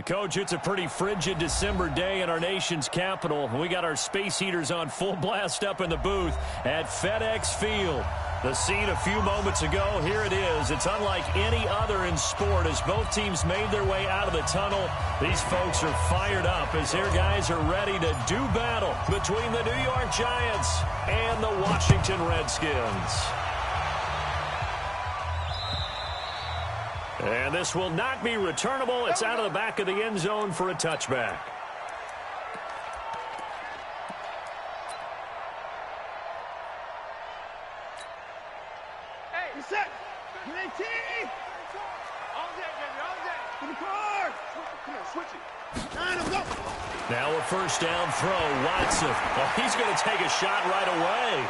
Coach, it's a pretty frigid December day in our nation's capital. We got our space heaters on full blast up in the booth at FedEx Field. The scene a few moments ago, here it is. It's unlike any other in sport as both teams made their way out of the tunnel. These folks are fired up as their guys are ready to do battle between the New York Giants and the Washington Redskins. And this will not be returnable. It's out of the back of the end zone for a touchback. Hey, you set. You ain't T. All day, baby, all day. To the car. Come on, switch it. Go. Now a first down throw. Watson. Oh, he's going to take a shot right away.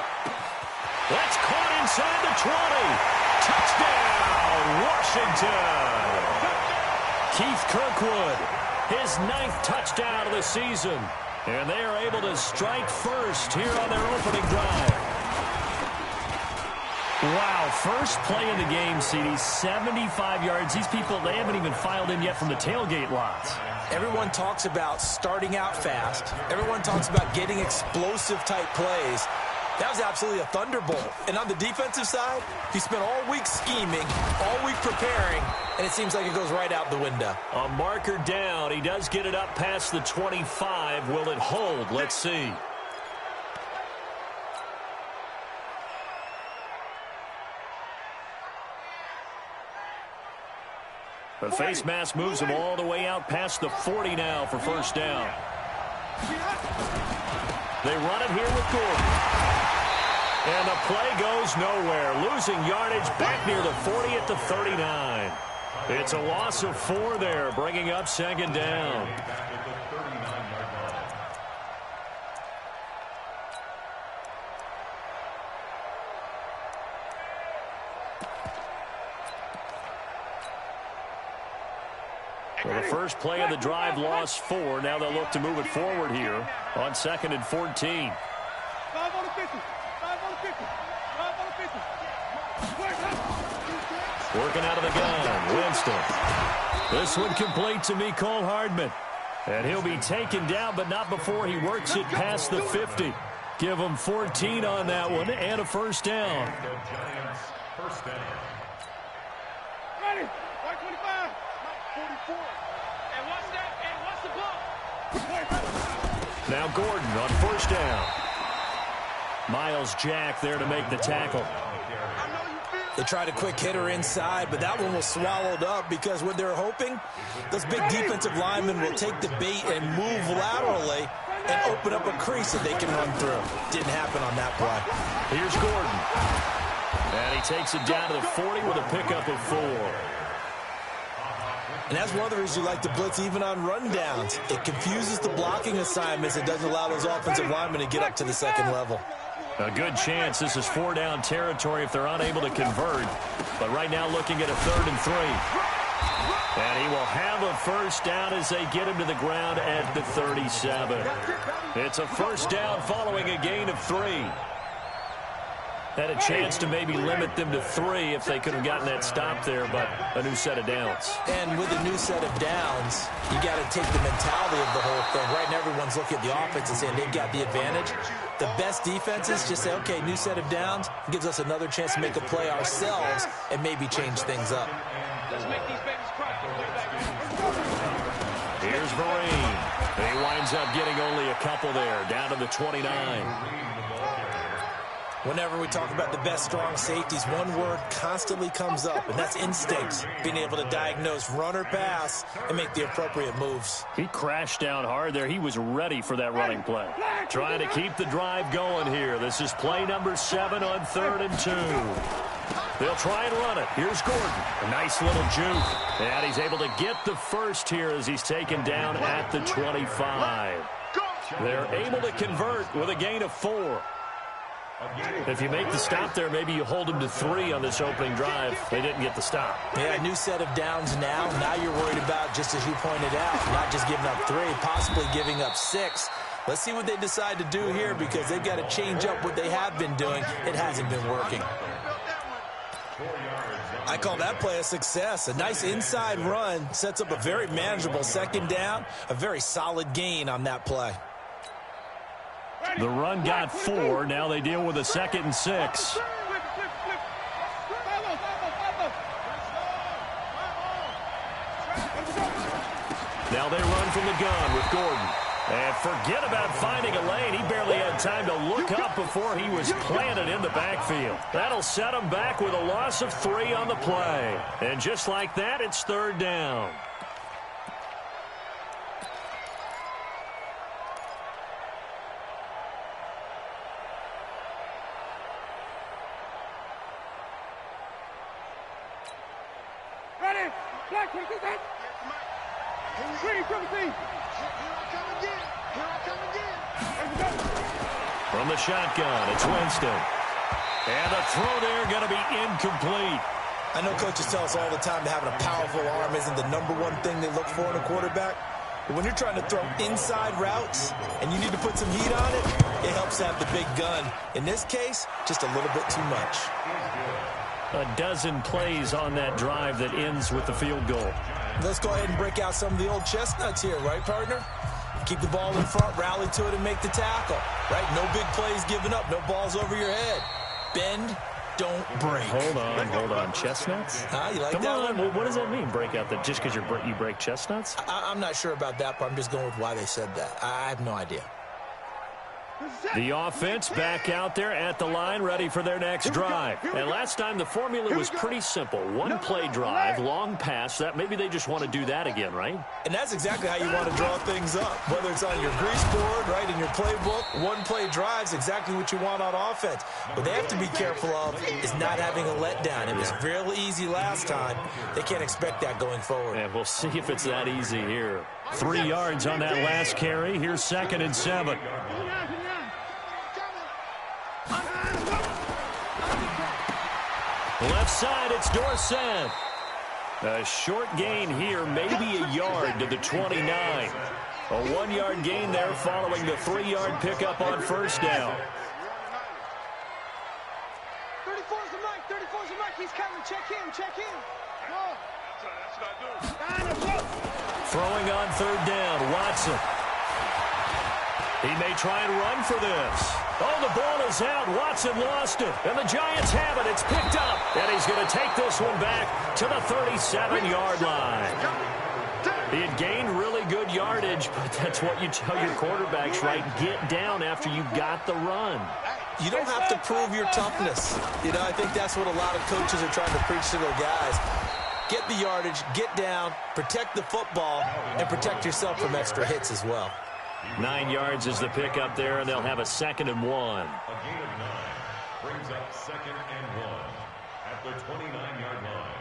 That's caught inside the 20. Touchdown, Washington. Keith Kirkwood, his 9th touchdown of the season. And they are able to strike first here on their opening drive. Wow, first play in the game, CD, 75 yards. These people, they haven't even filed in yet from the tailgate lots. Everyone talks about starting out fast. Everyone talks about getting explosive-type plays. That was absolutely a thunderbolt. And on the defensive side, he spent all week scheming, all week preparing, and it seems like it goes right out the window. A marker down. He does get it up past the 25. Will it hold? Let's see. The face mask moves him all the way out past the 40 now for first down. They run it here with Gordon. And the play goes nowhere. Losing yardage back near the 40 at the 39. It's a loss of 4 there, bringing up second down. Well, the first play of the drive lost 4. Now they'll look to move it forward here on 2nd and 14. 5 on the 50. 5 on the 50. 5 on the 50. Working out of the gun, Winston. This one complete to Mecole Hardman. And he'll be taken down, but not before he works it past the 50. Give him 14 on that one and a first down. Ready. 125. 44. And what's that? And what's the ball? Now Gordon on first down. Miles Jack there to make the tackle. They tried a quick hitter inside, but that one was swallowed up because what they're hoping, those big defensive linemen will take the bait and move laterally and open up a crease that they can run through. Didn't happen on that play. Here's Gordon. And he takes it down to the 40 with a pickup of 4. And that's one of the reasons you like to blitz even on rundowns. It confuses the blocking assignments. It doesn't allow those offensive linemen to get up to the second level. A good chance this is 4-down territory if they're unable to convert. But right now looking at a 3rd and 3. And he will have a first down as they get him to the ground at the 37. It's a first down following a gain of 3. Had a chance to maybe limit them to 3 if they could have gotten that stop there, but a new set of downs. And with a new set of downs, you got to take the mentality of the whole thing. Right now, everyone's looking at the offense and saying they've got the advantage. The best defenses just say, okay, new set of downs gives us another chance to make a play ourselves and maybe change things up. Let's make these babies cry. Here's Vereen. He winds up getting only a couple there, down to the 29. Whenever we talk about the best strong safeties, one word constantly comes up, and that's instincts. Being able to diagnose run or pass and make the appropriate moves. He crashed down hard there. He was ready for that running play. Trying to keep the drive going here. This is play number 7 on 3rd and 2. They'll try and run it. Here's Gordon. A nice little juke. And he's able to get the first here as he's taken down at the 25. They're able to convert with a gain of 4. If you make the stop there, maybe you hold them to 3 on this opening drive. They didn't get the stop. Yeah, new set of downs now. Now you're worried about, just as you pointed out, not just giving up 3, possibly giving up 6. Let's see what they decide to do here because they've got to change up what they have been doing. It hasn't been working. I call that play a success. A nice inside run sets up a very manageable second down, a very solid gain on that play. The run got 4. Now they deal with a 2nd and 6. Now they run from the gun with Gordon. And forget about finding a lane. He barely had time to look up before he was planted in the backfield. That'll set him back with a loss of 3 on the play. And just like that, it's 3rd down. Ready? Black, what is that? Green, come see. From the shotgun, it's Winston. And the throw there going to be incomplete. I know coaches tell us all the time that having a powerful arm isn't the #1 thing they look for in a quarterback. But when you're trying to throw inside routes and you need to put some heat on it, it helps to have the big gun. In this case, just a little bit too much. A dozen plays on that drive that ends with the field goal. Let's go ahead and break out some of the old chestnuts here, right, partner? Keep the ball in front, rally to it, and make the tackle, right? No big plays given up, no balls over your head. Bend, don't break. Hold on. Chestnuts? You like Come that on. one? What does that mean, break out? That just because you break chestnuts? I'm not sure about that part. I'm just going with why they said that. I have no idea. The offense back out there at the line, ready for their next drive. And last time the formula was pretty simple. One play drive, long pass. That maybe they just want to do that again, right? And that's exactly how you want to draw things up. Whether it's on your grease board, right, in your playbook, one play drive's exactly what you want on offense. What they have to be careful of is not having a letdown. It was fairly easy last time. They can't expect that going forward. And we'll see if it's that easy here. 3 yards on that last carry. Here's 2nd and 7. Left side, it's Dorsett. A short gain here, maybe a yard to the 29. A 1-yard gain there following the 3-yard pickup on first down. 34's the mic. 34's the mic. He's coming. Check in. Throwing on 3rd down, Watson. He may try and run for this. Oh, the ball is out. Watson lost it. And the Giants have it. It's picked up. And he's going to take this one back to the 37-yard line. He had gained really good yardage, but that's what you tell your quarterbacks, right? Get down after you got the run. You don't have to prove your toughness. I think that's what a lot of coaches are trying to preach to their guys. Get the yardage, get down, protect the football, and protect yourself from extra hits as well. 9 yards is the pickup there, and they'll have a 2nd and 1. A gain of 9 brings up 2nd and 1 at the 29-yard line.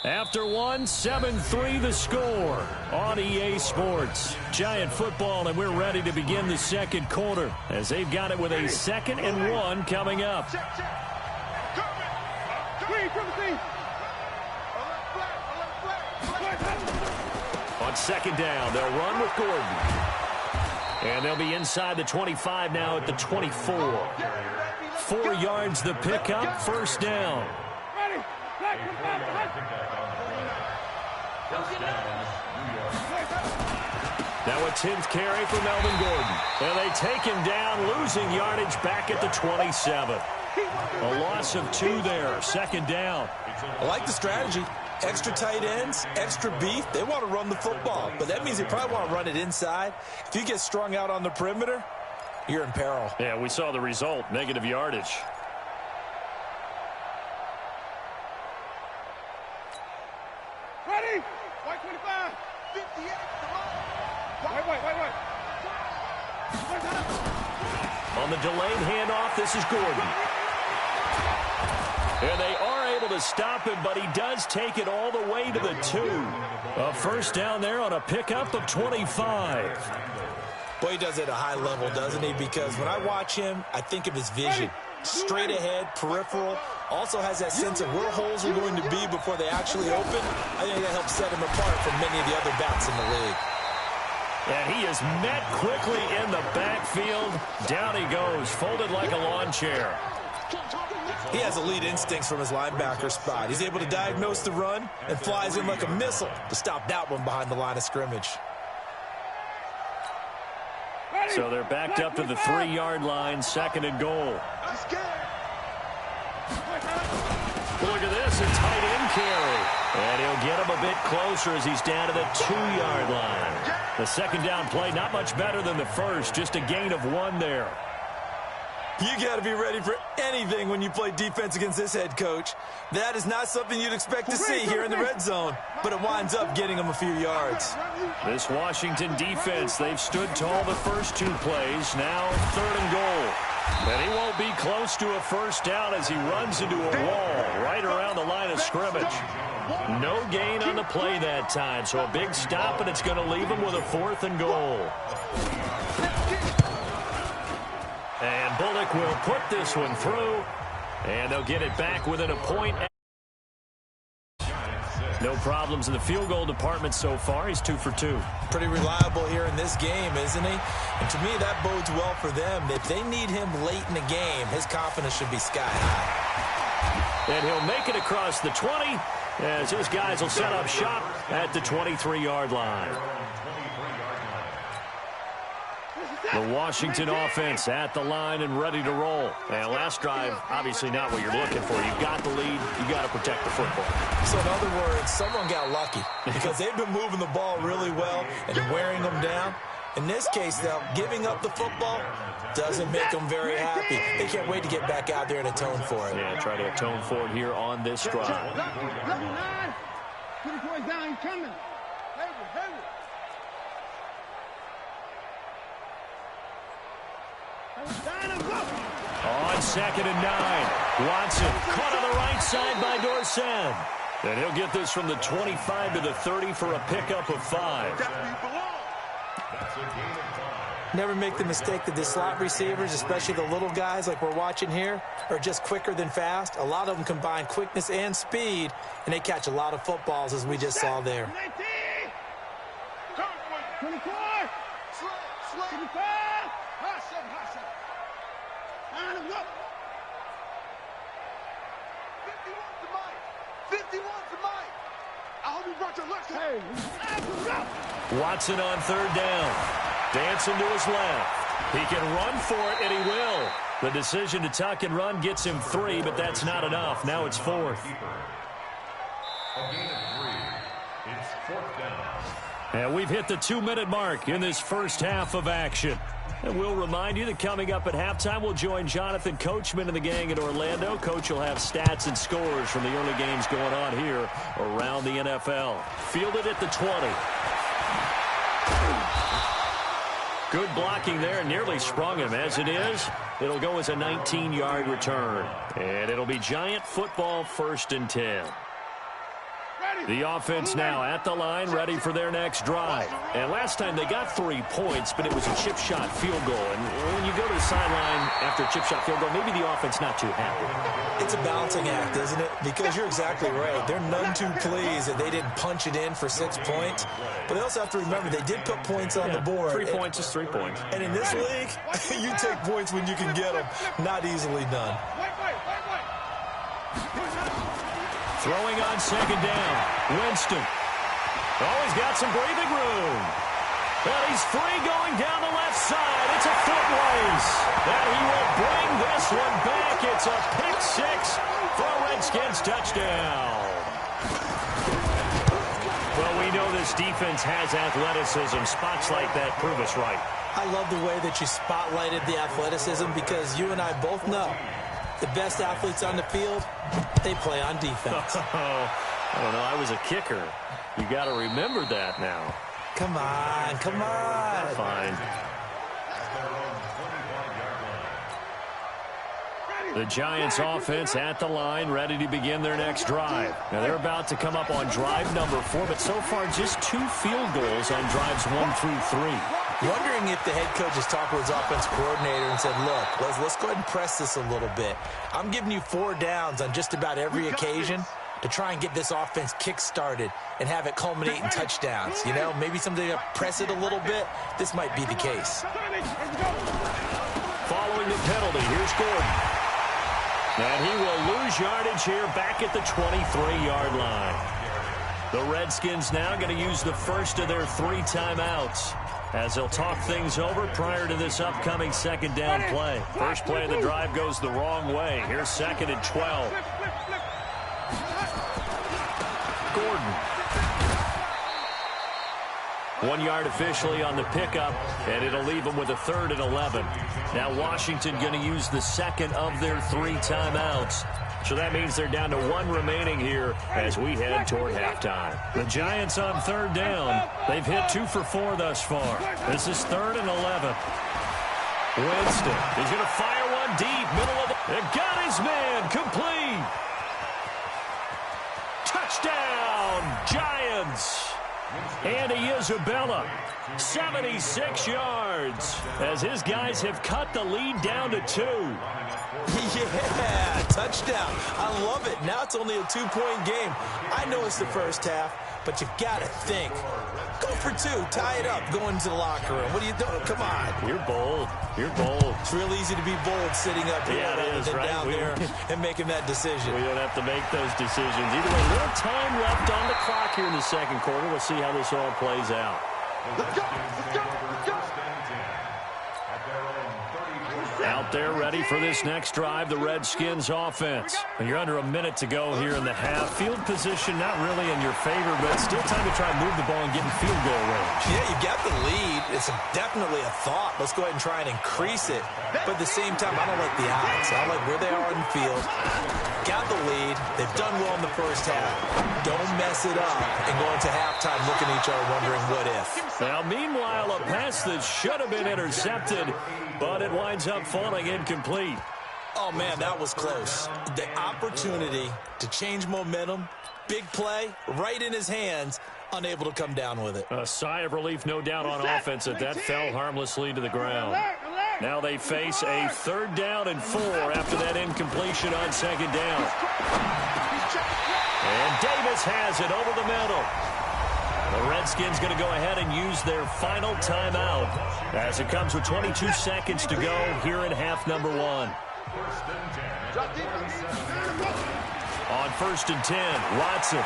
After 1, 7-3 the score on EA Sports. Giant football, and we're ready to begin the second quarter as they've got it with a 2nd and 1 coming up. On 2nd down, they'll run with Gordon. And they'll be inside the 25 now at the 24. 4 yards the pickup, first down. Now a 10th carry for Melvin Gordon. And they take him down, losing yardage back at the 27. A loss of 2 there, 2nd down. I like the strategy. Extra tight ends, extra beef. They want to run the football, but that means they probably want to run it inside. If you get strung out on the perimeter, you're in peril. Yeah, we saw the result, negative yardage. Ready? White 25. 58. White. On the delayed handoff, this is Gordon. And they are able to stop him, but he does take it all the way to the 2. A first down there on a pickup of 25. Boy, he does it at a high level, doesn't he? Because when I watch him, I think of his vision. Straight ahead, peripheral. Also has that sense of where holes are going to be before they actually open. I think that helps set him apart from many of the other backs in the league. And he is met quickly in the backfield. Down he goes, folded like a lawn chair. He has elite instincts from his linebacker spot. He's able to diagnose the run and flies in like a missile to stop that one behind the line of scrimmage. So they're backed up to the 3-yard line, 2nd and goal. Look at this, a tight end carry. And he'll get him a bit closer as he's down to the 2-yard line. The 2nd down play, not much better than the first, just a gain of 1 there. You got to be ready for anything when you play defense against this head coach. That is not something you'd expect to see here in the red zone, but it winds up getting him a few yards. This Washington defense, they've stood tall the first 2 plays. Now 3rd and goal. And he won't be close to a first down as he runs into a wall right around the line of scrimmage. No gain on the play that time, so a big stop, and it's going to leave him with a 4th and goal. And Bullock will put this one through, and they'll get it back within a point. No problems in the field goal department so far. He's 2 for 2. Pretty reliable here in this game, isn't he? And to me, that bodes well for them. If they need him late in the game, his confidence should be sky high. And he'll make it across the 20 as his guys will set up shop at the 23-yard line. The Washington offense at the line and ready to roll. And last drive, obviously not what you're looking for. You've got the lead. You've got to protect the football. So in other words, someone got lucky because they've been moving the ball really well and wearing them down. In this case, though, giving up the football doesn't make them very happy. They can't wait to get back out there and atone for it. Yeah, try to atone for it here on this drive. Down, he's coming. On 2nd and 9, Watson caught on the right side by Dorsett. And he'll get this from the 25 to the 30 for a pickup of 5. Never make the mistake that the slot receivers, especially the little guys like we're watching here, are just quicker than fast. A lot of them combine quickness and speed, and they catch a lot of footballs, as we just saw there. 24. 25. Watson on 3rd down. Dancing to his left. He can run for it, and he will. The decision to tuck and run gets him 3, but that's not enough. Now it's 4th. A gain of 3. It's 4th down. And we've hit the 2-minute mark in this first half of action. And we'll remind you that coming up at halftime, we'll join Jonathan Coachman and the gang in Orlando. Coach will have stats and scores from the early games going on here around the NFL. Fielded at the 20. Good blocking there, nearly sprung him. As it is, it'll go as a 19-yard return. And it'll be Giant football, 1st and 10. The offense now at the line, ready for their next drive. And last time they got 3 points, but it was a chip shot field goal. And when you go to the sideline after a chip shot field goal, maybe the offense not too happy. It's a balancing act, isn't it? Because you're exactly right. They're none too pleased that they didn't punch it in for 6 points. But they also have to remember they did put points on the board. 3 points is 3 points. And in this league, you take points when you can get them. Not easily done. Throwing on 2nd down. Winston. Oh, he's got some breathing room. And he's free going down the left side. It's a foot race. And he will bring this one back. It's a pick 6 for a Redskins touchdown. Well, we know this defense has athleticism. Spots like that prove us right. I love the way that you spotlighted the athleticism because you and I both know the best athletes on the field, they play on defense. I don't know. I was a kicker. You got to remember that now. Come on, come on. Fine. The Giants offense at the line, ready to begin their next drive. Now they're about to come up on drive number 4, but so far just 2 field goals on drives 1 through 3. Wondering if the head coach has talked to his offense coordinator and said, look, let's go ahead and press this a little bit. I'm giving you 4 downs on just about every occasion to try and get this offense kick-started and have it culminate in touchdowns. You know, maybe something to press it a little bit. This might be the case. Following the penalty, here's Gordon. And he will lose yardage here back at the 23-yard line. The Redskins now going to use the first of their 3 timeouts as they'll talk things over prior to this upcoming second down play. First play of the drive goes the wrong way. Here's 2nd and 12. Gordon. 1 yard officially on the pickup, and it'll leave them with a 3rd and 11. Now Washington going to use the second of their 3 timeouts. So that means they're down to 1 remaining here as we head toward halftime. The Giants on 3rd down. They've hit 2 for 4 thus far. This is 3rd and 11. Winston is going to fire one deep, middle of the... It got his man, complete. Touchdown, Giants. Andy Isabella, 76 yards, as his guys have cut the lead down to 2. Yeah, touchdown. I love it. Now it's only a 2-point game. I know it's the first half, but you got to think. Go for 2. Tie it up. Go into the locker room. What are you doing? Come on. You're bold. You're bold. It's real easy to be bold sitting up here rather than right? down there and making that decision. We don't have to make those decisions. Either way, little time left on the clock here in the second quarter. We'll see how this all plays out. Let's go. Let's go. Let's go. Out there ready for this next drive, the Redskins offense. And you're under a minute to go here in the half. Field position not really in your favor, but still time to try and move the ball and get in field goal range. Yeah, you got the lead. It's definitely a thought. Let's go ahead and try and increase it. But at the same time, I don't like the odds. I like where they are on the field. Got the lead. They've done well in the first half. Don't mess it up and go into halftime looking at each other wondering what if. Now, meanwhile, a pass that should have been intercepted, but it winds up falling incomplete. Oh, man, that was close. The opportunity to change momentum, big play, right in his hands, unable to come down with it. A sigh of relief, no doubt, on offense that fell harmlessly to the ground. Now they face a 3rd down and 4 after that incompletion on 2nd down. And Davis has it over the middle. The Redskins going to go ahead and use their final timeout as it comes with 22 seconds to go here in half number 1. On 1st and 10, Watson.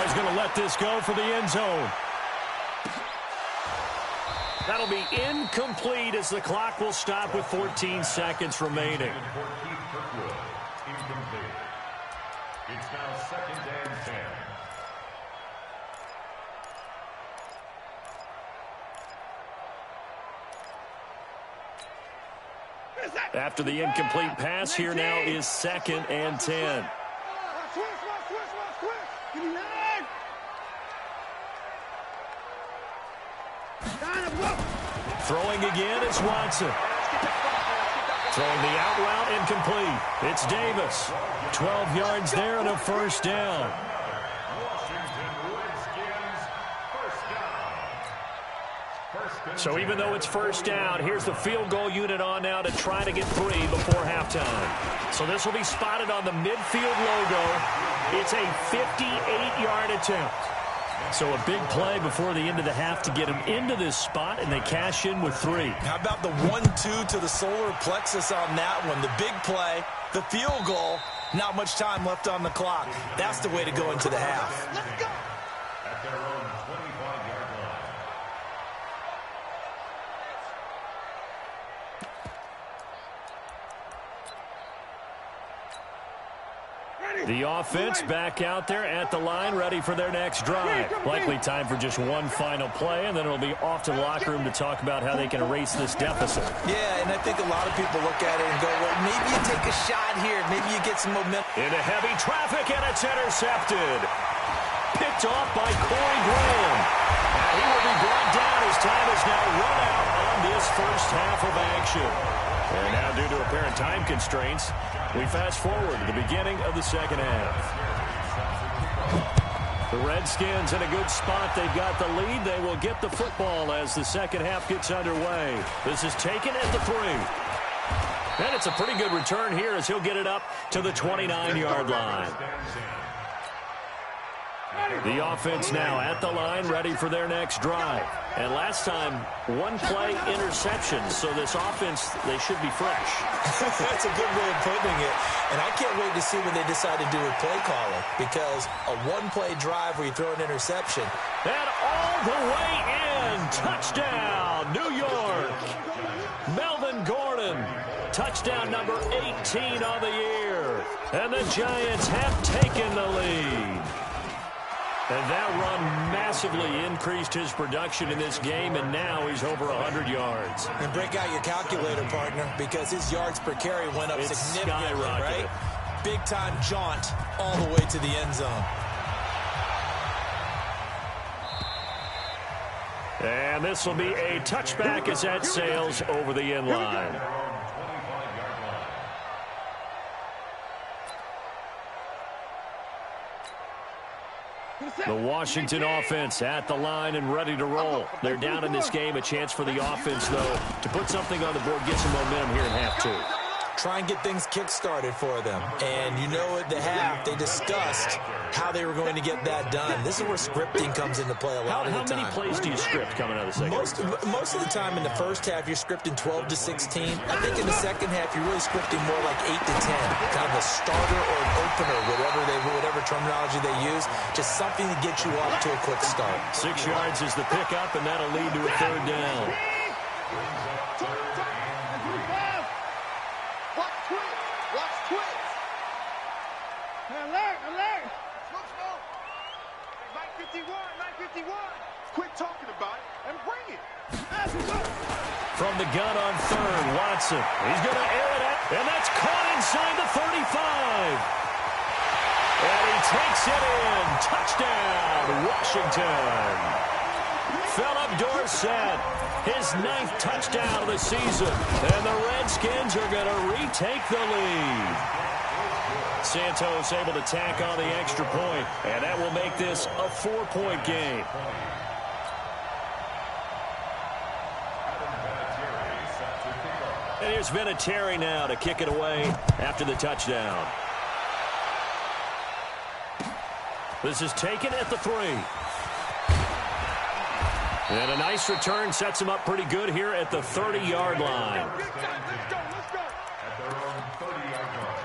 He's going to let this go for the end zone. That'll be incomplete as the clock will stop with 14 seconds remaining. It's now 2nd and 10. After the incomplete pass, here now is 2nd and 10. Throwing again is Watson. Throwing the out route incomplete. It's Davis. 12 yards there and a 1st down. So even though it's 1st down, here's the field goal unit on now to try to get 3 before halftime. So this will be spotted on the midfield logo. It's a 58-yard attempt. So a big play before the end of the half to get him into this spot, and they cash in with 3. How about the 1-2 to the solar plexus on that one? The big play, the field goal, not much time left on the clock. That's the way to go into the half. Let's go. At their own 25-yard line. The offense back out there at the line, ready for their next drive. Likely time for just one final play, and then it'll be off to the locker room to talk about how they can erase this deficit. Yeah, and I think a lot of people look at it and go, well, maybe you take a shot here. Maybe you get some momentum. Into heavy traffic, and it's intercepted. Picked off by Corey Graham. And he will be brought down. His time is now run out on this first half of action. And now, due to apparent time constraints, we fast forward to the beginning of the second half. The Redskins in a good spot. They've got the lead. They will get the football as the second half gets underway. This is taken at the 3. And it's a pretty good return here as he'll get it up to the 29-yard line. The offense now at the line, ready for their next drive. And last time, one play interception. So this offense, they should be fresh. That's a good way of putting it. And I can't wait to see what they decide to do with play calling, because a one-play drive where you throw an interception. And all the way in. Touchdown, New York. Melvin Gordon. Touchdown number 18 on the year. And the Giants have taken the lead. And that run massively increased his production in this game, and now he's over 100 yards. And break out your calculator, partner, because his yards per carry went up significantly, right? Big-time jaunt all the way to the end zone. And this will be a touchback as that sails over the end line. The Washington offense at the line and ready to roll. They're down in this game. A chance for the offense, though, to put something on the board, get some momentum here in half two. Try and get things kick-started for them. And you know at the half, they discussed how they were going to get that done. This is where scripting comes into play a lot of the time. How many plays do you script coming out of the second? Most of the time in the first half, you're scripting 12 to 16. I think in the second half, you're really scripting more like 8 to 10. Kind of a starter or an opener, whatever terminology they use. Just something to get you off to a quick start. 6 yards is the pickup, and that'll lead to a third down. Quit talking about it and bring it. From the gun on third, Watson. He's going to air it out, and that's caught inside the 35. And he takes it in. Touchdown, Washington. Philip Dorsett, his 9th touchdown of the season. And the Redskins are going to retake the lead. Santos able to tack on the extra point, and that will make this a 4-point game. And here's Vinatieri now to kick it away after the touchdown. This is taken at the 3. And a nice return sets him up pretty good here at the 30-yard line. Let's go. At their own 30-yard line.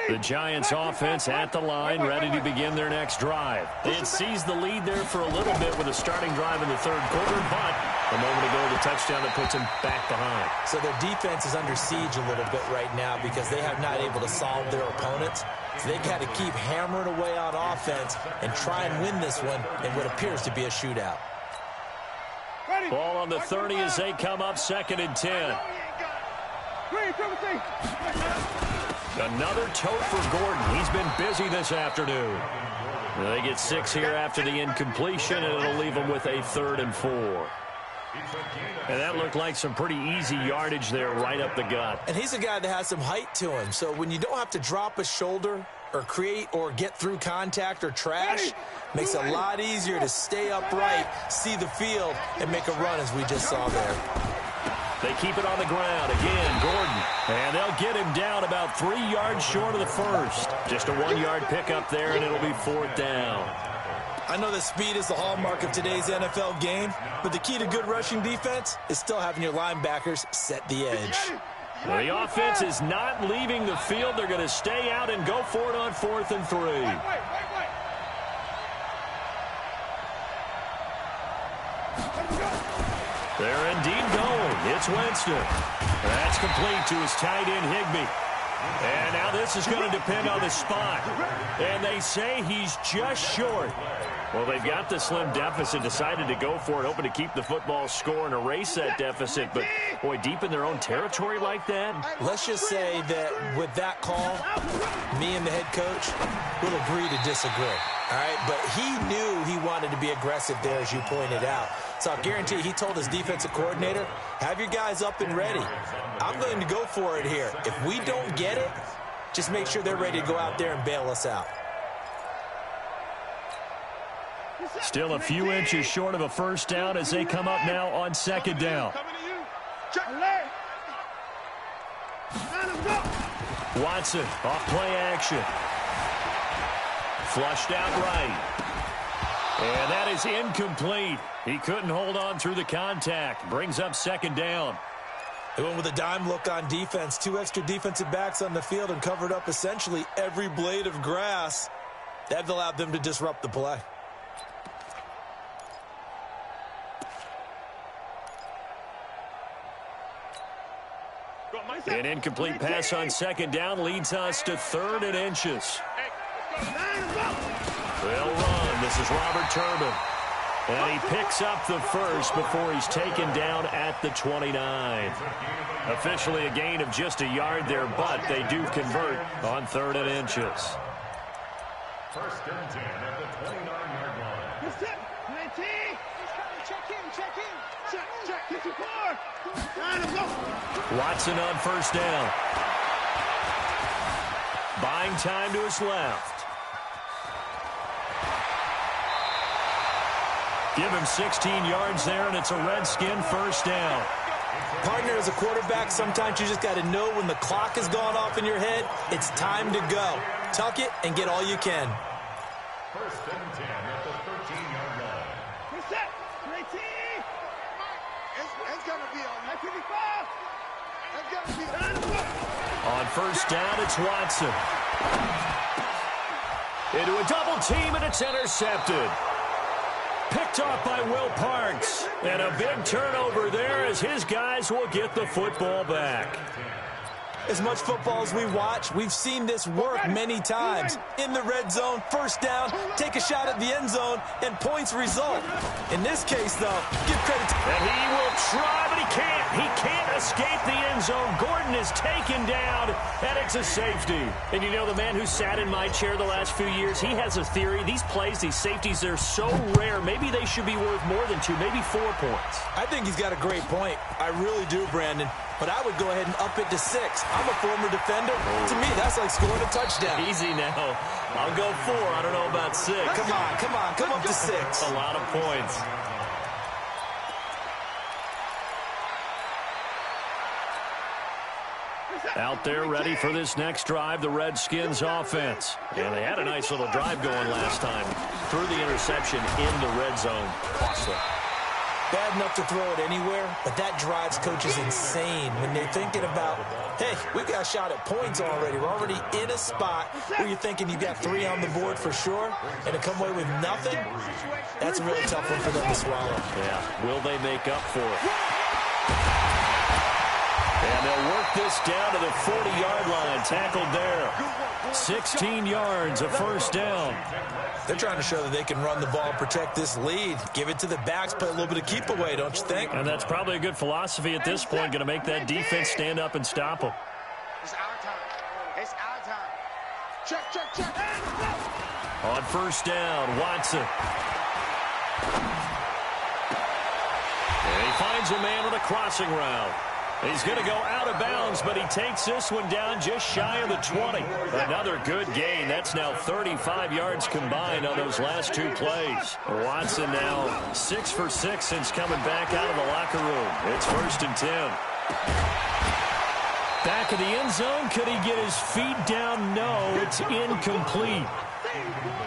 The Giants offense at the line, ready to begin their next drive. They had seized the lead there for a little bit with a starting drive in the third quarter, but a moment ago, the touchdown that puts them back behind. So their defense is under siege a little bit right now because they have not able to solve their opponents. So they got to keep hammering away on offense and try and win this one in what appears to be a shootout. Ball on the 30 as they come up 2nd and 10. Another tote for Gordon. He's been busy this afternoon. They get 6 here after the incompletion, and it'll leave them with a 3rd and 4. And that looked like some pretty easy yardage there right up the gut. And he's a guy that has some height to him. So when you don't have to drop a shoulder or create or get through contact or trash, makes it a lot easier to stay upright, see the field, and make a run as we just saw there. They keep it on the ground. Again, Gordon. And they'll get him down about 3 yards short of the first. Just a 1-yard pickup there, and it'll be 4th down. I know that speed is the hallmark of today's NFL game, but the key to good rushing defense is still having your linebackers set the edge. Well, the offense is not leaving the field. They're going to stay out and go for it on 4th and 3. They're indeed going. It's Winston. That's complete to his tight end, Higbee. And now this is going to depend on the spot. And they say he's just short. Well, they've got the slim deficit, decided to go for it, hoping to keep the football score and erase that deficit. But, boy, deep in their own territory like that. Let's just say that with that call, me and the head coach will agree to disagree. All right, but he knew he wanted to be aggressive there, as you pointed out. So I'll guarantee he told his defensive coordinator, have your guys up and ready. I'm going to go for it here. If we don't get it, just make sure they're ready to go out there and bail us out. Still a few inches short of a first down as they come up now on 2nd down. Watson off play action. Flushed out right. And that is incomplete. He couldn't hold on through the contact. Brings up second down. They went with a dime look on defense. 2 extra defensive backs on the field and covered up essentially every blade of grass. That allowed them to disrupt the play. An incomplete pass on second down leads us to 3rd and inches. They'll run. This is Robert Turbin. And he picks up the first before he's taken down at the 29. Officially a gain of just a yard there, but they do convert on 3rd and inches. 1st and 10 at the 29-yard line. Watson on first down. Buying time to his left. Give him 16 yards there, and it's a Redskin first down. Partner, as a quarterback, sometimes you just got to know when the clock has gone off in your head, it's time to go. Tuck it and get all you can. 1st and 10 at the 13-yard line. It's going to be on 55. It's going to be On first down, it's Watson. Into a double team, and it's intercepted. Picked off by Will Parks. And a big turnover there as his guys will get the football back. As much football as we watch, we've seen this work many times. In the red zone, first down, take a shot at the end zone, and points result. In this case, though, give credit to... And he will try, but he can't. He can't escape the end zone. Gordon is taken down, and it's a safety. And you know, the man who sat in my chair the last few years, he has a theory. These plays, these safeties, they're so rare. Maybe they should be worth more than 2, maybe 4 points. I think he's got a great point. I really do, Brandon. But I would go ahead and up it to 6. I'm a former defender. To me, that's like scoring a touchdown. Easy now. I'll go 4. I don't know about 6. Come up to 6. A lot of points. Out there ready for this next drive, the Redskins offense. And they had a nice little drive going last time. Threw the interception in the red zone. Costly. Bad enough to throw it anywhere, but that drives coaches insane when they're thinking about, hey, we got a shot at points already. We're already in a spot where you're thinking you got 3 on the board for sure, and to come away with nothing, that's a really tough one for them to swallow. Yeah, will they make up for it? And they'll work this down to the 40-yard line, tackled there. 16 yards, a first down. They're trying to show that they can run the ball and protect this lead. Give it to the backs, play a little bit of keep away, don't you think? And that's probably a good philosophy at this point, going to make that defense stand up and stop them. It's our time. It's our time. Check. On first down, Watson. And he finds a man on a crossing route. He's going to go out of bounds, but he takes this one down just shy of the 20. Another good gain. That's now 35 yards combined on those last 2 plays. Watson now 6 for 6 since coming back out of the locker room. It's 1st and 10. Back of the end zone. Could he get his feet down? No, it's incomplete.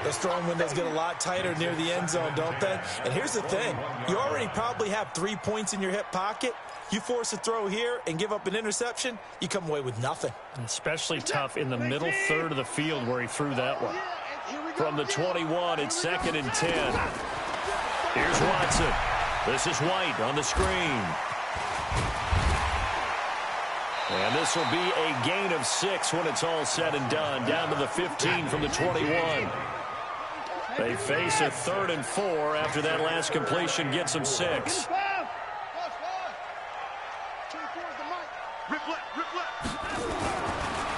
Those throwing windows get a lot tighter near the end zone, don't they? And here's the thing. You already probably have 3 points in your hip pocket. You force a throw here and give up an interception, you come away with nothing. Especially tough in the middle third of the field where he threw that one. From the 21, it's 2nd and 10. Here's Watson. This is White on the screen. And this will be a gain of 6 when it's all said and done. Down to the 15 from the 21. They face a 3rd and 4 after that last completion gets them 6.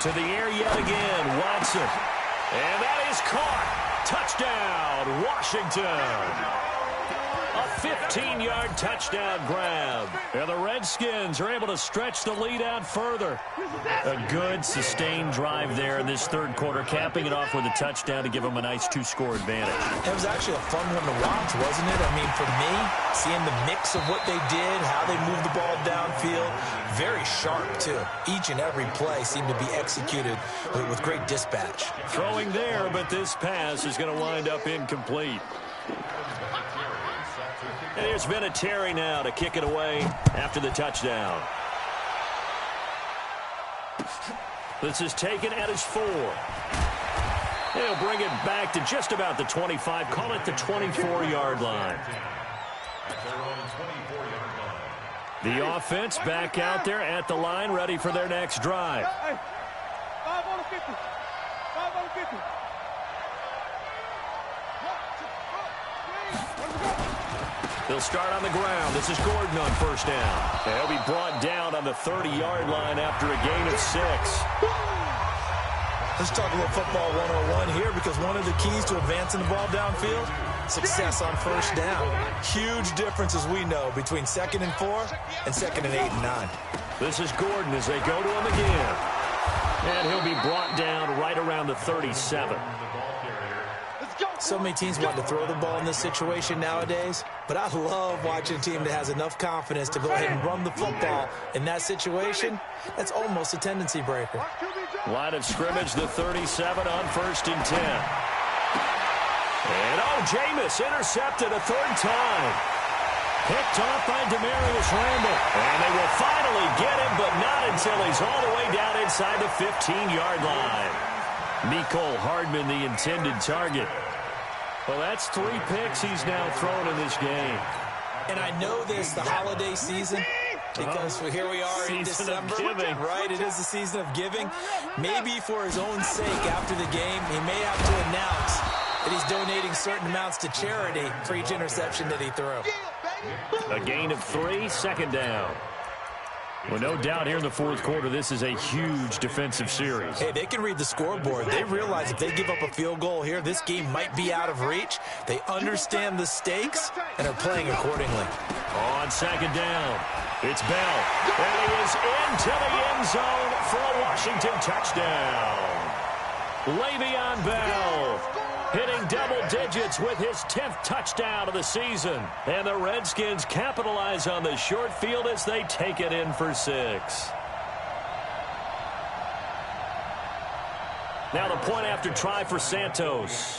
To the air yet again, Watson. And that is caught. Touchdown, Washington. A 15-yard touchdown grab. And the Redskins are able to stretch the lead out further. A good, sustained drive there in this 3rd quarter, capping it off with a touchdown to give them a nice 2-score advantage. It was actually a fun one to watch, wasn't it? I mean, for me, seeing the mix of what they did, how they moved the ball downfield, very sharp, too. Each and every play seemed to be executed with great dispatch. Throwing there, but this pass is going to wind up incomplete. And here's Vinatieri now to kick it away after the touchdown. This is taken at his 4. He'll bring it back to just about the 25. Call it the 24-yard line. The offense back out there at the line, ready for their next drive. 5 on the 50. 5 on the 50. They'll start on the ground. This is Gordon on first down. They'll be brought down on the 30-yard line after a gain of 6. Let's talk a little football 101 here, because one of the keys to advancing the ball downfield, success on first down. Huge difference, as we know, between 2nd and 4 and 2nd and 8 and 9. This is Gordon as they go to him again. And he'll be brought down right around the 37. So many teams want to throw the ball in this situation nowadays, but I love watching a team that has enough confidence to go ahead and run the football. In that situation, that's almost a tendency breaker. Line of scrimmage, the 37 on 1st and 10. And, Jameis intercepted a 3rd time. Picked off by Demarius Randall. And they will finally get him, but not until he's all the way down inside the 15-yard line. Mecole Hardman, the intended target. Well, that's 3 picks he's now thrown in this game. And I know this, the holiday season, because here we are in December, right? It is the season of giving. Maybe for his own sake, after the game, he may have to announce that he's donating certain amounts to charity for each interception that he threw. A gain of 3, 2nd down. Well, no doubt here in the 4th quarter, this is a huge defensive series. Hey, they can read the scoreboard. They realize if they give up a field goal here, this game might be out of reach. They understand the stakes and are playing accordingly. On 2nd down, it's Bell. And he is into the end zone for a Washington touchdown. Le'Veon Bell hitting double digits with his 10th touchdown of the season. And the Redskins capitalize on the short field as they take it in for 6. Now the point after try for Santos.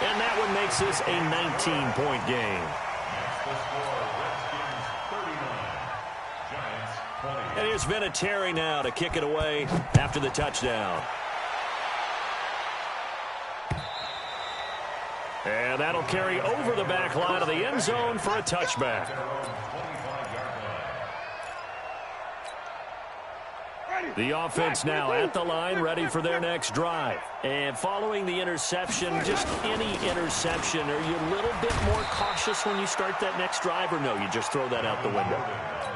And that one makes this a 19-point game. And here's Vinatieri now to kick it away after the touchdown. And that'll carry over the back line of the end zone for a touchback. The offense now at the line, ready for their next drive. And following the interception, just any interception, are you a little bit more cautious when you start that next drive, or no, you just throw that out the window?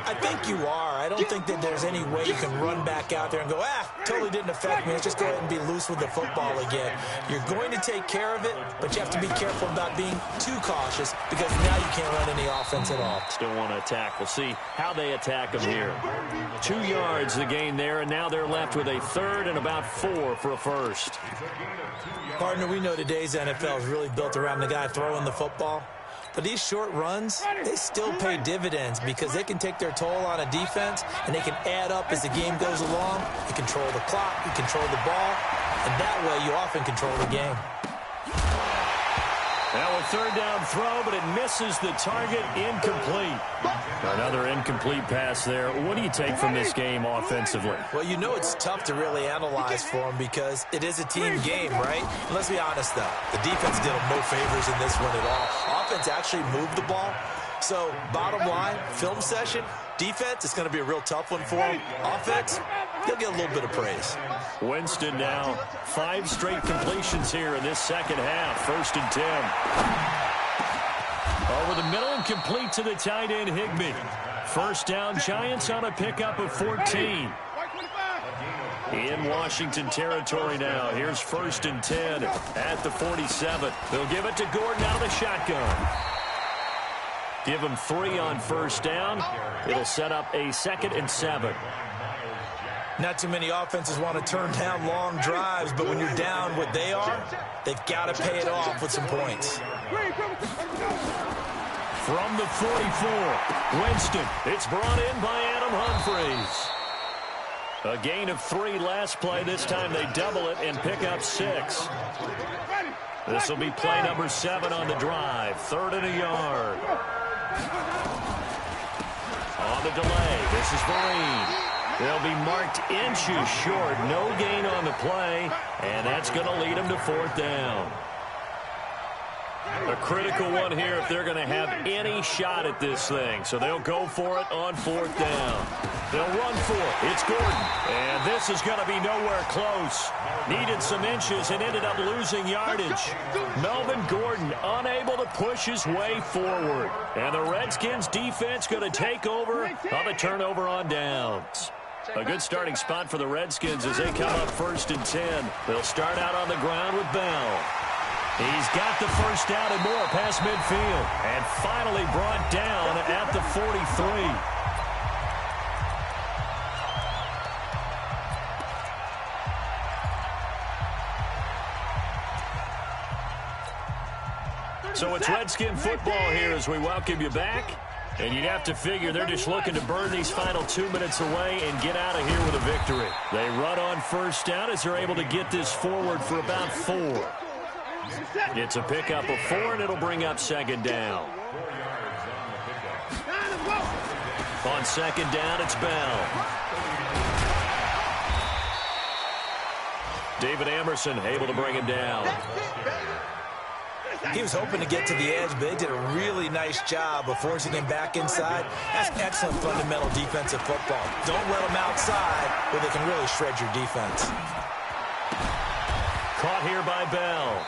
I think you are. I don't think that there's any way you can run back out there and go, totally didn't affect me. Let's just go ahead and be loose with the football again. You're going to take care of it, but you have to be careful about being too cautious, because now you can't run any offense at all. Still want to attack. We'll see how they attack them here. 2 yards the gain there, and now they're left with a 3rd and about 4 for a 1st. Partner, we know today's NFL is really built around the guy throwing the football. But these short runs, they still pay dividends, because they can take their toll on a defense, and they can add up as the game goes along. You control the clock, you control the ball, and that way you often control the game. Now a 3rd down throw, but it misses the target, incomplete. Another incomplete pass there. What do you take from this game offensively? Well, you know it's tough to really analyze for them, because it is a team game, right? And let's be honest, though. The defense did them no favors in this one at all. Offense actually moved the ball. So, bottom line, film session, defense, it's going to be a real tough one for them. Offense, they'll get a little bit of praise. Winston now 5 straight completions here in this second half. 1st and 10. Over the middle and complete to the tight end, Higbee. 1st down, Giants on a pickup of 14. In Washington territory now. Here's 1st and 10 at the 47. They'll give it to Gordon out of the shotgun. Give him 3 on 1st down. It'll set up a 2nd and 7. Not too many offenses want to turn down long drives, but when you're down what they are, they've got to pay it off with some points. From the 44, Winston. It's brought in by Adam Humphries. A gain of 3 last play. This time they double it and pick up 6. This will be play number 7 on the drive. 3rd and a yard. On the delay, this is Vereen. They'll be marked inches short. No gain on the play, and that's going to lead them to 4th down. A critical one here if they're going to have any shot at this thing. So they'll go for it on 4th down. They'll run for it. It's Gordon. And this is going to be nowhere close. Needed some inches and ended up losing yardage. Melvin Gordon unable to push his way forward. And the Redskins defense going to take over on the turnover on downs. A good starting spot for the Redskins as they come up 1st and 10. They'll start out on the ground with Bell. He's got the first down and more past midfield. And finally brought down at the 43. So it's Redskin football here as we welcome you back. And you'd have to figure they're just looking to burn these final 2 minutes away and get out of here with a victory. They run on 1st down as they're able to get this forward for about 4. It's a pickup of 4, and it'll bring up 2nd down. On 2nd down, it's Bell. David Emerson able to bring him down. He was hoping to get to the edge, but they did a really nice job of forcing him back inside. That's excellent fundamental defensive football. Don't let them outside where they can really shred your defense. Caught here by Bell.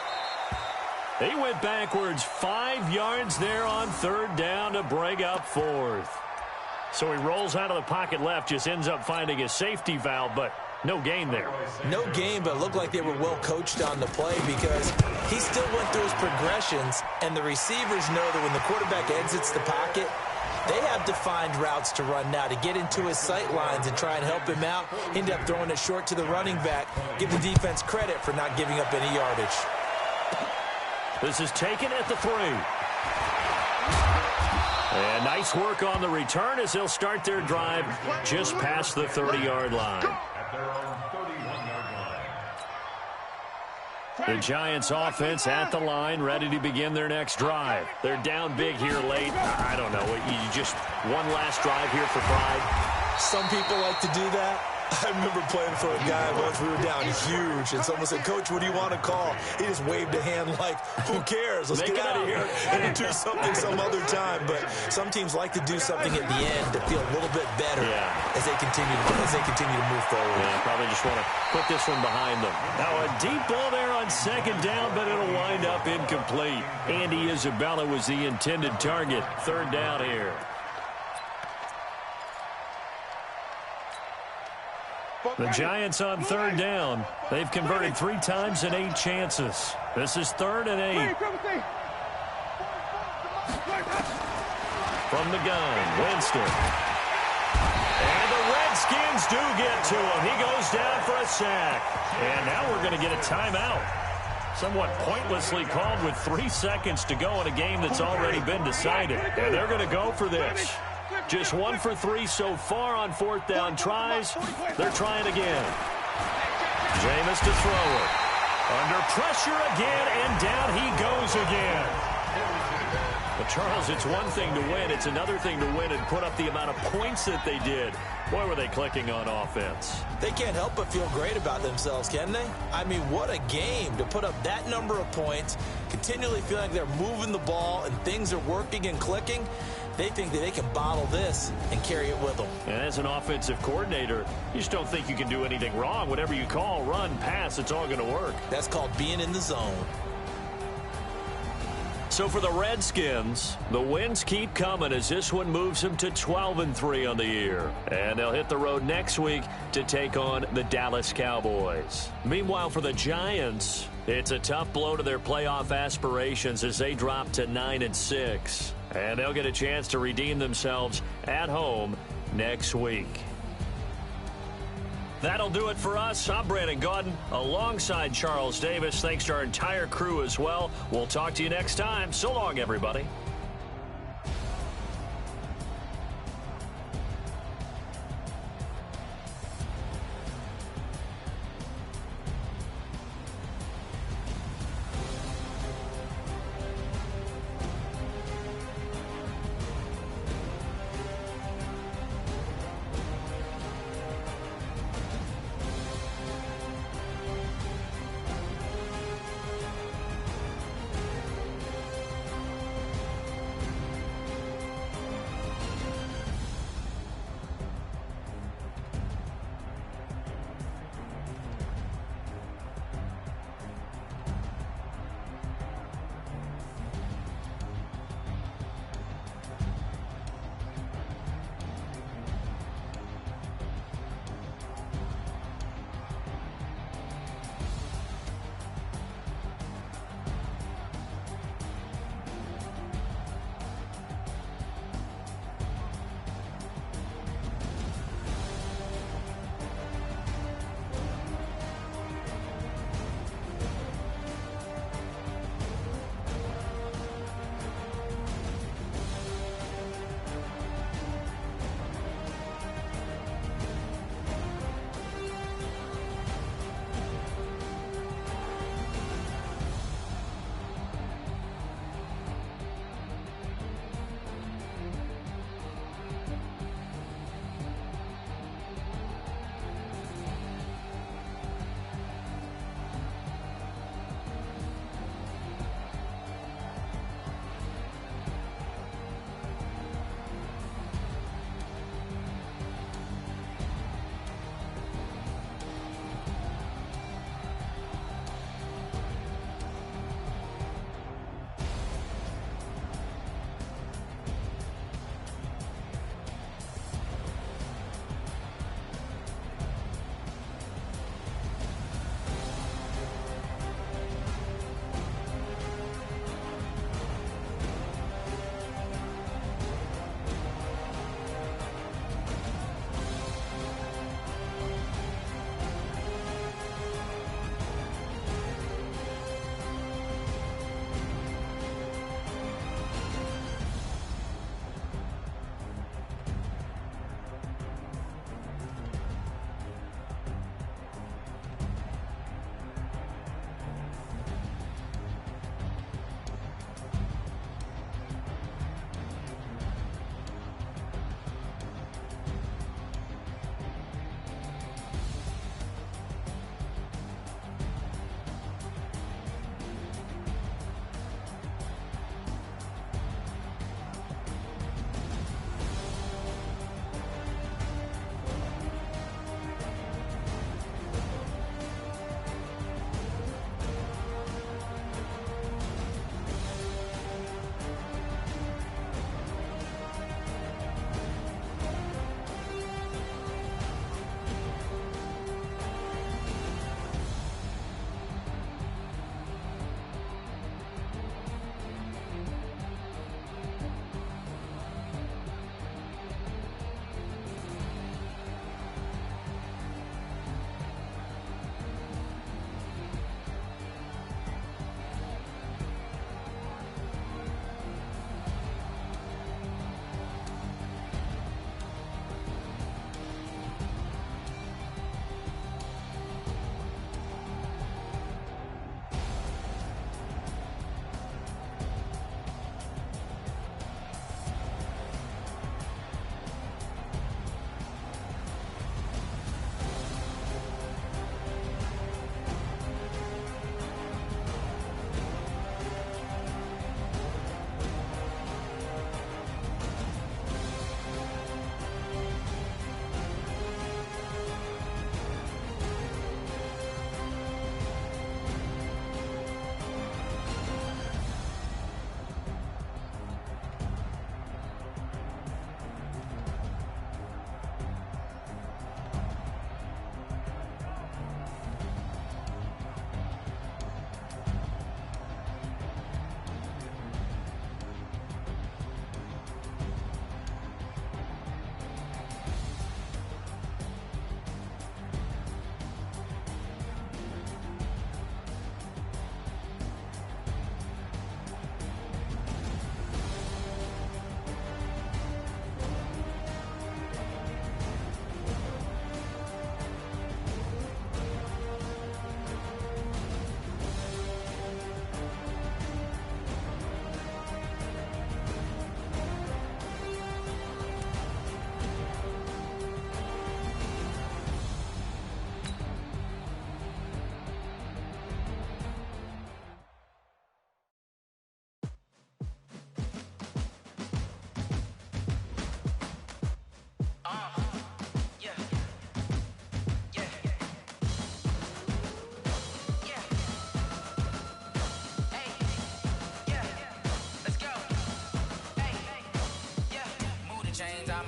He went backwards 5 yards there on 3rd down to bring up 4th. So he rolls out of the pocket left, just ends up finding a safety valve, but no gain there. No gain, but it looked like they were well coached on the play because he still went through his progressions, and the receivers know that when the quarterback exits the pocket, they have defined routes to run now to get into his sight lines and try and help him out. End up throwing it short to the running back. Give the defense credit for not giving up any yardage. This is taken at the 3. And nice work on the return as they'll start their drive just past the 30-yard line. The Giants offense at the line, ready to begin their next drive. They're down big here late. I don't know. You just one last drive here for pride. Some people like to do that. I remember playing for a guy once. We were down huge, and someone said, "Coach, what do you want to call?" He just waved a hand like, "Who cares? Let's get out of here and do something some other time." But some teams like to do something at the end to feel a little bit better as they continue to move forward. Yeah, probably just want to put this one behind them. Now a deep ball there on 2nd down, but it'll wind up incomplete. Andy Isabella was the intended target. 3rd down here. The Giants on 3rd down. They've converted 3 times and 8 chances. This is 3rd and 8. From the gun, Winston. And the Redskins do get to him. He goes down for a sack. And now we're going to get a timeout. Somewhat pointlessly called with 3 seconds to go in a game that's already been decided. And they're going to go for this. Just 1 for 3 so far on 4th down tries. They're trying again. Jameis to throw it. Under pressure again, and down he goes again. But, Charles, it's one thing to win. It's another thing to win and put up the amount of points that they did. Boy, were they clicking on offense. They can't help but feel great about themselves, can they? I mean, what a game to put up that number of points, continually feeling like they're moving the ball and things are working and clicking. They think that they can bottle this and carry it with them. And as an offensive coordinator, you just don't think you can do anything wrong. Whatever you call, run, pass, it's all going to work. That's called being in the zone. So for the Redskins, the wins keep coming as this one moves them to 12-3 on the year. And they'll hit the road next week to take on the Dallas Cowboys. Meanwhile, for the Giants, it's a tough blow to their playoff aspirations as they drop to 9-6. And they'll get a chance to redeem themselves at home next week. That'll do it for us. I'm Brandon Gaudin alongside Charles Davis. Thanks to our entire crew as well. We'll talk to you next time. So long, everybody.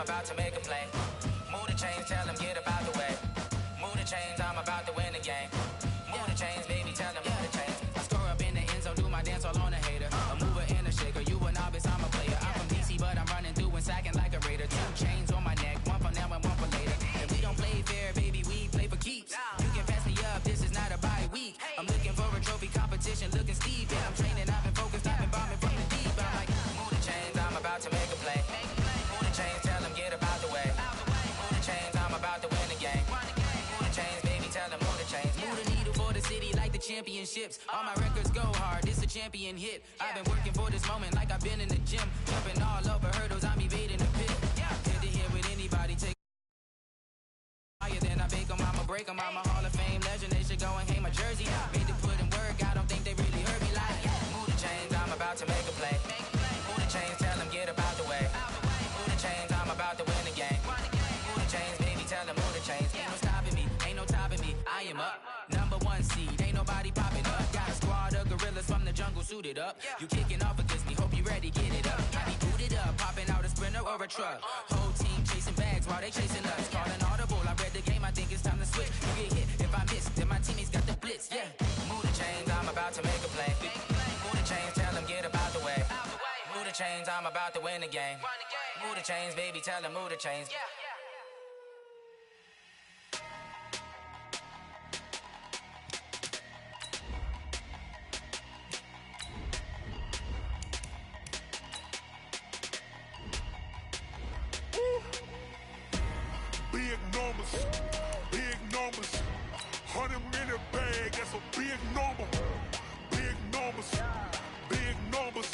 about to make a play. Move the chains, tell them get about the way. Move the chains, I'm about to win the game. Move the chains, baby, tell them move the chains. I score up in the end zone, do my dance all on a hater. A mover and a shaker, you a novice, I'm a player. I'm from DC, but I'm running through and sacking like a raider. 2 chains on my neck, one for now and one for later. And we don't play fair, baby, we play for keeps. You can pass me up, this is not a bye week. I'm looking for a trophy competition, looking steep. Yeah, I'm training, I've been focused, I've been bombing from the deep. I'm like, move the chains, I'm about to make a play. Move the chains, tell them get about the way. Move the chains, I'm about to win the game. Move the chains, baby, tell them move the chains. Move the needle for the city like the championships. All my records go hard, this a champion hit. I've been working for this moment like I've been in the gym. Jumping all over hurdles, I'm evading the pit. Head to head with anybody, take higher than I bake 'em, I'ma break 'em. I'm a Hall of Fame legend, they should go and hang my jersey. Made to put in work, I don't think they really heard me like, move the chains, I'm about to make a play. Move the chains, tell them get about the way. Move the chains, I'm about to win the game. Move the chains, baby, tell them move the chains. Ain't no stopping me, ain't no topping me, I am up. Number 1 seed, ain't nobody popping up. Got a squad of gorillas from the jungle suited up. You kicking off against me, hope you ready, get it up. I be booted up, popping out a sprinter or a truck. Whole team chasing bags while they chasing us. Calling audible, I read the game, I think it's time to switch. You get hit, if I miss, then my teammates got the blitz, yeah. Move the chains, I'm about to make a play. Move the chains, tell them get about the way. Move the chains, I'm about to win the game. Move the chains, baby, tell them move the chains. Big numbers, big numbers. 100-minute bag, that's a big number. Big numbers, big numbers.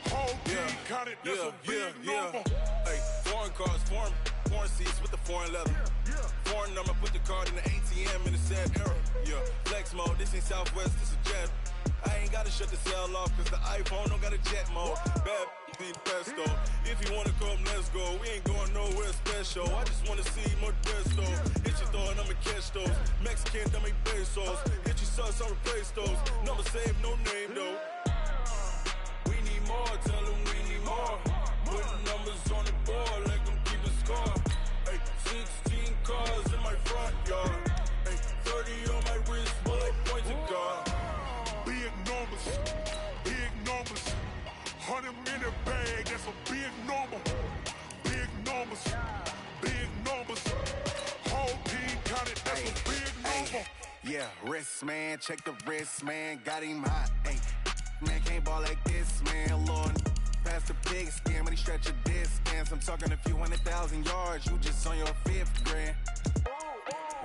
Whole team counted, that's a big number. Hey, foreign cars, foreign seats with the foreign leather. Foreign number, put the card in the ATM in the sad era. Yeah, flex mode, this ain't Southwest, this is jet. I ain't gotta shut the cell off, cause the iPhone don't got a jet mode. Bad be pesto. If you wanna come, let's go. We ain't going nowhere special. I just wanna see more Modesto. Hit your throw and I'ma catch those. Mexican, dummy pesos. Hit your sus, I'll replace those. Number save, no name though. We need more, tell them we need more. Put numbers on the board, let them keep a score. Hey, 16 cars in my front yard. Hey, 30 on my wrist, bullet point to God. Big numbers, big numbers. 100-minute bag, that's a big number. Big numbers, big numbers. Whole team counted, that's a big number. Yeah, wrist man, check the wrist man, got him hot. Ay, man can't ball like this, man. Lord, past the big scam when he stretch a distance. I'm talking a few 100,000 yards, you just on your 5th grand.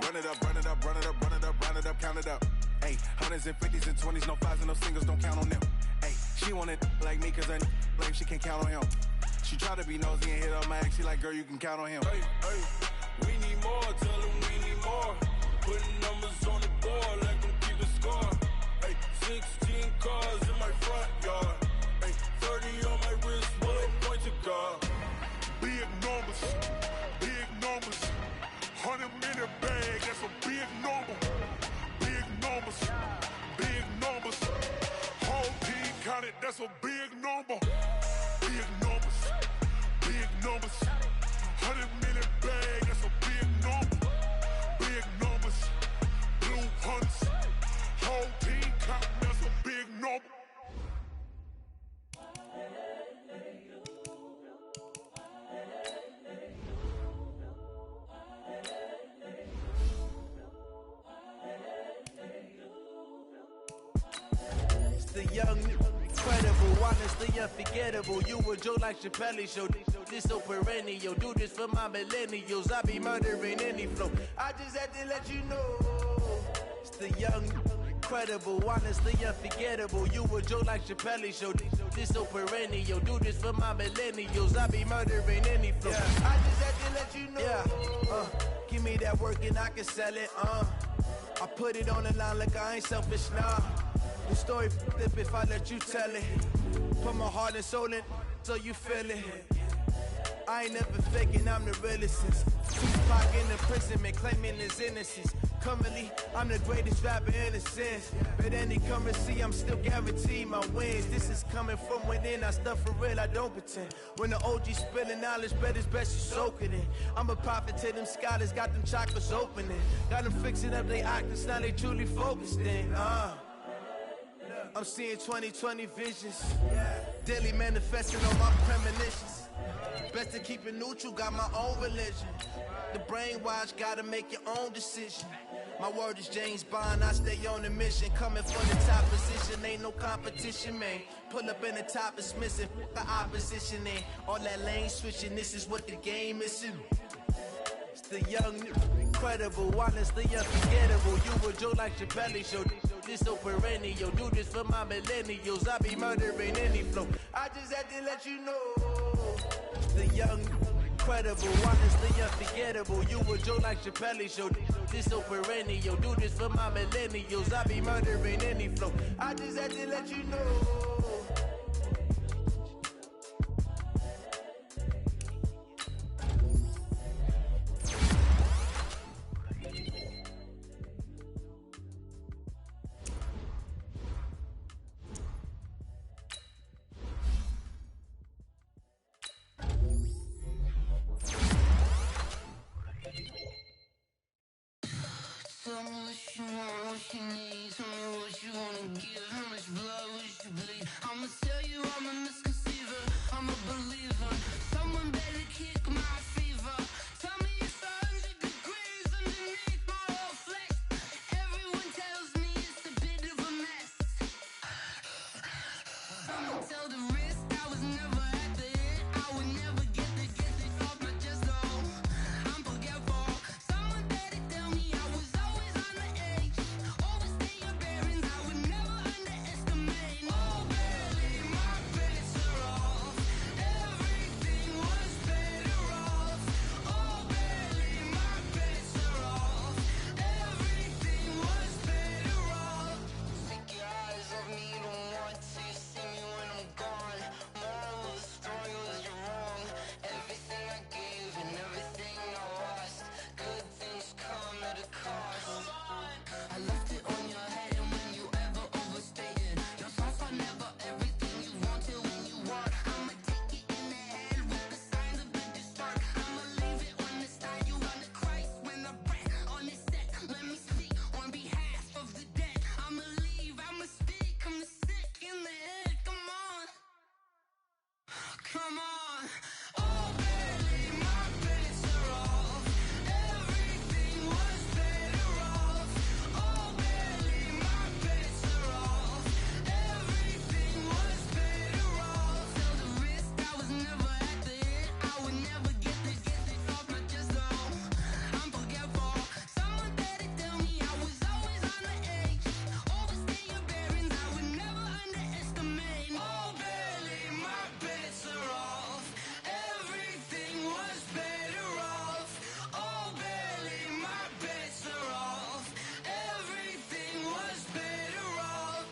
Run it up, run it up, run it up, run it up, run it up, count it up. Ay, 100s and 50s and 20s, no 5s and no singles, don't count on them. Ay, she wanted like me cause her like she can't count on him. She tried to be nosy and hit on my ex, she like, girl, you can count on him. Hey, hey, we need more, tell them we need more. Putting numbers on the board, let them keep a score. Hey, 16 cars in my front yard. Hey, 30 on my wrist, bullet point to God. Big numbers, big numbers. 100-minute bag, that's a big number. Big numbers, big numbers. Whole team counted, that's a big number. Big numbers, big numbers. 100-minute bag, that's a big number. Big numbers, blue hunts. Whole team counting, that's a big number. The young, incredible, honestly unforgettable. You a joke like Chappelle show. This so perennial. Do this for my millennials. I be murdering any flow. I just had to let you know. It's the young, incredible, honestly unforgettable. You a joke like Chappelle show. This so perennial. Do this for my millennials. I be murdering any flow. I just had to let you know. Give me that work and I can sell it. I put it on the line like I ain't selfish, nah. The story flip if I let you tell it. Put my heart and soul in so you feel it. I ain't never faking, I'm the realest since Tupac in imprisonment, claiming his innocence. Currently, I'm the greatest rapper in a sense. But any currency, I'm still guaranteed my wins. This is coming from within, I stuff for real, I don't pretend. When the OG spilling knowledge, bet it's best you soak it in. I'm a prophet to them scholars, got them chakras opening. Got them fixing up their octaves, now they truly focused in. I'm seeing 2020 visions. Daily manifesting on my premonitions. Best to keep it neutral, got my own religion. The brainwash, gotta make your own decision. My word is James Bond, I stay on a mission. Coming for the top position, ain't no competition, man. Pull up in the top, it's missing, the opposition ain't. All that lane switching, this is what the game is. It's the young, incredible, honestly unforgettable. You a joke like Chappelle show. This so perennial, do this for my millennials. I be murdering any flow. I just had to let you know. It's the young, incredible, honestly unforgettable. You a joke like Chappelle show. This so perennial, do this for my millennials. I be murdering any flow. I just had to let you know. Tell me what you want, what you need. Tell me what you wanna give. How much blood would you bleed? I'ma tell you I'm a misconceiver. I'm a believer. Someone better kick my fever. Tell me it's 100 degrees underneath my whole flesh. Everyone tells me it's a bit of a mess. I'ma tell the risk I was never at the end. I would never get this off my chest though. I'm forgetful. Someone better tell me I was always on the edge. Overstay your bearings, I would never underestimate. Oh, barely, my bets are off. Everything was better off. Oh, barely, my bets are off. Everything was better off. Take your eyes off me, don't want to see me when I'm gone. Moral of the story was you're wrong. Everything I gave and everything I lost. Good things come at a cost. I left it on your head, and when you ever overstay it, your thoughts are never everything you wanted when you want. I'ma take it in the head with the signs of the start. I'ma leave it on the side. You run the Christ when the breath on the set. Let me speak on behalf of the dead. I'ma leave, I'ma speak. I'm sick in the head. Come on, come on. Oh, barely, my bets are off. Everything was better off. Oh, barely, my bets are off. Everything was better off. Tell the risk I was never at the end. I would never get this off my chest though. I'm forgetful. Someone better tell me I was always on the edge. Overstay your bearings, I would never underestimate. Oh, barely, my bets are off. Everything was better off. Oh, barely, my bets are off. Everything was better off.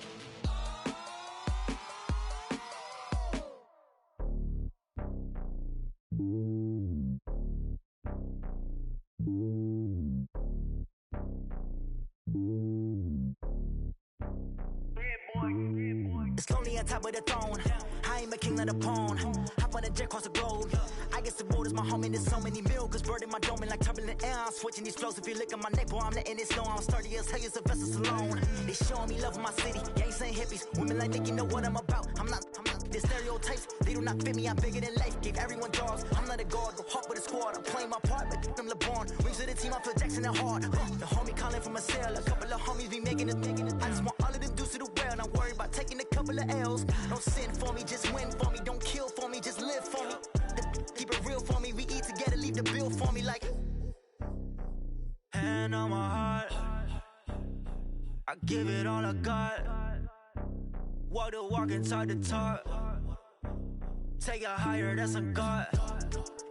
It's lonely on top of the throne. I ain't a king of the pawn. Hop on a jet across the globe. I guess the road is my home and there's so many milkers bird in my dome and like turbulent air. I'm switching these flows. If you look at my neck, boy, I'm letting it snow. I'm sturdy as hell, as a vessel alone. They showing me love in my city. Gangs ain't hippies. Women like Nick, you know what I'm about. I'm not. The stereotypes, they do not fit me. I'm bigger than life. Gave everyone jobs. I'm not a guard. Go hard with a squad. I'm playing my part, but I'm LeBron. Rings of the team, I feel Jackson and hard. The homie calling from a cell. A couple of homies be making it. I just want all of them dudes to do well. Not worry about taking a couple of L's. Don't sin for me, just win for me. Don't kill for me, just live for me. Keep it real for me. We eat together, leave the bill for me like. Hand on my heart, I give it all I got. Walk the walk and talk the talk. Take it higher, that's a God.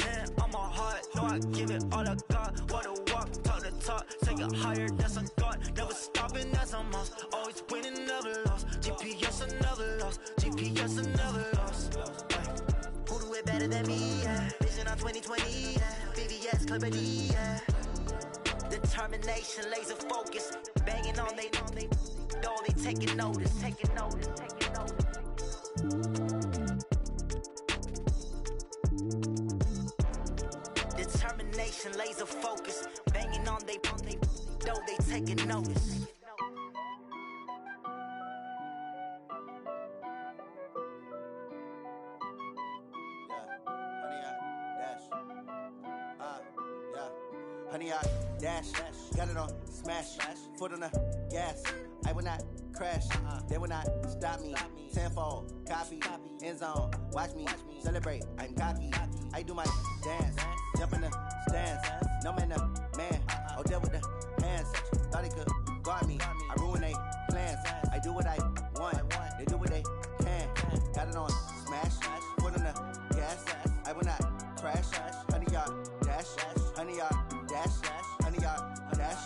Hand on my heart, know I give it all I got. Walk the walk, talk the talk. Take it higher, that's a God. Never stopping, that's a must. Always winning, never lost. GPS, another loss. GPS, another loss. Who do it better than me? Yeah. Vision on 2020. Yeah. VVS, Clipper D. Yeah. Determination, laser focus, banging on they door, they taking notice. Determination, laser focus, banging on they door, they taking notice. Honey, I dash, got it on smash, foot on the gas. I will not crash, they will not stop me. Tenfold, copy, end zone, watch me celebrate. I'm cocky, I do my dance, jump in the stands. No man, man, oh there with the hands. Thought he could guard me, I ruin they plans. I do what I want, they do what they can. Got it on smash, foot on the gas. I will not crash, honey, y'all dash, honey, y'all dash, honey, y'all dash,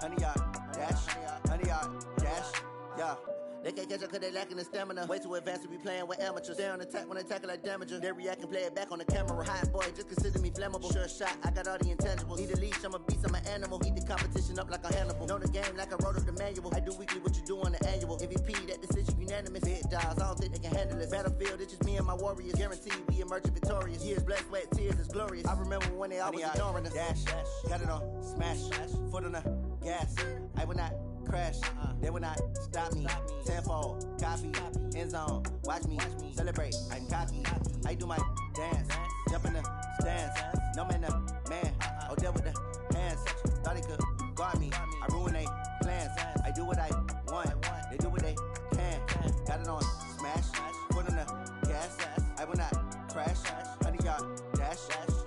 honey, y'all dash, honey, y'all dash, yeah. They can't catch up cause they lacking the stamina. Way too advanced to be playing with amateurs. Stay on attack when they tackle like damager. They react and play it back on the camera. Hot boy, just consider me flammable. Sure shot, I got all the intangibles. Need a leash, I'm a beast, I'm an animal. Eat the competition up like a Hannibal. Know the game like I wrote up the manual. I do weekly what you do on the annual. MVP, that decision unanimous. Big dogs, I don't think they can handle this. Battlefield, it's just me and my warriors. Guaranteed we emerge victorious. Years, blood, sweat, tears, it's glorious. I remember when they always ignoring us. Dash, got it on smash, foot on the gas. I will not crash, they will not stop me. Tenfold, copy, end zone, watch me celebrate. I'm cocky, I do my dance, jump in the stands. No man, man, oh there with the hands. Thought he could guard me, I ruin they plans. I do what I want, they do what they can. Got it on smash, foot on the gas. I will not crash, honey, y'all dash,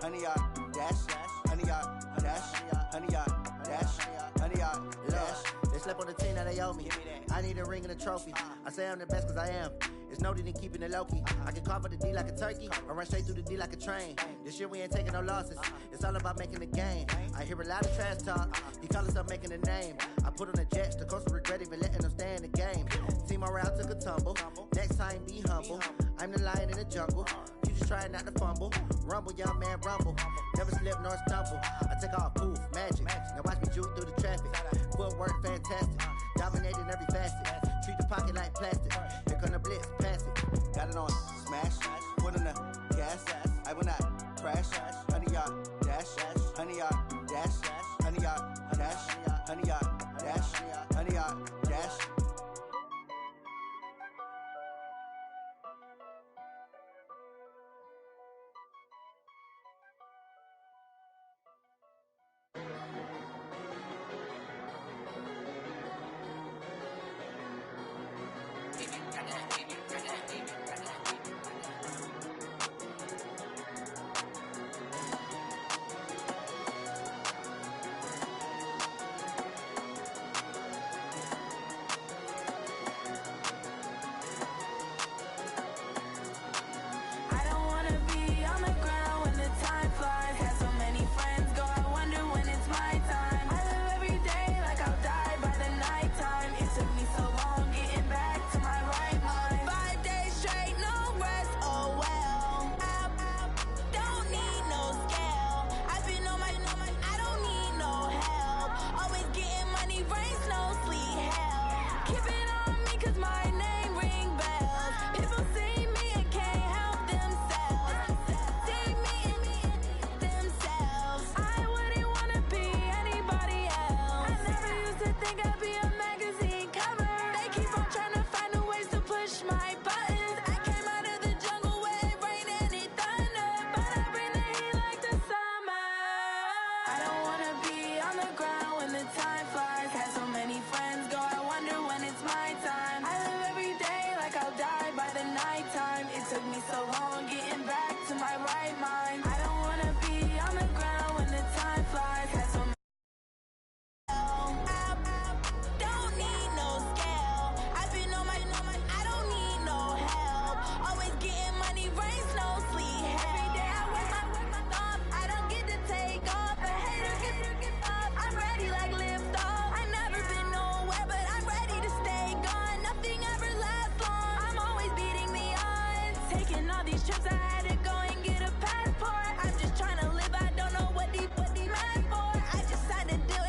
honey, y'all dash, honey, y'all dash, honey, y'all dash, honey, y'all dash. They slept on the team that they owe me. I need a ring and a trophy. I say I'm the best cause I am. It's no need in keeping it low-key. I can carve up the D like a turkey or run straight through the D like a train. This year we ain't taking no losses. It's all about making the game. I hear a lot of trash talk. He call himself making a name. I put on the Jets. The coach will regret even letting them stay in the game. Team morale took a tumble. Next time be humble. I'm the lion in the jungle. You just try not to fumble. Rumble, young man, rumble. Never slip nor stumble. I take off, poof, magic. Now watch me juke through the traffic. Footwork fantastic. Dominating every facet. Treat the pocket like plastic. Here come the blitz, pass it. Got it on smash. Foot on the gas. I will not crash. Honey, y'all dash. Honey, y'all dash. Honey, y'all dash. Honey, y'all dash. Honey, y'all dash.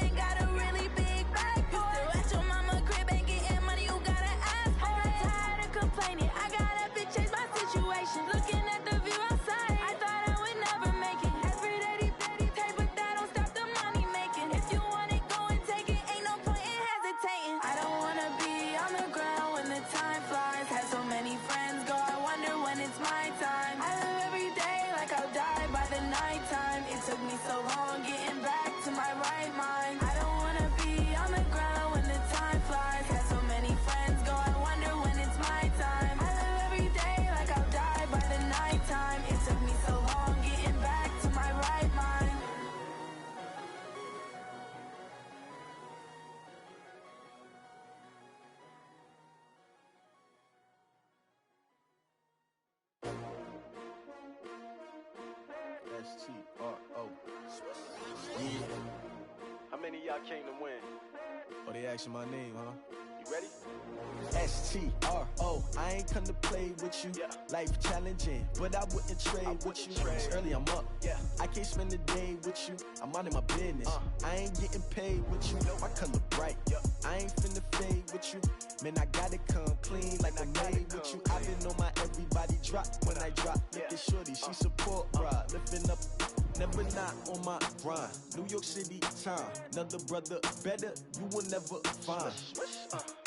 Ain't got S-T-R-O. Yeah. How many of y'all came to win? Oh, they asking my name, huh? You ready? S-T-R-O. I ain't come to play with you. Yeah. Life challenging, but I wouldn't trade with you. It's early, I'm up. Yeah. I can't spend the day with you. I'm minding my business. I ain't getting paid with you. My color bright. I ain't finna fade with you. Man, I gotta come clean like I made with you. I been on my everybody drop when I drop. Look at shorty, she support ride. Lifting up, never not on my grind. New York City time, another brother better, you will never find.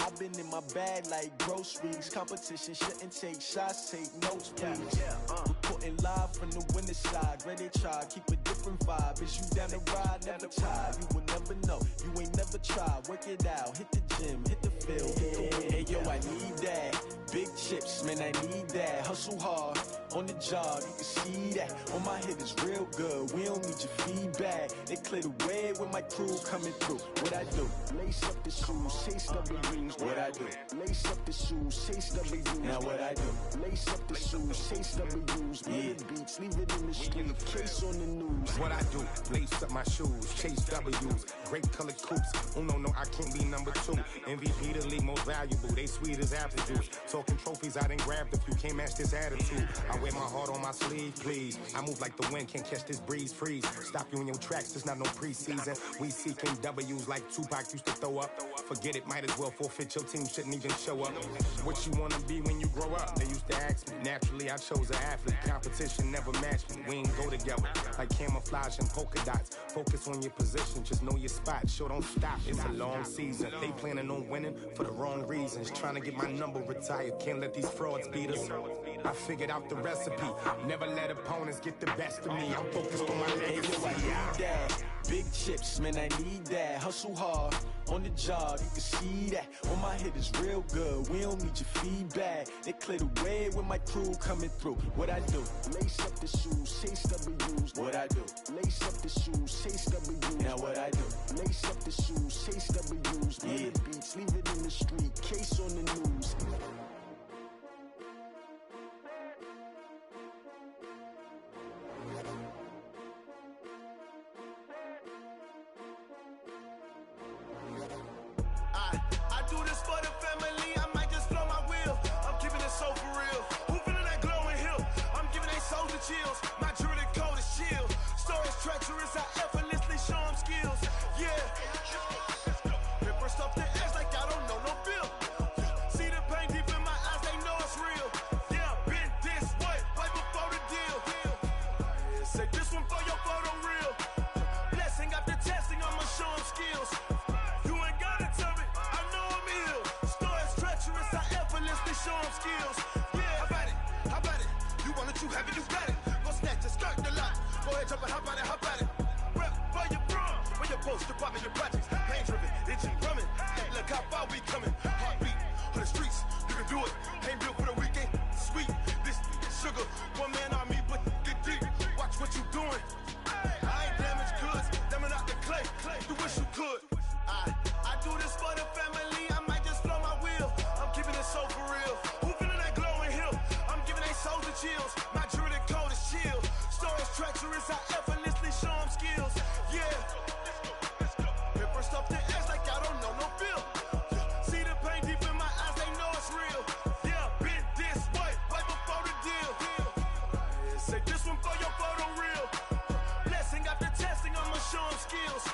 I've been in my bag like groceries. Competition shouldn't take shots, take notes, please. Reporting live from the winter side. Ready to try, keep a different vibe. Is you down the ride, never tired. You will never know, you ain't never tried. Work it out, hit the gym, hit the field, hit the win. Hey yo, I need that. Big chips, man, I need that. Hustle hard, on the job, you can see that. On my head is real good, we don't need your feedback. They clear the way with my crew coming through. What I do? Lace up the shoes, chase W's. What I do? Lace up the shoes, chase W's. Now what I do? Lace up the shoes, chase W's. Yeah. Beats, leave it in the street, case on the news. What I do? Lace up my shoes, chase W's. Great colored coops. Oh no, I can't be number 2. MVP the league most valuable. They sweet as apple juice. Talking trophies, I done grabbed a few. Can't match this attitude. I wear my heart on my sleeve, please. I move like the wind, can't catch this breeze, freeze. Stop you in your tracks, there's not no preseason. We seeking W's like Tupac used to throw up. Forget it, might as well forfeit. Your team shouldn't even show up. What you wanna be when you grow up? They used to ask me. Naturally, I chose an athlete. Competition never matched me. We ain't go together like camouflage and polka dots. Focus on your position, just know your spot. Sure, don't stop. It's a long season. They planning on winning for the wrong reasons. Trying to get my number retired. Can't let these frauds beat us. I figured out the recipe. Never let opponents get the best of me. I'm focused on my legacy. I need that. Big chips, man, I need that. Hustle hard, on the job, you can see that. On my head is real good, we don't need your feedback. They clear the way with my crew coming through. What I do? Lace up the shoes, chase W's. What I do? Lace up the shoes, chase W's. Now what I do? Lace up the shoes, chase W's. Yeah. Beats, leave it in the street, case on the news. I do this for the family, I might just blow my wheel. I'm keeping it so for real. Who feeling that glowing hill? I'm giving they souls the chills. My jewelry code is shield. Stories treacherous, I effortlessly show them skills. Yeah. Paper stuff the edge like I don't know no feel. See the pain deep in my eyes, they know it's real. Yeah, been this way, right before the deal. Say this one for your photo real. Blessing after testing, I'ma show them skills. You ain't gotta tell me, I know I'm ill. Stories treacherous, I effortlessly show them skills. Yeah, how about it? How about it? You want it, you have it, you got it. Go snatch it, start the lot. Go ahead, jump it, how about it, how about it? Rep for your bro, for your poster, popping your projects. Pain driven, itching, drumming. Look how far we coming. Heartbeat on the streets, you can do it. Ain't built for the weekend, sweet. This sugar, one man army, but get deep. Watch what you doing. I ain't damaged goods, damn out the clay. You wish you could. I do this for the family, I might just blow my wheel. I'm keeping it so for real. Who feeling that glowing hill? I'm giving they souls the chills. My jewelry code is chill. Stories treacherous, I effortlessly show them skills. Yeah. Paper stuff the edge like I don't know no feel. See the pain deep in my eyes, they know it's real. Yeah, been this way, right before the deal. Say this one for your photo real. Blessing after testing, I'ma show them skills.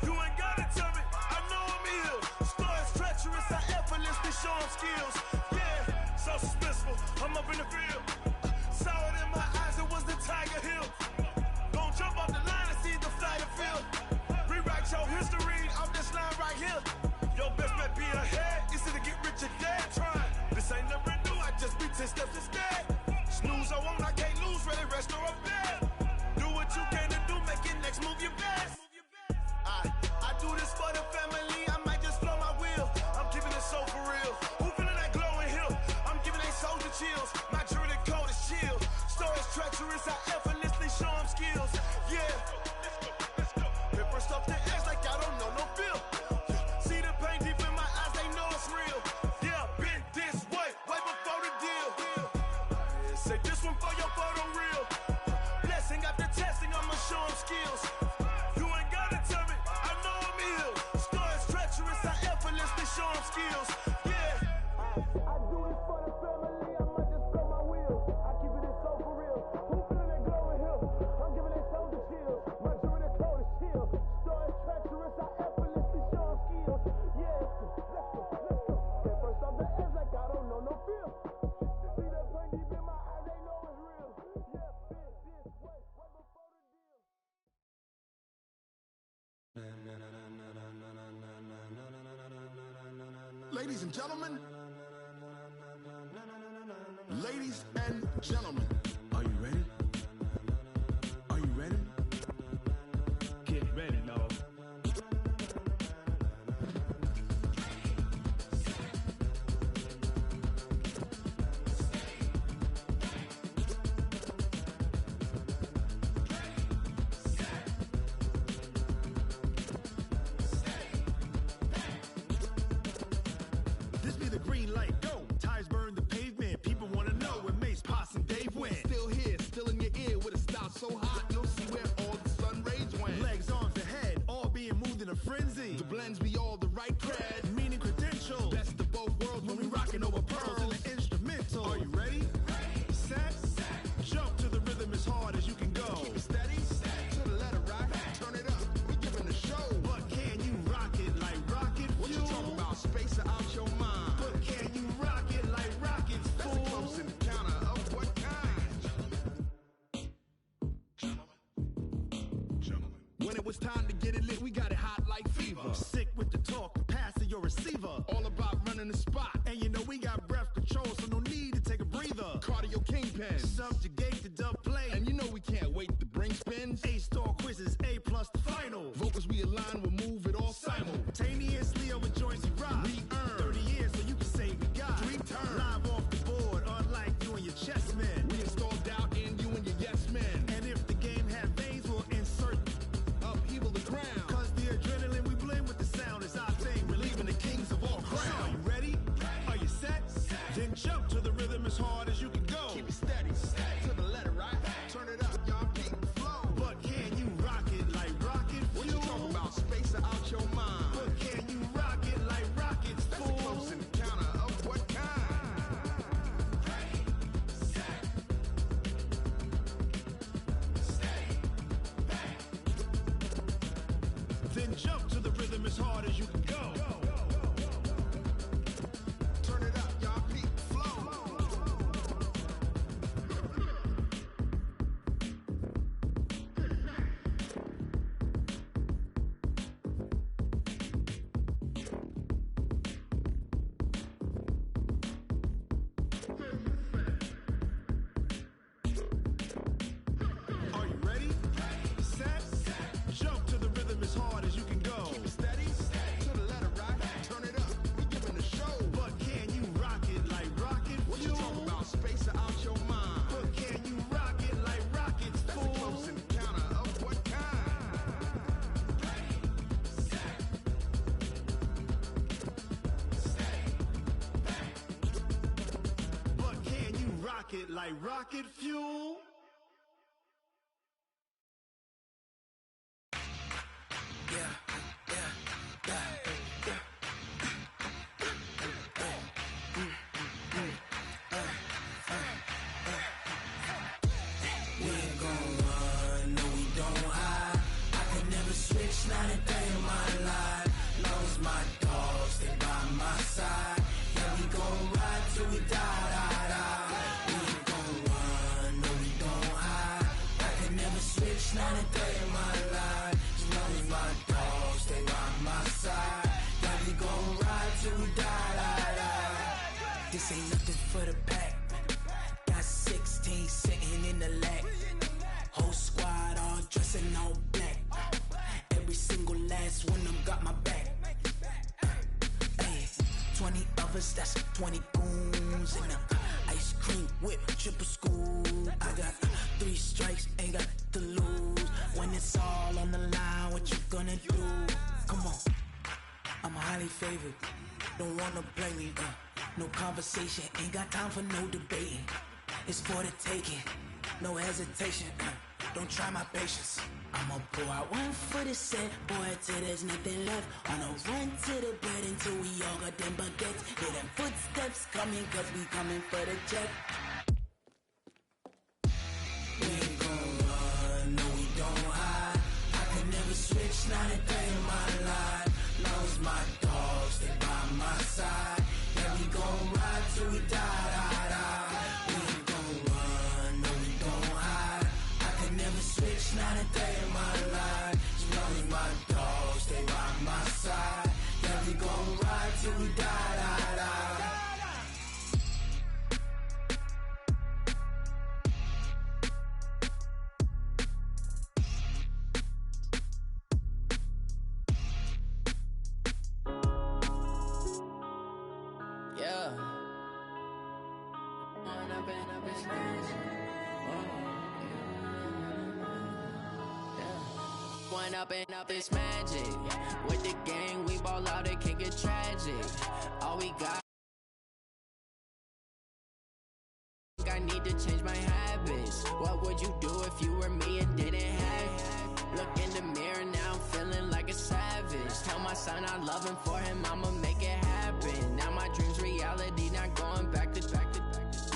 You ain't gotta tell me, I know I'm ill. Stories treacherous, I effortlessly show them skills. Yeah, so suspenseful, I'm up in the field. Saw it in my eyes, it was the Tiger Hill. Gon' jump off the line and see the flight of field. Rewrite your history off this line right here. Your best bet be ahead, easy to get rich or dead. Trying, this ain't never new, I just be 10 steps instead. Snooze I won't, I can't lose, ready, rest or up bed. Do what you can to do, make it next move your best. I do this for the family, I might just blow my wheel. I'm keeping it so for real. Who feeling that glowing hill? I'm giving they souls the chills. My jewelry code is chill. Stories treacherous, I effortlessly show them skills. Yeah. Paper stuff the edge like I don't know no feel. See the pain deep in my eyes, they know it's real. Yeah, been this way, right before the deal. Say this one for your photo real. Blessing after testing, Ladies and gentlemen. Ladies and gentlemen. Are you ready? Are you ready? Get ready, dog. This be the green light, go. Tires burn the pavement. People wanna know when Mace, Potts, and Dave went. Still here, still in your ear with a style so hot, you'll see where all the sun rays went. Legs, arms, and head, all being moved in a frenzy. The blends be all the right cred. Meaning credentials. Best of both worlds When we rockin' over pearls in the instrumental. Are you ready? Set, jump to the rhythm as hard as you can go. Keep it steady, to the letter right. Turn it up, we giving the show. But can you rock it like rocket What you fuel? talking about? Space or out your mind? But can you rock it like rockets, That's a fool? close encounter of what kind? When it was time to get it lit, we got it hot like fever. Sick with the talk, pass to your receiver. All about running the spot. And you know we got breath control, so no need to take a breather. Cardio kingpin. Subjugate the dub play. And you know we can't wait to bring spins. A-star quizzes, A+ the final. Vocals we align, we'll move it all Simultaneously over joints we rock. We earn 30 years so you can say we got 3 turns. live off the board, unlike you and your chess men. We install doubt in you and your yes men. And if the game had veins, we'll insert. Upheaval the crown. Cause the adrenaline we blend with the sound is our thing. Relieving the kings of all So are crown. you ready? Are you set? Then jump to the rhythm as hard as you can go. Keep it steady, to the letter right. Turn it up, y'all peak the flow. But can you rock it like rocket What you fuel? talking about? Space or out your mind? But can you rock it like rockets, That's a fool? close encounter of what kind? Then jump to the rhythm as hard as you can go. Turn it up, y'all peak the flow. Are you ready? Set, jump to the rhythm as hard as you can go. Keep it steady, to the letter right. Turn it up, we giving the show. But can you rock it like rocket What you fuel? talking about? Space or out your mind? But can you rock it like rockets, That's a fool? close encounter of what kind? But can you rock it like rocket fuel? We ain't gon' run, no we don't hide. I could never switch, not a day in my life. Long as my dogs stay by my side. Yeah, we gon' ride till we die, die, die. We ain't gon' run, no we don't hide. I could never switch, not a day in my life. As long as my dogs stay by my side. Yeah, we gon' ride till we die, die, die. This ain't nothing for the pack. Got 16 sitting in the lag. Whole squad all dressing all black. Every single last one of them got my back. Ay, 20 of us, that's 20 goons. And ice cream whip, triple scoop. I got 3 strikes, ain't got to lose. When it's all on the line, what you gonna do? Come on, I'm highly favored. Don't wanna play me, no conversation, ain't got time for no debating. It's for the taking, no hesitation. Don't try my patience. I'ma pour out one for the set, boy, till there's nothing left. On a run to the bed until we all got them baguettes. Hear them footsteps coming, cause we coming for the check. We ain't gon' run, no we don't hide. I could never switch, not a day in my life. Long as my dogs stay by my side. Yeah, we gon' ride till we die, die, die. We ain't gon' run, no we don't hide. I could never switch, not a day in my life. As long as my dogs stay by my side. Yeah, we gon' ride till we die, die, one up and up, it's magic. With the gang, we ball out, it can get tragic. All we got, I need to change my habits. What would you do if you were me and didn't have? Look in the mirror, now I'm feeling like a savage. Tell my son I love him, for him I'ma make it happen. Now my dream's reality, not going back to.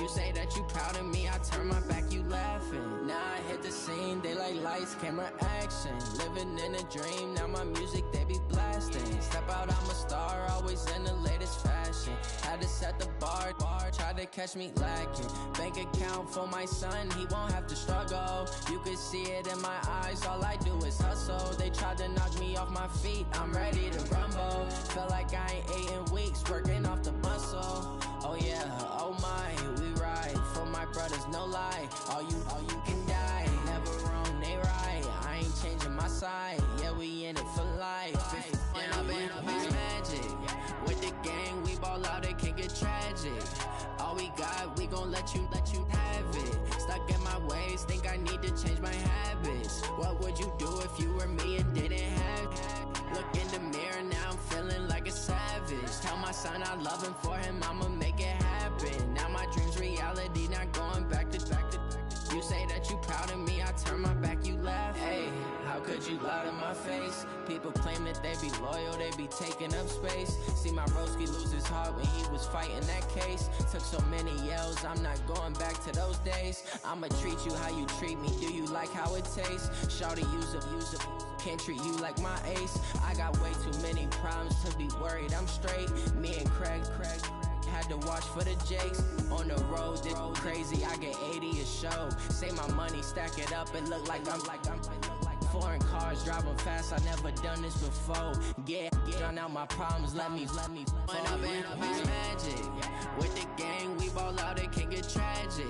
You say that you proud of me, I turn my back, you laughing. Now I hit the scene, they like lights, camera, action. Living in a dream, now my music, they be blasting. Step out, I'm a star, always in the latest fashion. Had to set the bar, try to catch me lacking. Bank account for my son, he won't have to struggle. You can see it in my eyes, all I do is hustle. They tried to knock me off my feet, I'm ready to rumble. Felt like I ain't ate in weeks, working off the muscle. Oh yeah, oh my, we ride for my brothers, no lie. All you can die, never wrong, they right. I ain't changing my side, yeah, we in it for life. If when up and up, it's magic. With the gang, we ball out, it can get tragic. All we got, we gon' let you have it. Stuck in my ways, think I need to change my habits. What would you do if you were me and didn't have? Look in the mirror, now I'm feeling like a savage. Tell my son I love him, for him I'ma make it happen. Now my dream's reality, not going back to. You say that you proud of me, I turn my back, you laugh. Hey, how could you lie to my face? People claim that they be loyal, they be taking up space. See my broski lose his heart when he was fighting that case. Took so many yells, I'm not going back to those days. I'ma treat you how you treat me, do you like how it tastes? Shawty, use up. Can't treat you like my ace. I got way too many problems to be worried, I'm straight. Me and Craig had to watch for the Jakes. On the road, this crazy, I get 80 a show. Say my money, stack it up, and look like I'm foreign cars, driving fast, I never done this before. Get drown out my problems, let me When up and up, it's magic. With the gang, we ball out, it can get tragic.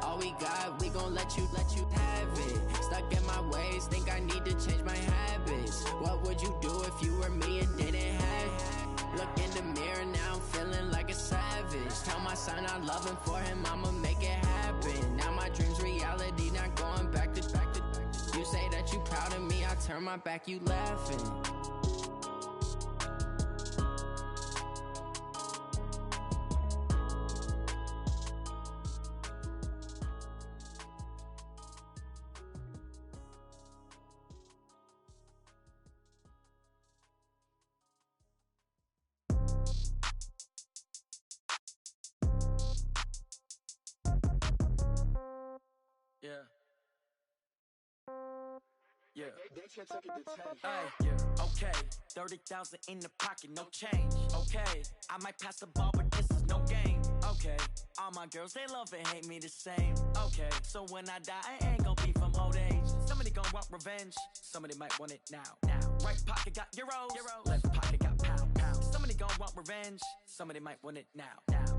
All we got, we gon' let you have it. Stuck in my ways, think I need to change my habits. What would you do if you were me and didn't have? Look in the mirror, now I'm feeling like a savage. Tell my son I love him, for him I'ma make it happen. Now my dream's reality, not going back to. You say that you proud of me, I turn my back, you laughing. Yeah. Yeah. Hey, yeah. Okay. 30,000 in the pocket, no change. Okay. I might pass the ball, but this is no game. Okay. All my girls, they love and hate me the same. Okay. So when I die, I ain't gon' be from old age. Somebody gon' want revenge. Somebody might want it now. Right pocket got euros. Left pocket got pound. Somebody gon' want revenge. Somebody might want it now.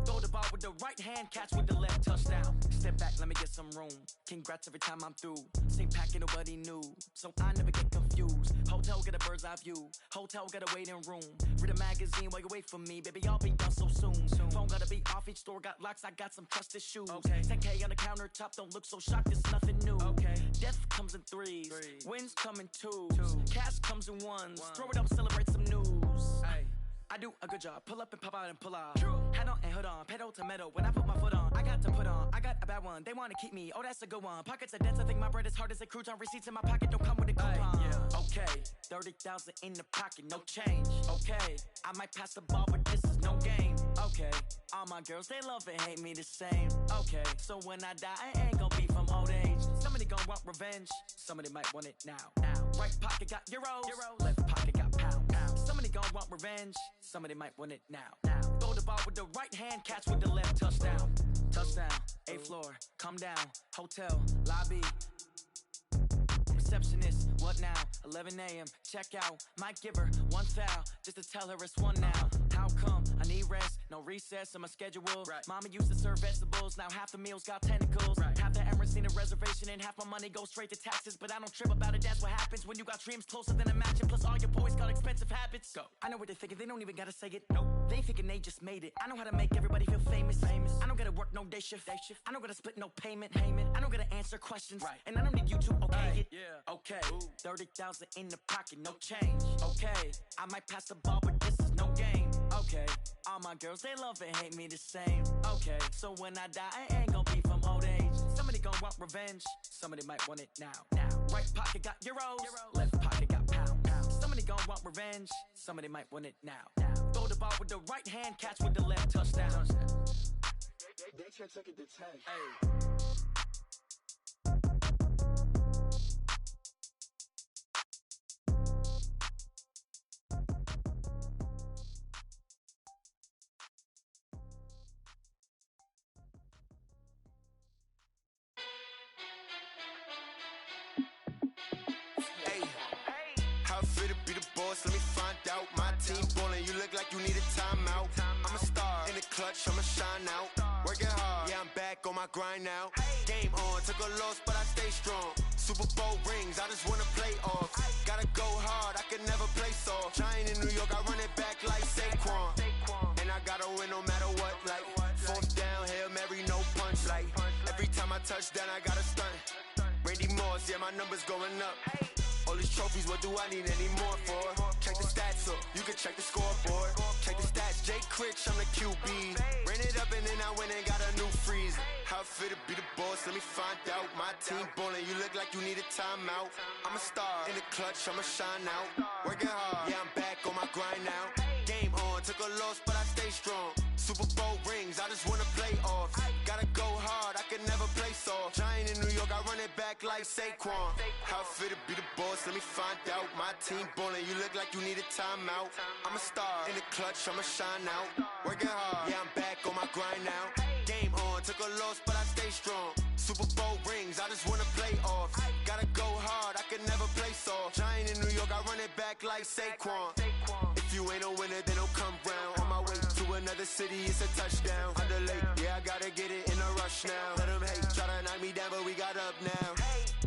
Throw the ball with the right hand, catch with the left, touchdown. Step back, let me get some room. Congrats every time I'm through. Same packet, nobody knew, so I never get confused. Hotel get a bird's eye view. Hotel get a waiting room. Read a magazine while you wait for me, baby. I'll be done so soon. Phone gotta be off, each store got locks. I got some trusted shoes. 10K on the countertop, don't look so shocked. It's nothing new. Death comes in threes. Wins come in twos. Cash comes in ones. Throw it up, celebrate some news. I do a good job. Pull up and pop out and pull off. Head on and hood on. Pedal to metal. When I put my foot on, I got to put on. I got a bad one. They want to keep me. Oh, that's a good one. Pockets are dense. I think my bread is hard as a crouton. Receipts in my pocket don't come with a coupon. Okay. 30,000 in the pocket. No change. Okay. I might pass the ball, but this is no game. Okay. All my girls, they love and hate me the same. Okay. So when I die, I ain't gon' be from old age. Somebody gon' want revenge. Somebody might want it now. Right pocket got euros. Left pocket got pound. Somebody gon' want revenge. Somebody might want it now. Throw the ball with the right hand, catch with the left, touchdown. Touchdown, 8th floor, come down, hotel, lobby. Receptionist, what now? 11 a.m., check out. Might give her one foul, just to tell her it's one now. How come I need rest, no recess in my schedule. Right. Mama used to serve vegetables, now half the meals got tentacles. Right. Half the Emirates need a reservation and half my money goes straight to taxes. But I don't trip about it, that's what happens when you got dreams closer than a match. And plus all your boys got expensive habits. Go. I know what they're thinking, they don't even gotta say it. Nope. They ain't thinking they just made it. I know how to make everybody feel famous. I don't gotta work no day shift. I don't gotta split no payment. I don't gotta answer questions. Right. And I don't need you to okay it. Yeah. Okay. Ooh. 30,000 in the pocket, no change. Okay. I might pass the ball, but this is no game. Okay. All my girls, they love and hate me the same. Okay. So when I die, I ain't gonna be from old age. Somebody gon' want revenge. Somebody might want it now. Right pocket got euros. Left pocket got pounds. Somebody gon' want revenge. Somebody might want it now. Throw the ball with the right hand, catch with the left, touchdown. They can't take it to 10. Hey. How fit to be the boss? Let me find out. My team ballin', you look like you need a timeout. I'm a star in the clutch, I'ma shine out. Working hard, yeah, I'm back on my grind now. Game on, took a loss, but I stay strong. Super Bowl rings, I just wanna play off. Gotta go hard, I can never play soft. Giant in New York, I run it back like Saquon. And I gotta win no matter what, like fourth down, Hail Mary, no punch. Like every time I touch down, I gotta stunt. Randy Moss, yeah, my numbers going up. All these trophies, what do I need any more for? Check the stats up, you can check the scoreboard. Check the stats, Jay Critch, I'm the QB. Ran it up and then I went and got a new freeze. How fit to be the boss, let me find out. My team ballin', you look like you need a timeout. I'm a star in the clutch, I'ma shine out. Working hard, yeah, I'm back on my grind now. Game on, took a loss, but I stay strong. Super Bowl rings, I just wanna play off. Gotta go hard, I can never play soft. Giant in New York, I run it back like Saquon. How fit to be the boss, let me find out. My team ballin', you look like you need a timeout. I'm a star in the clutch, I'ma shine out. Working hard, yeah, I'm back on my grind now. Game on, took a loss, but I stay strong. Super Bowl rings, I just wanna play off. Gotta go hard, I can never play soft. Giant in New York, I run it back like Saquon. If you ain't a winner, then don't come round. On my way to another city, it's a touchdown. Underlay, yeah, I gotta get it in a rush now. Let them hate, try to knock me down, but we got up now.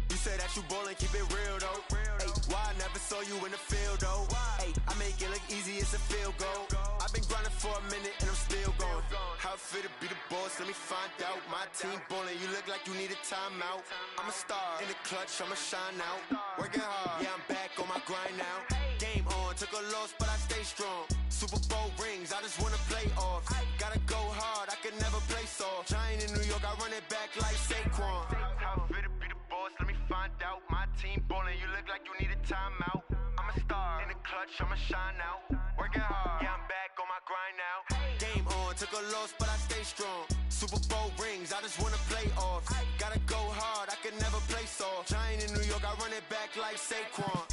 You say that you ballin', keep it real though. Hey, why I never saw you in the field though? Hey, I make it look easy, it's a field goal. I've been grinding for a minute and I'm still going. How fit to be the boss, let me find out. My team ballin', you look like you need a timeout. I'm a star in the clutch, I'ma shine out. Working hard, yeah, I'm back on my grind now. Game on, took a loss, but I stay strong. Super Bowl rings, I just wanna play off. Gotta go hard, I can never play soft. Giant in New York, I run it back like Saquon. How fit to be the boss, let me find out. My team ballin', you look like you need a timeout. I'm a star in the clutch, I'ma shine out. Working hard, yeah, I'm back on my grind now. Game on, took a loss, but I stay strong. Super Bowl rings, I just wanna play off. Gotta go hard, I can never play soft. Giant in New York, I run it back like Saquon.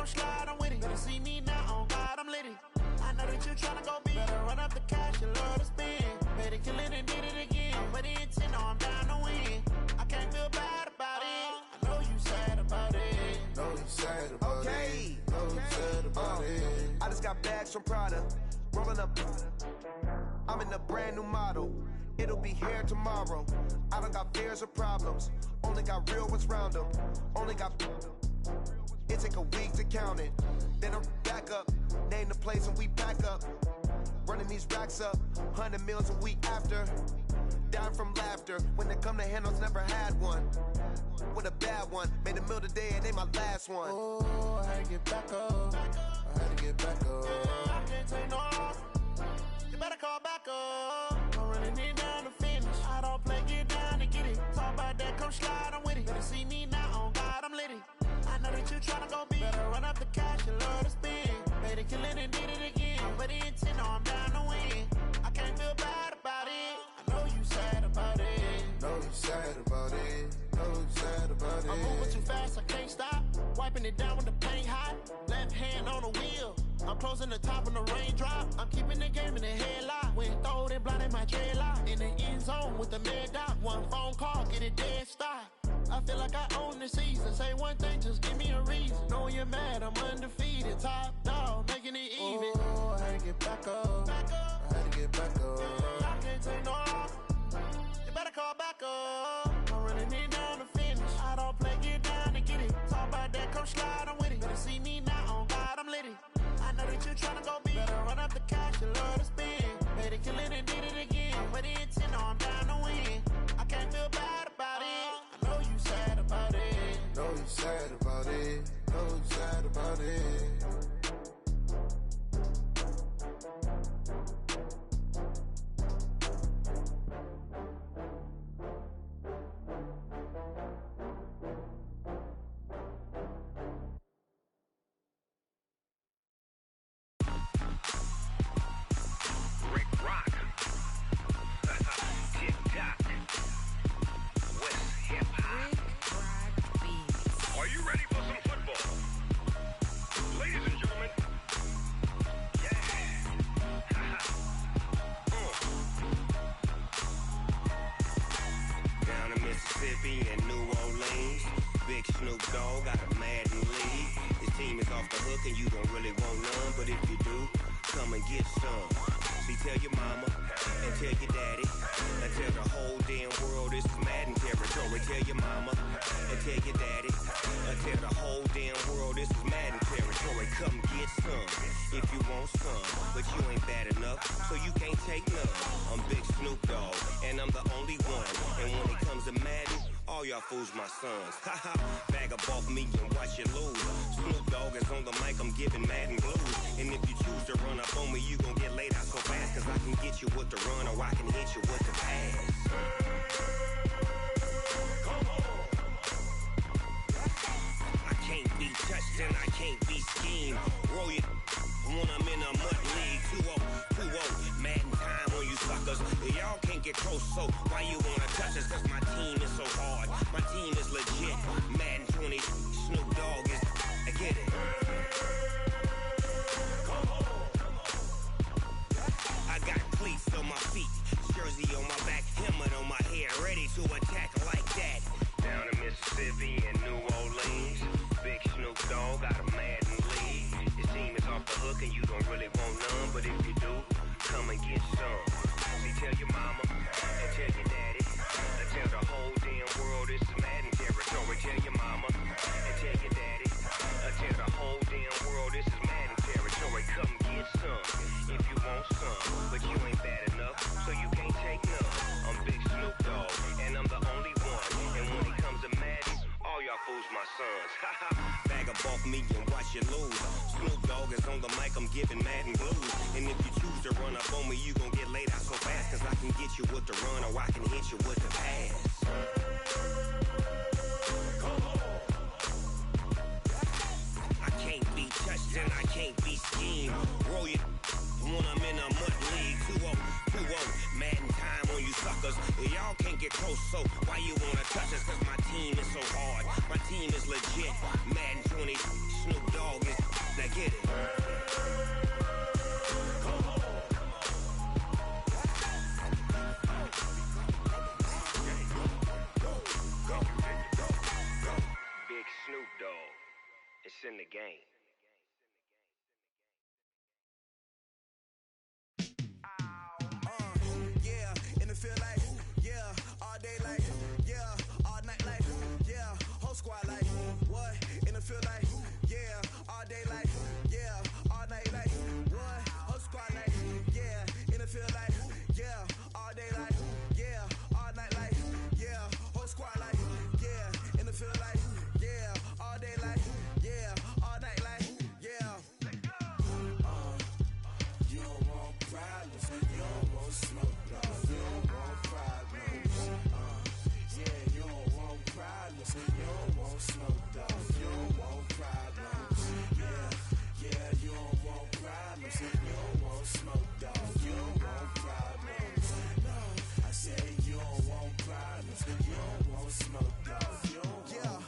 come slide, I'm with it. Better see me now, on God, I'm litty. I know that you tryna go big. Better run up the cash and love to spend. Better kill it and did it again. But the intent, no, I'm down to win. I can't feel bad about it. I know you sad about it. Know you sad about it. Know you sad about it. I just got bags from Prada. Rolling up. I'm in a brand new model. It'll be here tomorrow. I don't got fears or problems. Only got real ones round them. Only got. It take a week to count it. Then I'm back up. Name the place and we pack up. Running these racks up. 100 meals a week after. Down from laughter. When they come to handles, never had one. With a bad one. Made a meal today and they my last one. Oh, I had to get back up. I had to get back up. I can't take no loss. You better call back up. I'm running it down to finish. I don't play, get down to get it. Talk about that, come slide, I'm with it. Better see me now, on God, I'm litty. I know that you tryna go big. Better run up the cash and love to spend. Better kill it and did it again. But the intent, no, I'm down to win. I can't feel bad about it. I know you sad about it. Know you sad about it. Know you sad about it. I'm moving too fast, I can't stop. Wiping it down with the paint hot. Left hand on the wheel. I'm closing the top when the raindrop. I'm keeping the game in the headlock. When throwed and blinded my dreadlock. In the end zone with the mad dot. One phone call, get it dead stop. I feel like I own the season. Say one thing, just give me a reason. Knowing you're mad, I'm undefeated. Top dog, making it even. Oh, I had to get back up. I had to get back up. I can't take no loss. You better call back up. I'm running it down to finish. I don't play, get down to get it. Talk about that, come slide, I'm with it. Better see me now, on God, I'm litty. I know that you tryna go big. Better run up the cash and love to spend. Better kill it and did it again. But the intent, no, I'm down to win. I can't feel bad about it. I know you sad about it. Know you sad about it. Know you sad about it. Mississippi and New Orleans. Big Snoop Dogg got a Madden league. His team is off the hook and you don't really want none, but if you do, come and get some. See, tell your mama and tell your daddy and tell the whole damn world this is Madden territory. Tell your mama and tell your daddy and tell the whole damn world this is Madden territory. Come get some if you want some, but you ain't bad enough, so you can't take none. I'm Big Snoop Dogg and I'm the only one. And when it comes to Madden, all y'all fools my sons. Haha, bag up off me and watch you lose. Snoop Dogg is on the mic, I'm giving Madden blues. And if you choose to run up on me, you gon' get laid out so fast. Cause I can get you with the run or I can hit you with the pass. Come on. I can't be touched and I can't be schemed. Roll you when I'm in a mud league. 2-0, Madden time on you suckers. Y'all can't get close, so why you wanna touch us? Cause my team is so hard, my team is legit. Madden 20, Snoop Dogg is, I get it. Come on. I got cleats on my feet, jersey on my back, helmet on my head, ready to attack like that. Down in Mississippi and New Orleans, Big Snoop Dogg got a Madden league. His team is off the hook and you don't really want none, but if you do, come and get some. See, tell your mama and tell your daddy and tell the whole damn world this is Madden territory. Tell your mama and tell your daddy and tell the whole damn world this is Madden territory. Come get some if you want some, but you ain't bad enough, so you can't take none. I'm Big Snoop Dogg and I'm the only one. And when it comes to Madden, all y'all fools my sons. Bag up off me and watch you lose. Snoop Dogg is on the mic, I'm giving Madden blues. And if you choose to run up on me, you gon' get laid out so fast. Cause I can get you with the run or I can hit you with the pass. Come on. I can't be touched and I can't be schemed. Roll you when I'm in a mud league. 2-0, Madden time on you suckers. Y'all can't get close, so why you wanna touch us? Cause my team is so hard, my team is legit. Madden 20, Snoop Dogg is get it. Big Snoop Dogg. It's in the game. Yeah, in the field like, yeah, all day like, yeah, all night like, yeah, whole squad like, what? In the field like, yeah, all day like, yeah, all night like, what? Whole squad like, yeah, in the field like, yeah, all day like, yeah, all night like, yeah, whole squad like, yeah, in the field like, yeah, all day like, yeah, all night like, yeah. You don't want problems, you don't want smoke, dog. You don't want problems. Yeah, you don't want problems, you don't want smoke, dog. You don't want problems. Yeah, you don't want problems, you don't want smoke, dog. You don't want problems. No, I said you don't want problems, you don't want smoke, dog. You don't yeah,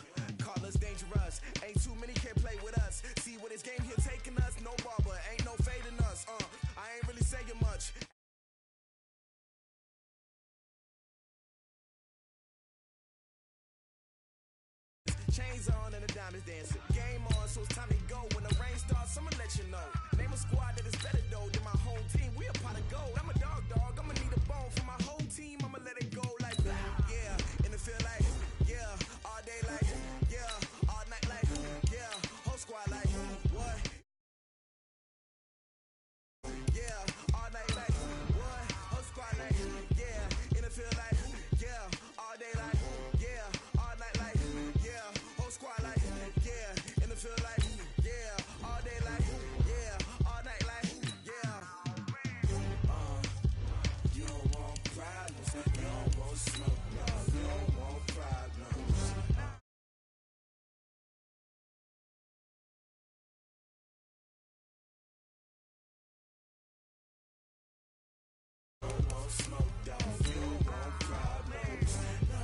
call us dangerous. Ain't too many can play with us. See what this game here taking us? No barber, ain't no fading us. I ain't really saying much. Chains on and the diamonds dancing. Game on, so it's time to go. When the rain starts, I'ma let you know. Name a squad that is better though than my whole team. We a pot of gold. I'm a dog. I'ma need a bone for my whole team. I'ma let it go like that. Yeah, in the field like, yeah, all day like, yeah, all night like, yeah, whole squad like, what? Yeah, all night like, what? Whole squad like, yeah, in the field like, yeah, all day like, yeah, all night like, yeah, whole squad like, yeah, in the field like, yeah, all day like, yeah, all night like, yeah. You don't want problems, you don't want smoke, no, you don't want problems. Smoke, dog. You don't want problems. No,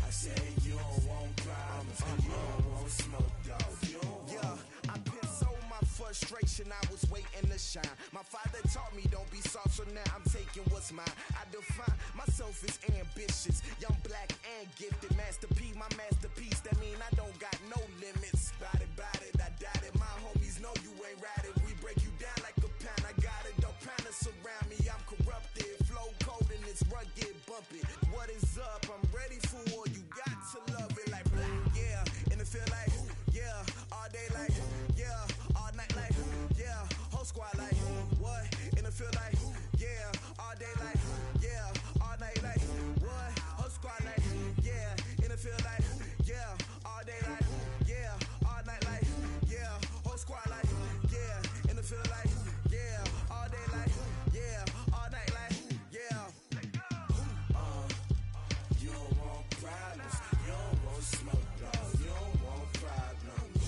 I said you don't want problems. You don't want smoke, dog. You don't yeah, I put so my frustration. I was waiting to shine. My father taught me don't be soft, so now I'm taking what's mine. I define myself as ambitious, young, black, and gifted. Master P, my masterpiece. That mean I don't got no limits. Bout it, I doubt it. My homies know you ain't ratted. We break you down like a pound. I got it, don't pound us around me. I'm corrupted, flow cold and it's rugged, bumpy. What is up? I'm ready for war. You got to love it like black. Yeah, in the field like, yeah, all day like, yeah, all night like, yeah, whole squad like, what? In the field like, yeah, all day like, yeah, all night like, what? Whole squad like, yeah, in the field like, yeah, all day like, yeah, all night like, yeah, whole squad like, yeah, in the field like, yeah, all day like, yeah, all night like, yeah. You don't want problems, you don't want smoke, dog. You don't want problems.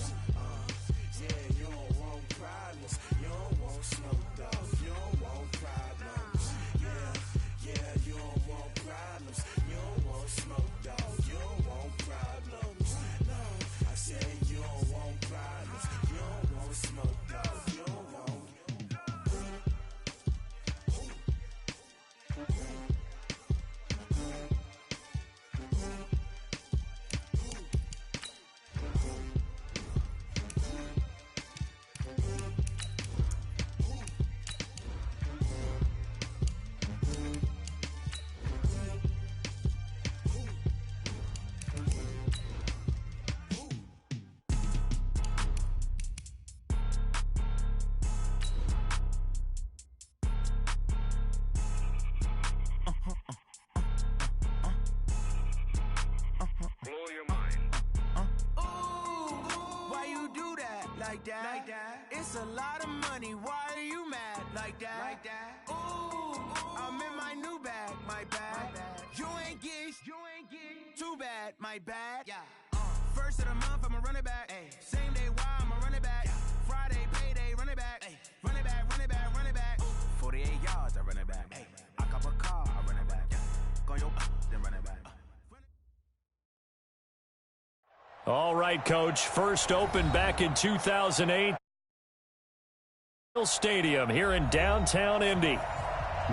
Yeah, you don't want problems, you don't want smoke, dog. You don't want problems. Yeah, you don't want problems, you don't want smoke, dog. You don't want problems. No, I said you don't want problems, you don't want smoke, dog. You don't want. Blow your mind. Why you do that? Like that? It's a lot of money. Why are you mad? Like that? Ooh, I'm in my new bag. My bad. You ain't get. Too bad. My bad. Yeah. First of the month, I'ma run it back. Same day, why I'ma run it back. Friday, payday, run it back. Run it back, run it back, run it back. 48 yards, I run it back. I cop a car, I run it back. Go your then run it back. All right, Coach. First opened back in 2008. Stadium here in downtown Indy.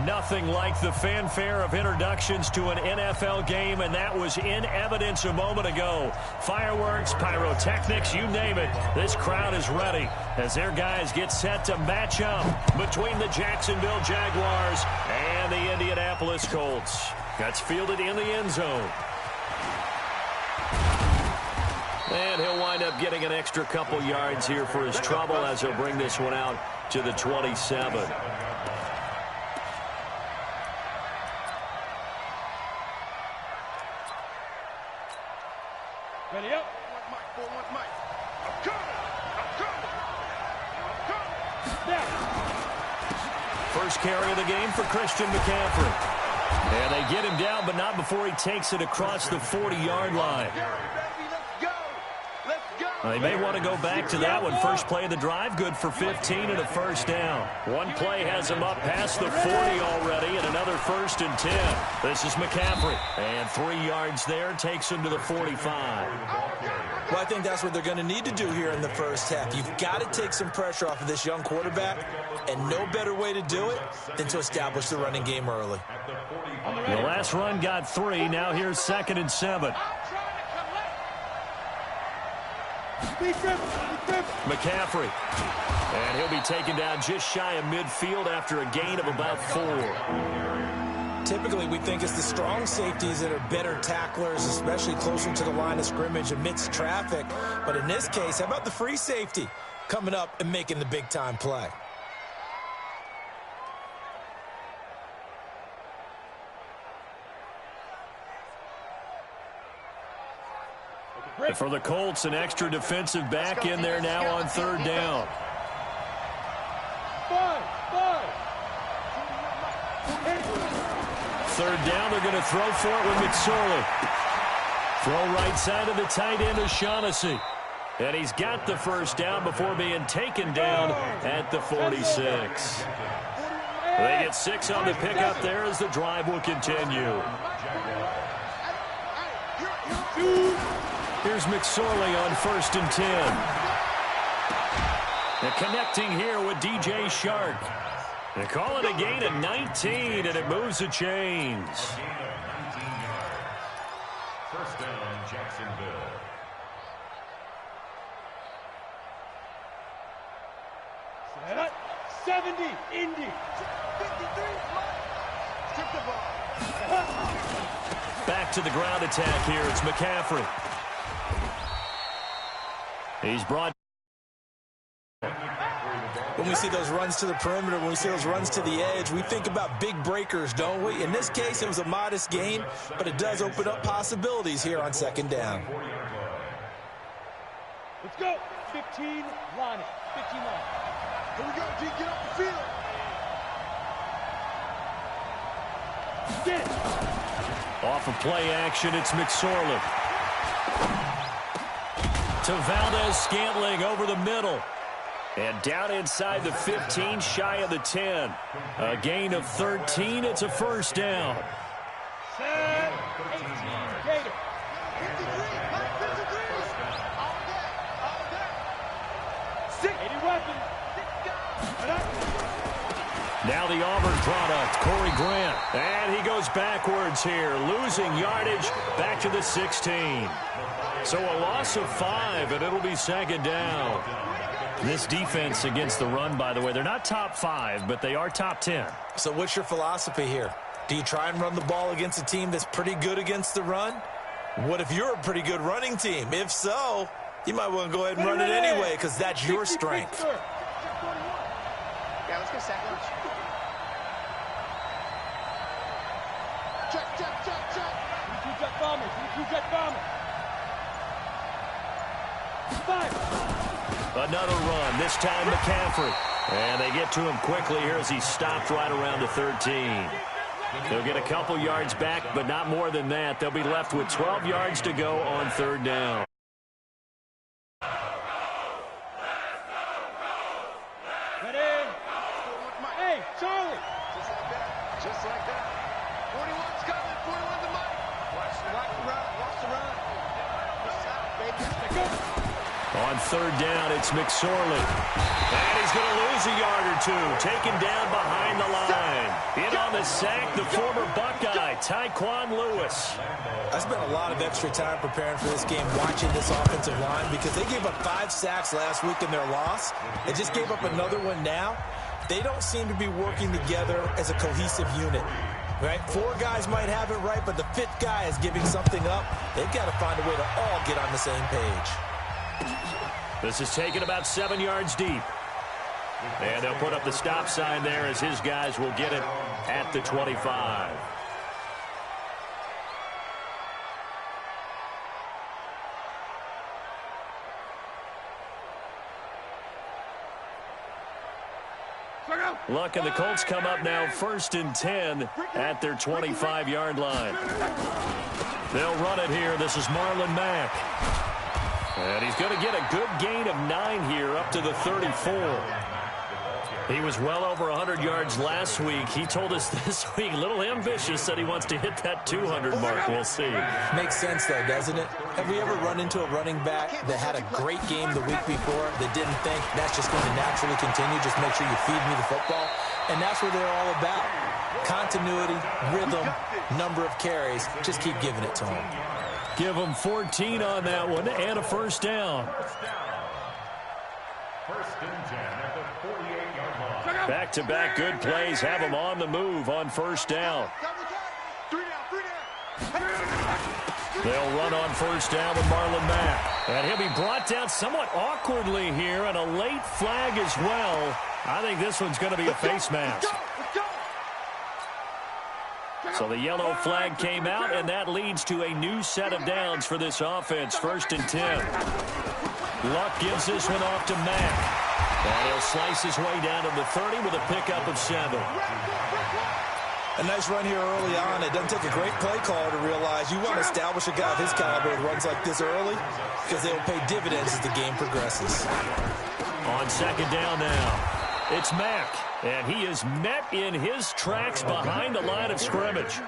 Nothing like the fanfare of introductions to an NFL game, and that was in evidence a moment ago. Fireworks, pyrotechnics, you name it. This crowd is ready as their guys get set to match up between the Jacksonville Jaguars and the Indianapolis Colts. That's fielded in the end zone. And he'll wind up getting an extra couple yards here for his trouble as he'll bring this one out to the 27. Ready up. First carry of the game for Christian McCaffrey. And they get him down, but not before he takes it across the 40-yard line. They may want to go back to that one. First play of the drive, good for 15 and a first down. One play has him up past the 40 already, and another 1st and 10. This is McCaffrey. And 3 yards there takes him to the 45. Well, I think that's what they're going to need to do here in the first half. You've got to take some pressure off of this young quarterback, and no better way to do it than to establish the running game early. The last run got 3. Now here's 2nd and 7. McCaffrey. And he'll be taken down just shy of midfield after a gain of about 4. Typically, we think it's the strong safeties that are better tacklers, especially closer to the line of scrimmage amidst traffic. But in this case, how about the free safety coming up and making the big-time play? For the Colts, an extra defensive back in there now on 3rd down. Third down, they're going to throw for it with McSorley. Throw right side of the tight end O'Shaughnessy. And he's got the first down before being taken down at the 46. They get 6 on the pickup there as the drive will continue. Here's McSorley on 1st and 10. And connecting here with DJ Shark. They call it a gain of 19, and it moves the chains. First down, Jacksonville. Set. 70, Indy. 53, Took the ball. Back to the ground attack here. It's McCaffrey. He's brought. When we see those runs to the perimeter, when we see those runs to the edge, we think about big breakers, don't we? In this case, it was a modest gain, but it does open up possibilities here on 2nd down. Let's go. 15, line it. 15 line. Here we go, G. Get off the field. Get it. Off of play action, it's McSorley. To Valdez-Scantling over the middle. And down inside the 15, shy of the 10. A gain of 13. It's a first down. Set. 18, Gator. 53. 80 weapons. Now the Auburn product, Corey Grant. And he goes backwards here, losing yardage back to the 16. So a loss of 5, and it'll be 2nd down. This defense against the run, by the way, they're not top 5, but they are top 10. So what's your philosophy here? Do you try and run the ball against a team that's pretty good against the run? What if you're a pretty good running team? If so, you might want to go ahead and run it anyway because that's your strength. Yeah, let's go sack lunch. Check. 22 jet bombers. 22 jet bombers. 5. Another run, this time McCaffrey. And they get to him quickly here as he stopped right around the 13. They'll get a couple yards back, but not more than that. They'll be left with 12 yards to go on 3rd down. Ready? Hey, Charlie. Just like that. 41's coming. 41 to Mike. Watch the run. Watch the run. Baby. On third down, it's McSorley. And he's going to lose a yard or two. Taken down behind the line. In on the sack, the former Buckeye, Tyquan Lewis. I spent a lot of extra time preparing for this game, watching this offensive line, because they gave up 5 sacks last week in their loss. They just gave up another one now. They don't seem to be working together as a cohesive unit. Right? 4 guys might have it right, but the 5th guy is giving something up. They've got to find a way to all get on the same page. This is taken about 7 yards deep. And they'll put up the stop sign there as his guys will get it at the 25. Luck and the Colts come up now 1st and 10 at their 25-yard line. They'll run it here. This is Marlon Mack. And he's going to get a good gain of 9 here up to the 34. He was well over 100 yards last week. He told us this week, a little ambitious, said he wants to hit that 200 mark. We'll see. Makes sense, though, doesn't it? Have we ever run into a running back that had a great game the week before that didn't think that's just going to naturally continue? Just make sure you feed me the football. And that's what they're all about. Continuity, rhythm, number of carries. Just keep giving it to them. Give them 14 on that one and a first down. First and 10 at the 48-yard line. Back-to-back good plays have them on the move on first down. They'll run on first down with Marlon Mack. And he'll be brought down somewhat awkwardly here, and a late flag as well. I think this one's going to be a face mask. So the yellow flag came out, and that leads to a new set of downs for this offense. 1st and 10. Luck gives this one off to Mack. And he'll slice his way down to the 30 with a pickup of 7. A nice run here early on. It doesn't take a great play caller to realize you want to establish a guy of his caliber who runs like this early, because they will pay dividends as the game progresses. On 2nd down now, it's Mack. And he is met in his tracks behind the line of scrimmage.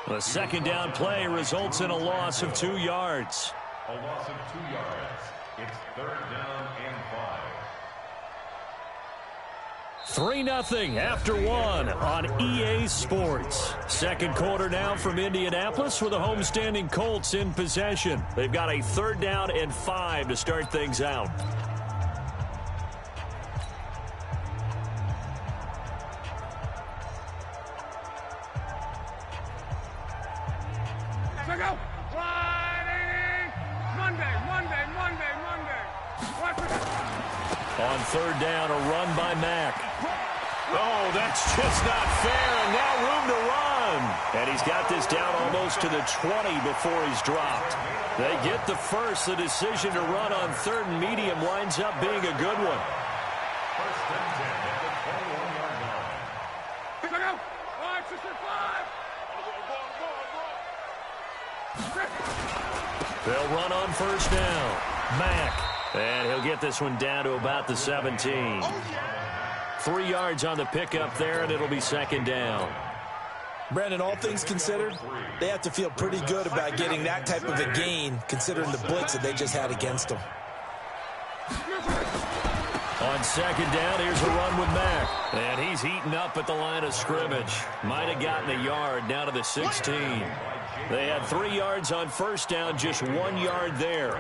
The 2nd down play results in a loss of 2 yards. A loss of 2 yards. It's 3rd down and 5. 3-0 after 1 on EA Sports. Second quarter now from Indianapolis with the homestanding Colts in possession. They've got a 3rd down and 5 to start things out. On 3rd down, a run by Mack. Oh, that's just not fair, and now room to run. And he's got this down almost to the 20 before he's dropped. They get the first. The decision to run on 3rd and medium winds up being a good one. 1st and 10 at the 21-yard line. They'll run on 1st down. Mack. And he'll get this one down to about the 17. 3 yards on the pickup there, and it'll be 2nd down. Brandon, all things considered, they have to feel pretty good about getting that type of a gain, considering the blitz that they just had against them. On 2nd down, here's a run with Mack. And he's heating up at the line of scrimmage. Might have gotten a yard down to the 16. They had 3 yards on 1st down, just 1 yard there.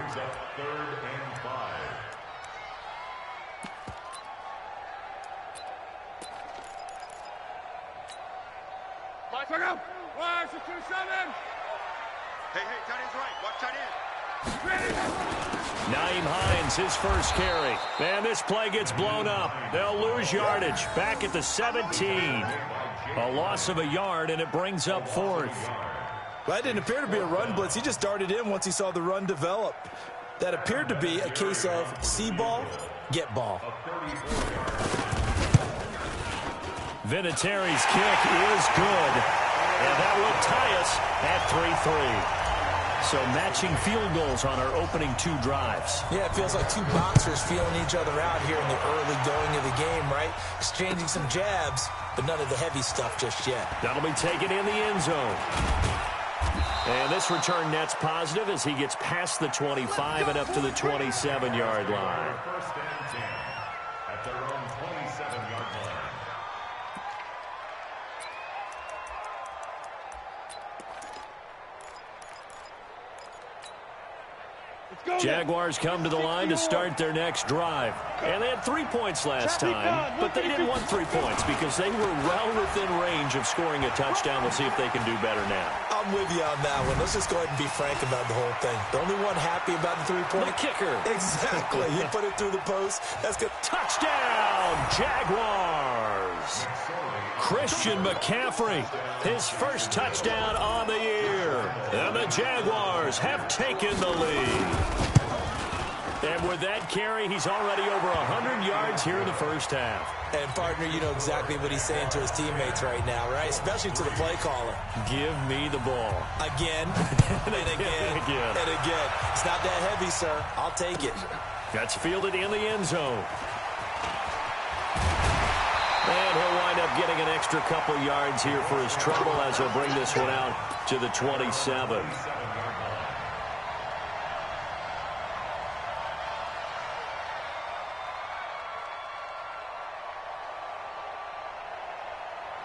3rd and 5. Hey, tight end's right. Watch tight end. Nyheim Hines, his first carry. And this play gets blown up. They'll lose yardage. Back at the 17. A loss of a yard, and it brings up 4th. Well, that didn't appear to be a run blitz. He just darted in once he saw the run develop. That appeared to be a case of see ball, get ball. Vinatieri's kick is good. And that will tie us at 3-3. So matching field goals on our opening 2 drives. Yeah, it feels like 2 boxers feeling each other out here in the early going of the game, right? Exchanging some jabs, but none of the heavy stuff just yet. That'll be taken in the end zone. And this return net's positive as he gets past the 25 and up to the 27-yard line. First and 10 at their own 27-yard line. Jaguars come to the line to start their next drive. And they had 3 points last time, but they didn't want 3 points because they were well within range of scoring a touchdown. We'll see if they can do better now. I'm with you on that one. Let's just go ahead and be frank about the whole thing. The only one happy about the 3-point. The kicker. Exactly. He put it through the post. That's good. Touchdown, Jaguars. Christian McCaffrey, his first touchdown on the year. And the Jaguars have taken the lead. And with that carry, he's already over 100 yards here in the first half. And, partner, you know exactly what he's saying to his teammates right now, right? Especially to the play caller. Give me the ball. Again, and again, and again. It's not that heavy, sir. I'll take it. That's fielded in the end zone. And he'll wind up getting an extra couple yards here for his trouble as he'll bring this one out to the 27.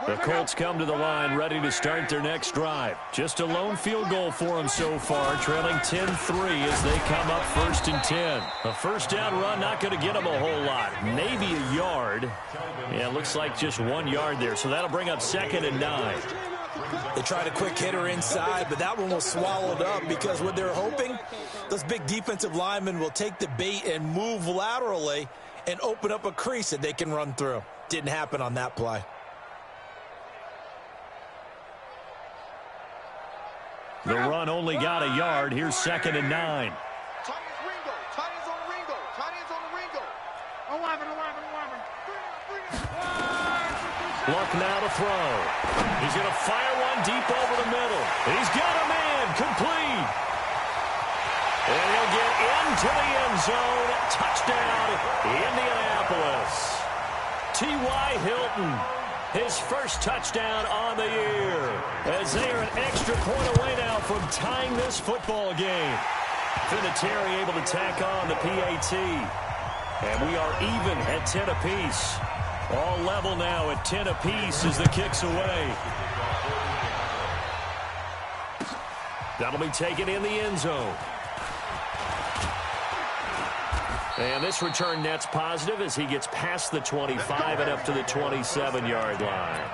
The Colts come to the line ready to start their next drive. Just a lone field goal for them so far, trailing 10-3 as they come up 1st and 10. A first down run not going to get them a whole lot. Maybe a yard. Yeah, it looks like just 1 yard there, so that'll bring up 2nd and 9. They tried a quick hitter inside, but that one was swallowed up because what they're hoping, those big defensive linemen will take the bait and move laterally and open up a crease that they can run through. Didn't happen on that play. The run only got a yard. Here's 2nd and 9. Tight ends Ringo. Tight ends on the Ringo. Tight ends on the Ringo. 11. Luck now to throw. He's going to fire one deep over the middle. He's got a man. Complete. And he'll get into the end zone. Touchdown, Indianapolis. T.Y. Hilton. His first touchdown on the year as they are an extra point away now from tying this football game. Vinatieri able to tack on the PAT. And we are even at 10 apiece. All level now at 10 apiece as the kick's away. That'll be taken in the end zone. And this return net's positive as he gets past the 25 and up to the 27-yard line.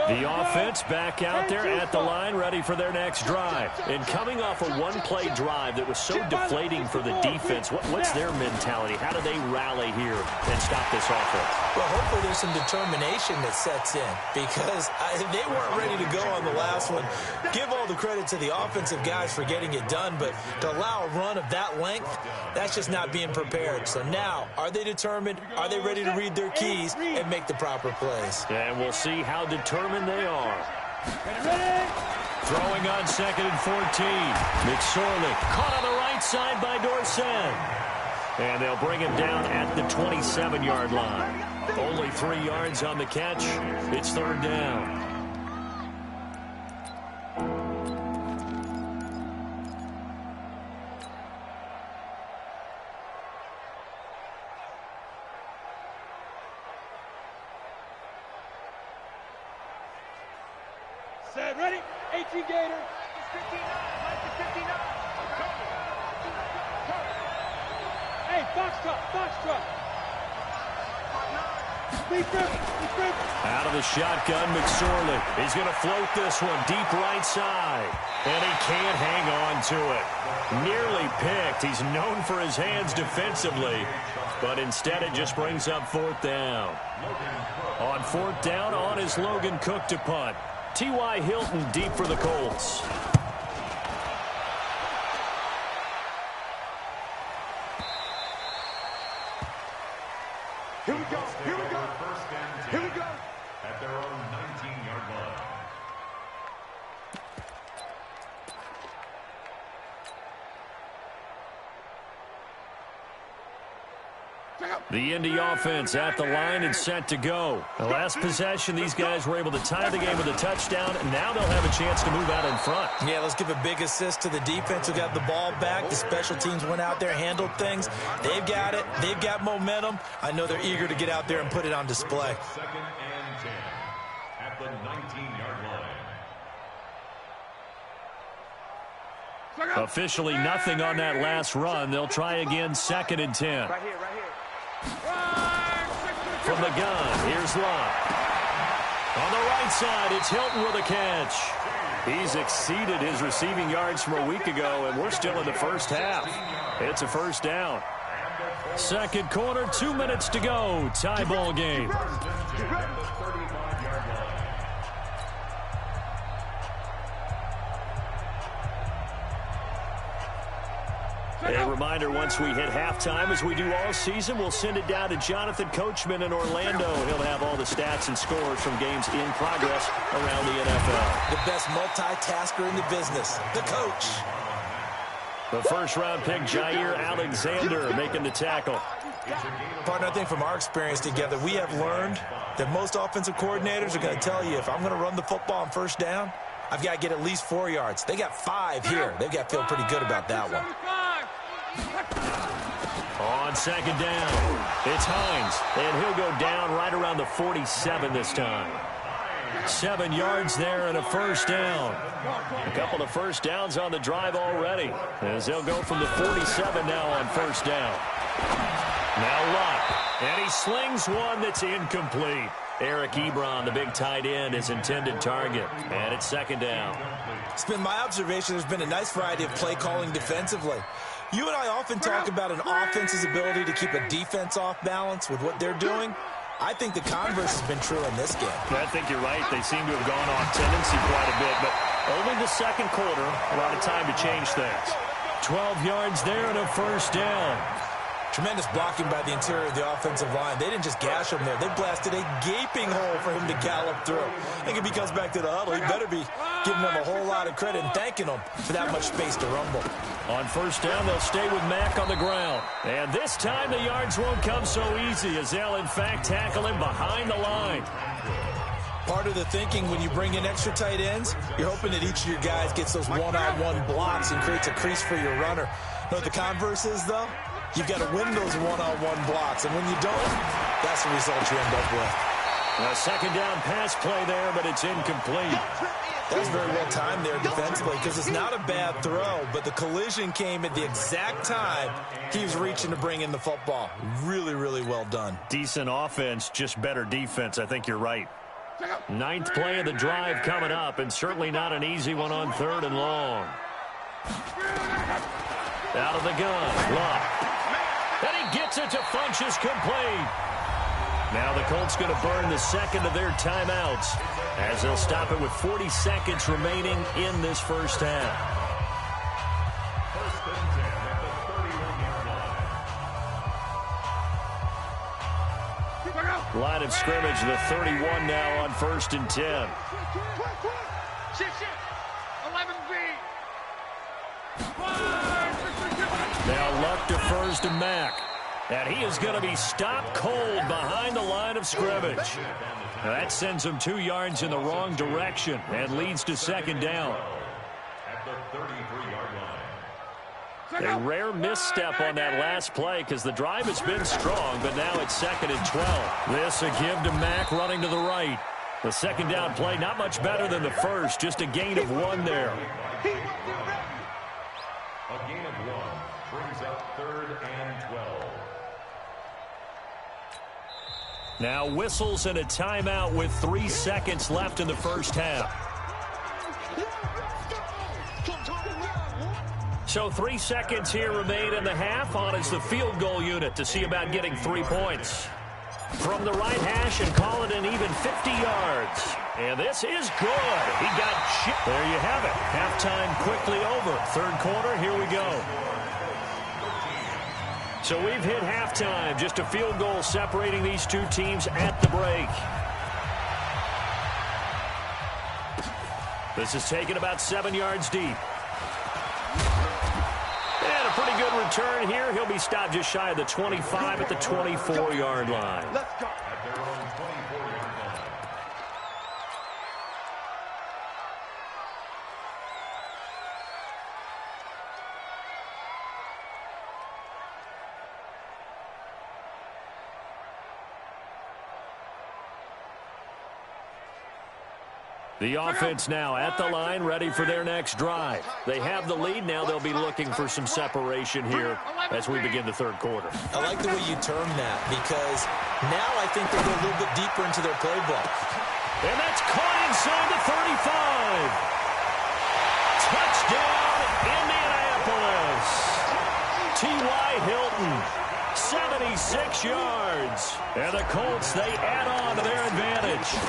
The offense back out there at the line, ready for their next drive. And coming off a one-play drive that was so deflating for the defense, what's their mentality? How do they rally here and stop this offense? Well, hopefully there's some determination that sets in because they weren't ready to go on the last one. Give all the credit to the offensive guys for getting it done, but to allow a run of that length, that's just not being prepared. So now, are they determined? Are they ready to read their keys and make the proper plays? And we'll see how determined they are. Throwing on 2nd and 14. McSorley caught on the right side by Dorsett. And they'll bring him down at the 27-yard line. Only 3 yards on the catch. It's 3rd down. Set, ready? 18 Gator. 59. Hey, box truck. Out of the shotgun, McSorley. He's going to float this one deep right side. And he can't hang on to it. Nearly picked. He's known for his hands defensively. But instead it just brings up 4th down. On 4th down, on is Logan Cook to punt. T.Y. Hilton deep for the Colts. Here we go. At their own 19-yard line. The Indy offense at the line and set to go. The last possession, these guys were able to tie the game with a touchdown, and now they'll have a chance to move out in front. Yeah, let's give a big assist to the defense who got the ball back. The special teams went out there, handled things. They've got it. They've got momentum. I know they're eager to get out there and put it on display. 2nd and 10 at the 19-yard line. Officially nothing on that last run. They'll try again, 2nd and 10. Right here, right here. From the gun, here's Locke. On the right side, it's Hilton with a catch. He's exceeded his receiving yards from a week ago, and we're still in the first half. It's a first down. Second quarter, 2 minutes to go. Tie ball game. A reminder, once we hit halftime, as we do all season, we'll send it down to Jonathan Coachman in Orlando. He'll have all the stats and scores from games in progress around the NFL. The best multitasker in the business, the coach. The first-round pick, Jair Alexander, making the tackle. Partner, I think from our experience together, we have learned that most offensive coordinators are going to tell you, if I'm going to run the football on first down, I've got to get at least 4 yards. They got 5 here. They've got to feel pretty good about that one. On second down, it's Hines, and he'll go down right around the 47 this time. 7 yards there and a first down. A couple of first downs on the drive already, as they'll go from the 47 now on first down. Now Locke, and he slings one that's incomplete. Eric Ebron, the big tight end, his intended target, and it's second down. It's been my observation there's been a nice variety of play calling defensively. You and I often talk about an offense's ability to keep a defense off balance with what they're doing. I think the converse has been true in this game. I think you're right. They seem to have gone off tendency quite a bit, but only the second quarter, a lot of time to change things. 12 yards there and a first down. Tremendous blocking by the interior of the offensive line. They didn't just gash him there. They blasted a gaping hole for him to gallop through. I think if he comes back to the huddle, he better be giving them a whole lot of credit and thanking them for that much space to rumble. On first down, they'll stay with Mack on the ground. And this time the yards won't come so easy, as they'll, in fact, tackle him behind the line. Part of the thinking when you bring in extra tight ends, you're hoping that each of your guys gets those one-on-one blocks and creates a crease for your runner. You know what the converse is, though? You've got to win those one-on-one blocks, and when you don't, that's the result you end up with. A second down pass play there, but it's incomplete. That was very well timed there defensively, because it's not a bad throw, but the collision came at the exact time he was reaching to bring in the football. Really, really well done. Decent offense, just better defense. I think you're right. 9th play of the drive coming up, and certainly not an easy one on 3rd and long. Out of the gun, Locke. And he gets it to Funchess, complete. Now the Colts going to burn the second of their timeouts, as they'll stop it with 40 seconds remaining in this first half. First and 10 at the 31-yard line. Line of scrimmage, the 31 now on 1st and 10. 11B. Now Luck defers to Mack. And he is going to be stopped cold behind the line of scrimmage. Now that sends him 2 yards in the wrong direction and leads to second down. At the 33-yard line. A rare misstep on that last play, because the drive has been strong, but now it's 2nd and 12. This a give to Mack running to the right. The second down play not much better than the first, just a gain of 1 there. A gain of 1 brings up 3rd and 12. Now whistles and a timeout with 3 seconds left in the first half. So 3 seconds here remain in the half. On is the field goal unit to see about getting 3 points. From the right hash, and call it an even 50 yards. And this is good. He got chipped. There you have it. Halftime quickly over. 3rd quarter, here we go. So we've hit halftime. Just a field goal separating these two teams at the break. This is taken about 7 yards deep. And a a pretty good return here. He'll be stopped just shy of the 25 at the 24-yard line. Let's go. At their own 24-yard line. The offense now at the line, ready for their next drive. They have the lead. Now they'll be looking for some separation here as we begin the third quarter. I like the way you term that because now I think they go a little bit deeper into their playbook. And that's caught inside the 35. Touchdown, Indianapolis. T.Y. Hilton, 76 yards. And the Colts, they add on to their advantage.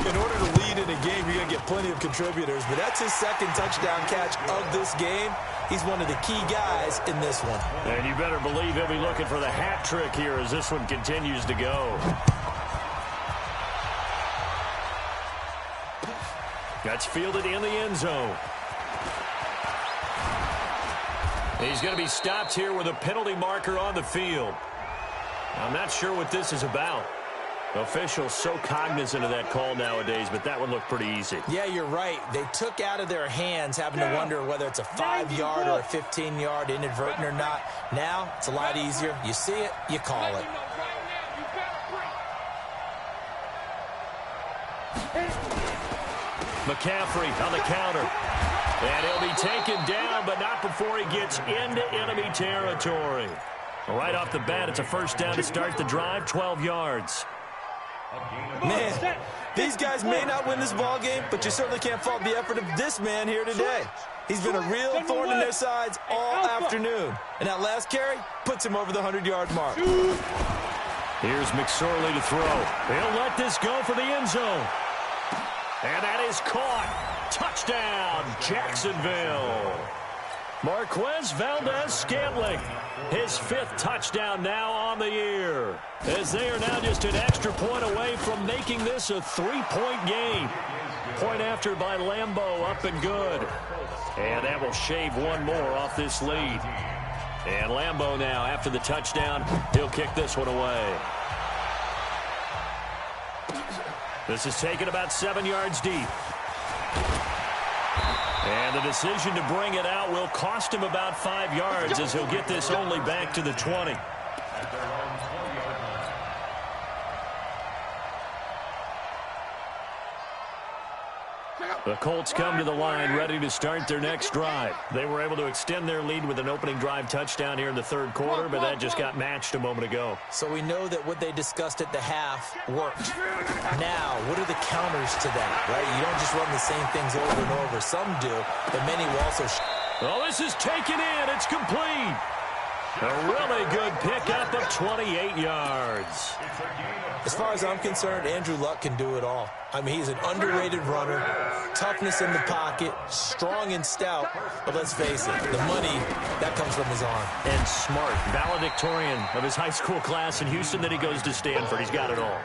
In order to lead in a game, you're going to get plenty of contributors, but that's his second touchdown catch of this game. He's one of the key guys in this one. And you better believe he'll be looking for the hat trick here as this one continues to go. That's fielded in the end zone. He's going to be stopped here with a penalty marker on the field. I'm not sure what this is about. Officials so cognizant of that call nowadays, but that would look pretty easy. Yeah, you're right. They took out of their hands having to wonder whether it's a 5-yard or a 15-yard, inadvertent or not. Now, it's a lot easier. You see it, you call it. McCaffrey on the counter. And he'll be taken down, but not before he gets into enemy territory. Right off the bat, it's a first down to start the drive, 12 yards. Man, these guys may not win this ball game, but you certainly can't fault the effort of this man here today. He's been a real thorn in their sides all afternoon. And that last carry puts him over the 100-yard mark. Here's McSorley to throw. He'll let this go for the end zone. And that is caught. Touchdown, Jacksonville. Marquez Valdez-Scantling, his 5th touchdown now on the year, as they are now just an extra point away from making this a 3-point game. Point after by Lambeau, up and good. And that will shave one more off this lead. And Lambeau now, after the touchdown, he'll kick this one away. This is taken about 7 yards deep. And the decision to bring it out will cost him about 5 yards as he'll get this only back to the 20. The Colts come to the line ready to start their next drive. They were able to extend their lead with an opening drive touchdown here in the third quarter, but that just got matched a moment ago. So we know that what they discussed at the half worked. Now, what are the counters to that, right? You don't just run the same things over and over. Some do, but many will also... Oh, this is taken in. It's complete. A really good pickup of 28 yards. As far as I'm concerned, Andrew Luck can do it all. I mean, he's an underrated runner, toughness in the pocket, strong and stout, but let's face it, the money, that comes from his arm. And smart, valedictorian of his high school class in Houston, then he goes to Stanford. He's got it all.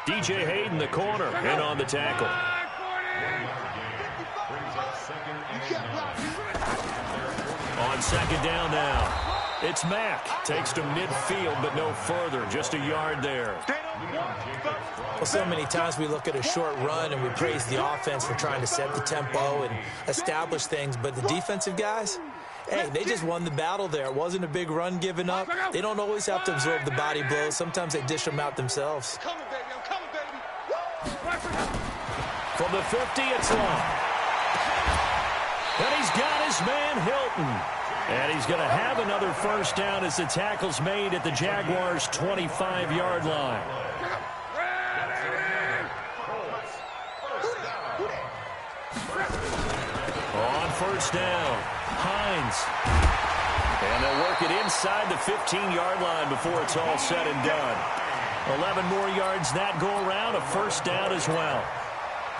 DJ Hayden, the corner, in on the tackle. On second down now. It's Mack. Takes to midfield, but no further. Just a yard there. Well, so many times we look at a short run and we praise the offense for trying to set the tempo and establish things, but the defensive guys, hey, they just won the battle there. It wasn't a big run given up. They don't always have to absorb the body blows. Sometimes they dish them out themselves. Come on, baby. I'm coming, baby. From the 50, it's long. And he's got his man Hilton. And he's going to have another first down as the tackle's made at the Jaguars' 25-yard line. On first down, Hines. And they'll work it inside the 15-yard line before it's all said and done. 11 more yards that go around, a first down as well.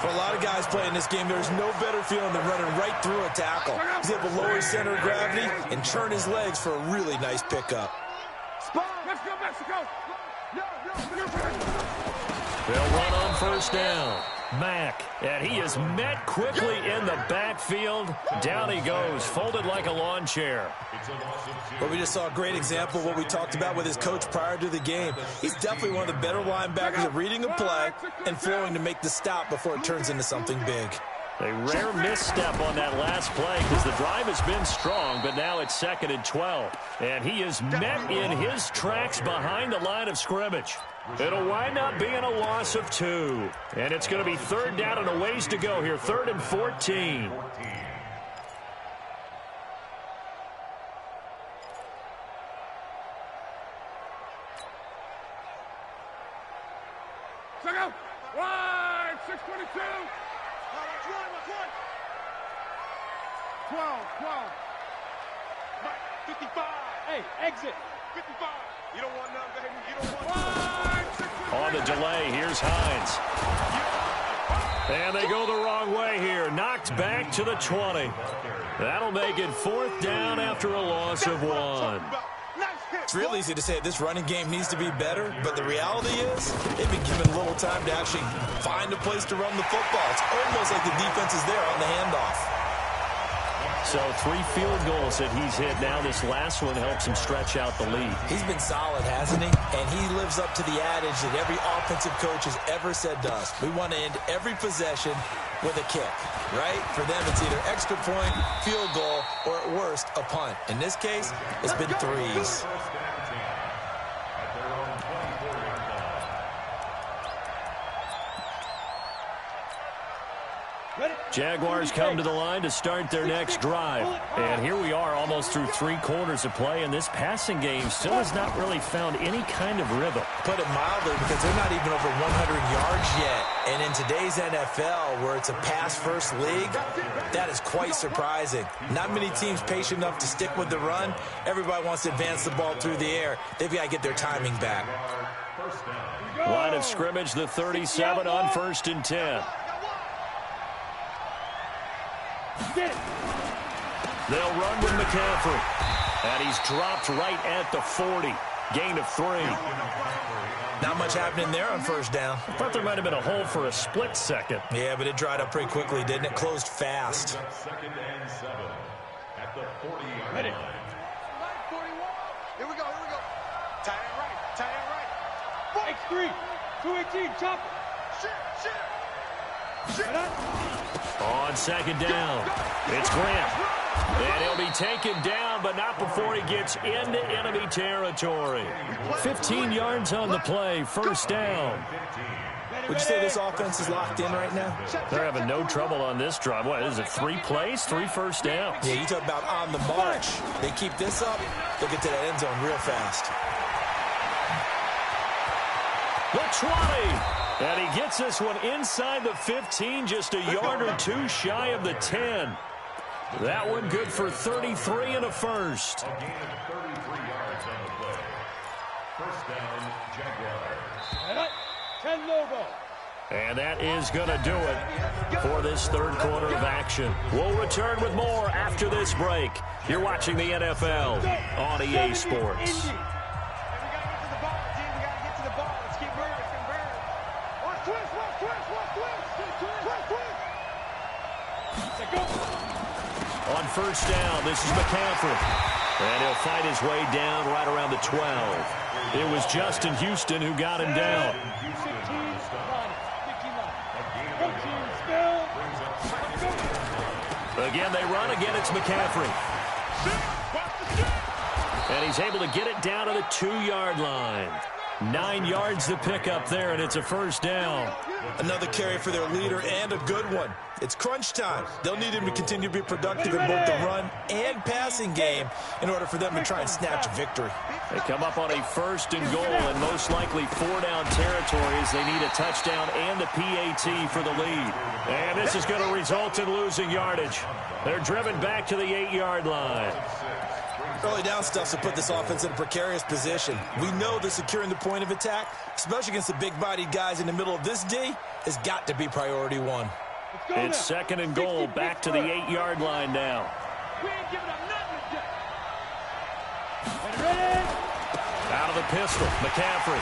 For a lot of guys playing this game, there's no better feeling than running right through a tackle. He's able to lower his center of gravity and turn his legs for a really nice pickup. They'll run on first down. Mack, and he is met quickly in the backfield. Down he goes, folded like a lawn chair. Well, we just saw a great example of what we talked about with his coach prior to the game. He's definitely one of the better linebackers at reading a play and flowing to make the stop before it turns into something big. A rare misstep on that last play because the drive has been strong, but now it's 2nd and 12. And he is met in his tracks behind the line of scrimmage. It'll wind up being a loss of 2. And it's going to be 3rd down and a ways to go here, 3rd and 14. Check out. Wide, 622. 12. 55. Hey, exit. 55. You don't want none, baby. You don't want On the delay, here's Hines. And they go the wrong way here. Knocked back to the 20. That'll make it 4th down after a loss of 1. It's real easy to say this running game needs to be better, but the reality is they've been given little time to actually find a place to run the football. It's almost like the defense is there on the handoff. So 3 field goals that he's hit now. This last one helps him stretch out the lead. He's been solid, hasn't he? And he lives up to the adage that every offensive coach has ever said to us. We want to end every possession with a kick, right? For them, it's either extra point, field goal, or at worst, a punt. In this case, it's been 3s. Jaguars come to the line to start their next drive. And here we are almost through 3 quarters of play, and this passing game still has not really found any kind of rhythm. Put it mildly, because they're not even over 100 yards yet. And in today's NFL, where it's a pass-first league, that is quite surprising. Not many teams patient enough to stick with the run. Everybody wants to advance the ball through the air. They've got to get their timing back. Line of scrimmage, the 37 on 1st and 10. They'll run with McCaffrey. And he's dropped right at the 40. Gain of 3. Not much happening there on 1st down. I thought there might have been a hole for a split second. Yeah, but it dried up pretty quickly, didn't it? Closed fast. 2nd and 7 at the 40-yard line. Here we go. Tight end right. X3. 218. Chop. Shit. On 2nd down, it's Grant. And he'll be taken down, but not before he gets into enemy territory. 15 yards on the play, 1st down. Would you say this offense is locked in right now? They're having no trouble on this drive. What is it, 3 plays, 3 first downs? Yeah, you talk about on the march. They keep this up, they'll get to that end zone real fast. The 20. And he gets this one inside the 15, just a yard or 2 shy of the 10. That one good for 33 and a first. A gain of 33 yards on the play. 1st down, Jaguars. 10 Lobo. And that is going to do it for this 3rd quarter of action. We'll return with more after this break. You're watching the NFL on EA Sports. On 1st down, this is McCaffrey. And he'll fight his way down right around the 12. It was Justin Houston who got him down. Again, they run. Again, it's McCaffrey. And he's able to get it down to the 2-yard line. 9 yards to pick up there, and it's a 1st down. Another carry for their leader, and a good one. It's crunch time. They'll need him to continue to be productive in both the run and passing game in order for them to try and snatch a victory. They come up on a 1st and goal, and most likely 4-down territories. They need a touchdown and a PAT for the lead. And this is going to result in losing yardage. They're driven back to the 8-yard line. Early down stuff to put this offense in a precarious position. We know that securing the point of attack, especially against the big-bodied guys in the middle of this D, has got to be priority 1. It's 2nd and goal, back to the 8-yard line now. We ain't giving up nothing yet. Ready? Out of the pistol, McCaffrey.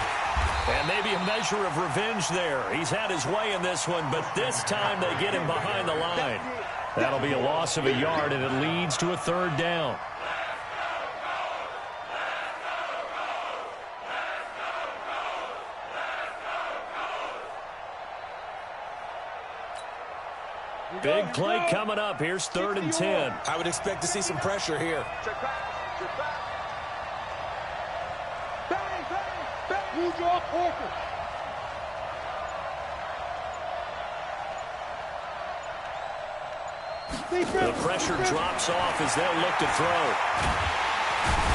And maybe a measure of revenge there. He's had his way in this one, but this time they get him behind the line. That'll be a loss of a yard, and it leads to a third down. Big play coming up. Here's 3rd and 10. I would expect to see some pressure here. Use your quarter. The pressure drops off as they'll look to throw.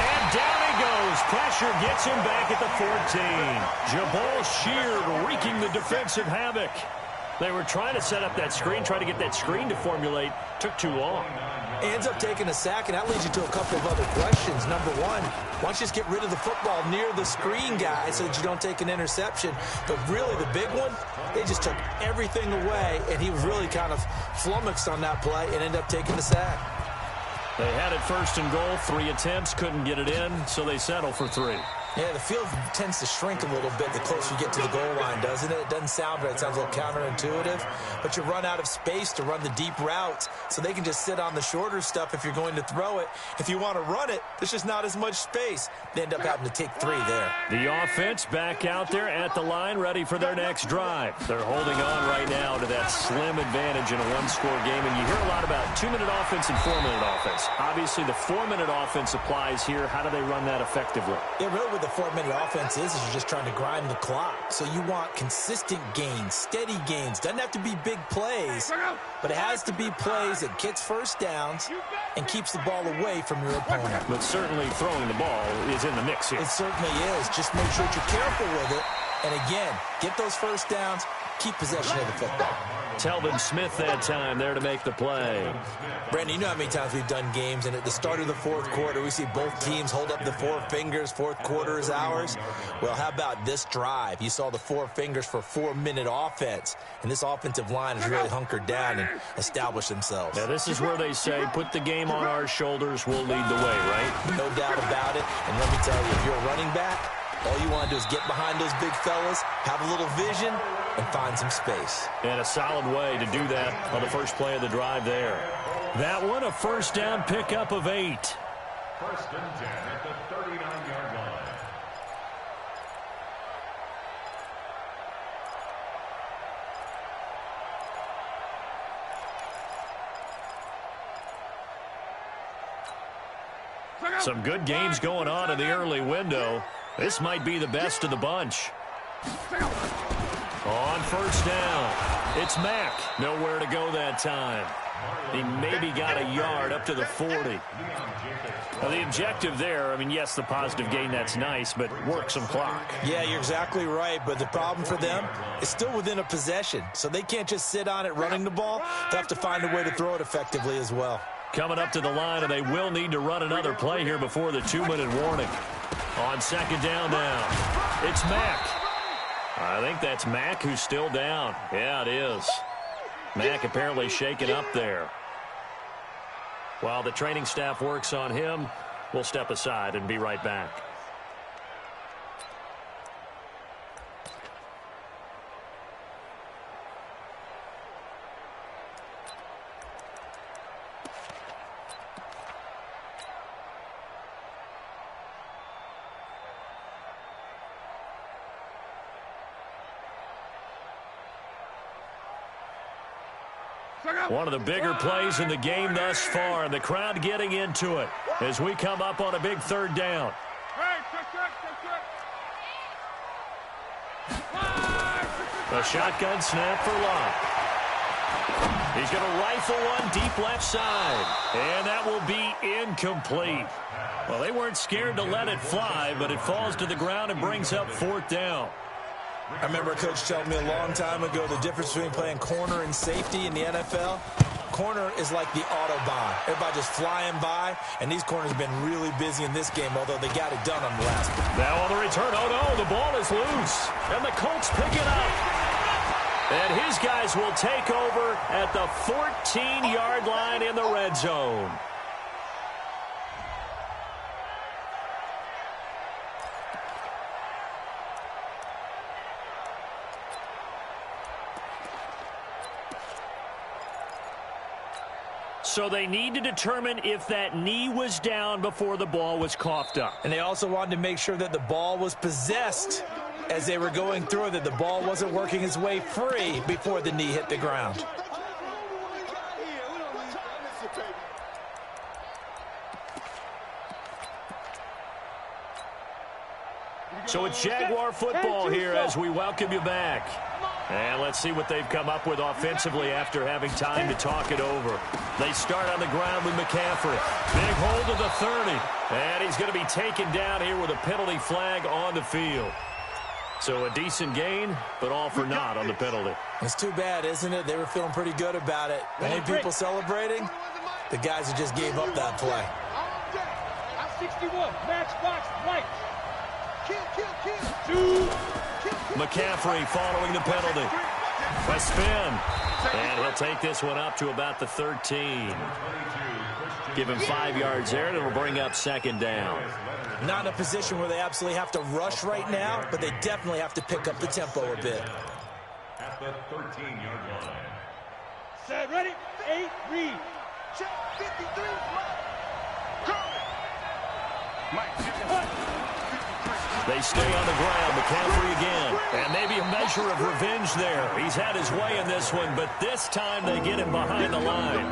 And down he goes. Pressure gets him back at the 14. Jabal Sheard wreaking the defensive havoc. They were trying to set up that screen, trying to get that screen to formulate. Took too long. He ends up taking a sack, and that leads you to a couple of other questions. Number one, why don't you just get rid of the football near the screen guy so that you don't take an interception? But really, the big one, they just took everything away, and he was really kind of flummoxed on that play and ended up taking the sack. They had it 1st and goal, 3 attempts, couldn't get it in, so they settle for 3. Yeah, the field tends to shrink a little bit the closer you get to the goal line, doesn't it? It doesn't sound right. It sounds a little counterintuitive. But you run out of space to run the deep routes, so they can just sit on the shorter stuff if you're going to throw it. If you want to run it, there's just not as much space. They end up having to take 3 there. The offense back out there at the line, ready for their next drive. They're holding on right now to that slim advantage in a one-score game. And you hear a lot about 2-minute offense and 4-minute offense. Obviously, the 4-minute offense applies here. How do they run that effectively? Yeah, really what the 4-minute offense is you're just trying to grind the clock. So you want consistent gains, steady gains. Doesn't have to be big plays, but it has to be plays that gets first downs and keeps the ball away from your opponent. But certainly throwing the ball is in the mix here. It certainly is. Just make sure that you're careful with it. And again, get those first downs, keep possession of the football. Telvin Smith that time there to make the play. Brandon, you know how many times we've done games, and at the start of the 4th quarter, we see both teams hold up the 4 fingers, 4th quarter is ours. Well, how about this drive? You saw the 4 fingers for 4-minute offense, and this offensive line has really hunkered down and established themselves. Now, this is where they say, put the game on our shoulders, we'll lead the way, right? No doubt about it, and let me tell you, if you're a running back, all you want to do is get behind those big fellas, have a little vision, and find some space. And a solid way to do that on the first play of the drive there. That one, a first down pickup of 8. 1st and 10 at the 39-yard line. Some good games going on in the early window. This might be the best of the bunch. On first down, it's Mack. Nowhere to go that time. He maybe got a yard up to the 40. Now, the objective there, I mean, yes, the positive gain, that's nice, but work some clock. Yeah, you're exactly right, but the problem for them is still within a possession, so they can't just sit on it running the ball. They have to find a way to throw it effectively as well. Coming up to the line, and they will need to run another play here before the 2-minute warning. On second down now, it's Mack. I think that's Mack who's still down. Yeah, it is. Mack apparently shaken up there. While the training staff works on him, we'll step aside and be right back. One of the bigger plays in the game thus far, and the crowd getting into it as we come up on a big 3rd down. A shotgun snap for Locke. He's going to rifle one deep left side, and that will be incomplete. Well, they weren't scared to let it fly, but it falls to the ground and brings up 4th down. I remember a coach telling me a long time ago the difference between playing corner and safety in the NFL. Corner is like the Autobahn. Everybody just flying by, and these corners have been really busy in this game, although they got it done on the last one. Now on the return, oh no, the ball is loose, and the Colts pick it up. And his guys will take over at the 14-yard line in the red zone. So they need to determine if that knee was down before the ball was coughed up. And they also wanted to make sure that the ball was possessed as they were going through, that the ball wasn't working its way free before the knee hit the ground. So it's Jaguar football here as we welcome you back. And let's see what they've come up with offensively after having time to talk it over. They start on the ground with McCaffrey. Big hold of the 30. And he's going to be taken down here with a penalty flag on the field. So a decent gain, but all for naught on the penalty. It's too bad, isn't it? They were feeling pretty good about it. Many people celebrating. The guys who just gave up that play. I'm 61. Matchbox lights. McCaffrey following the penalty. A spin. And he'll take this one up to about the 13. Give him 5 yards there, and it'll bring up second down. Not in a position where they absolutely have to rush right now, but they definitely have to pick up the tempo a bit. At the 13-yard line. Set, ready, 8, read. Check 53, They stay on the ground. McCaffrey again. And maybe a measure of revenge there. He's had his way in this one, but this time they get him behind the line.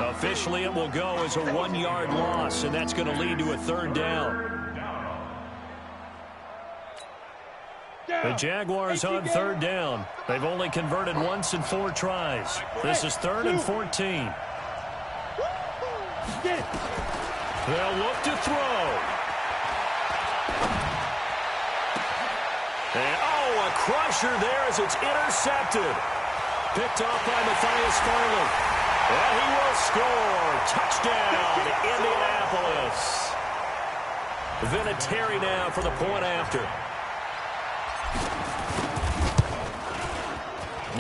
Officially, it will go as a 1-yard loss, and that's going to lead to a third down. The Jaguars on third down. They've only converted once in 4 tries. This is 3rd and 14. They'll look to throw. And, a crusher there as it's intercepted. Picked off by Matthias Farley. And he will score. Touchdown, Indianapolis. Vinatieri now for the point after.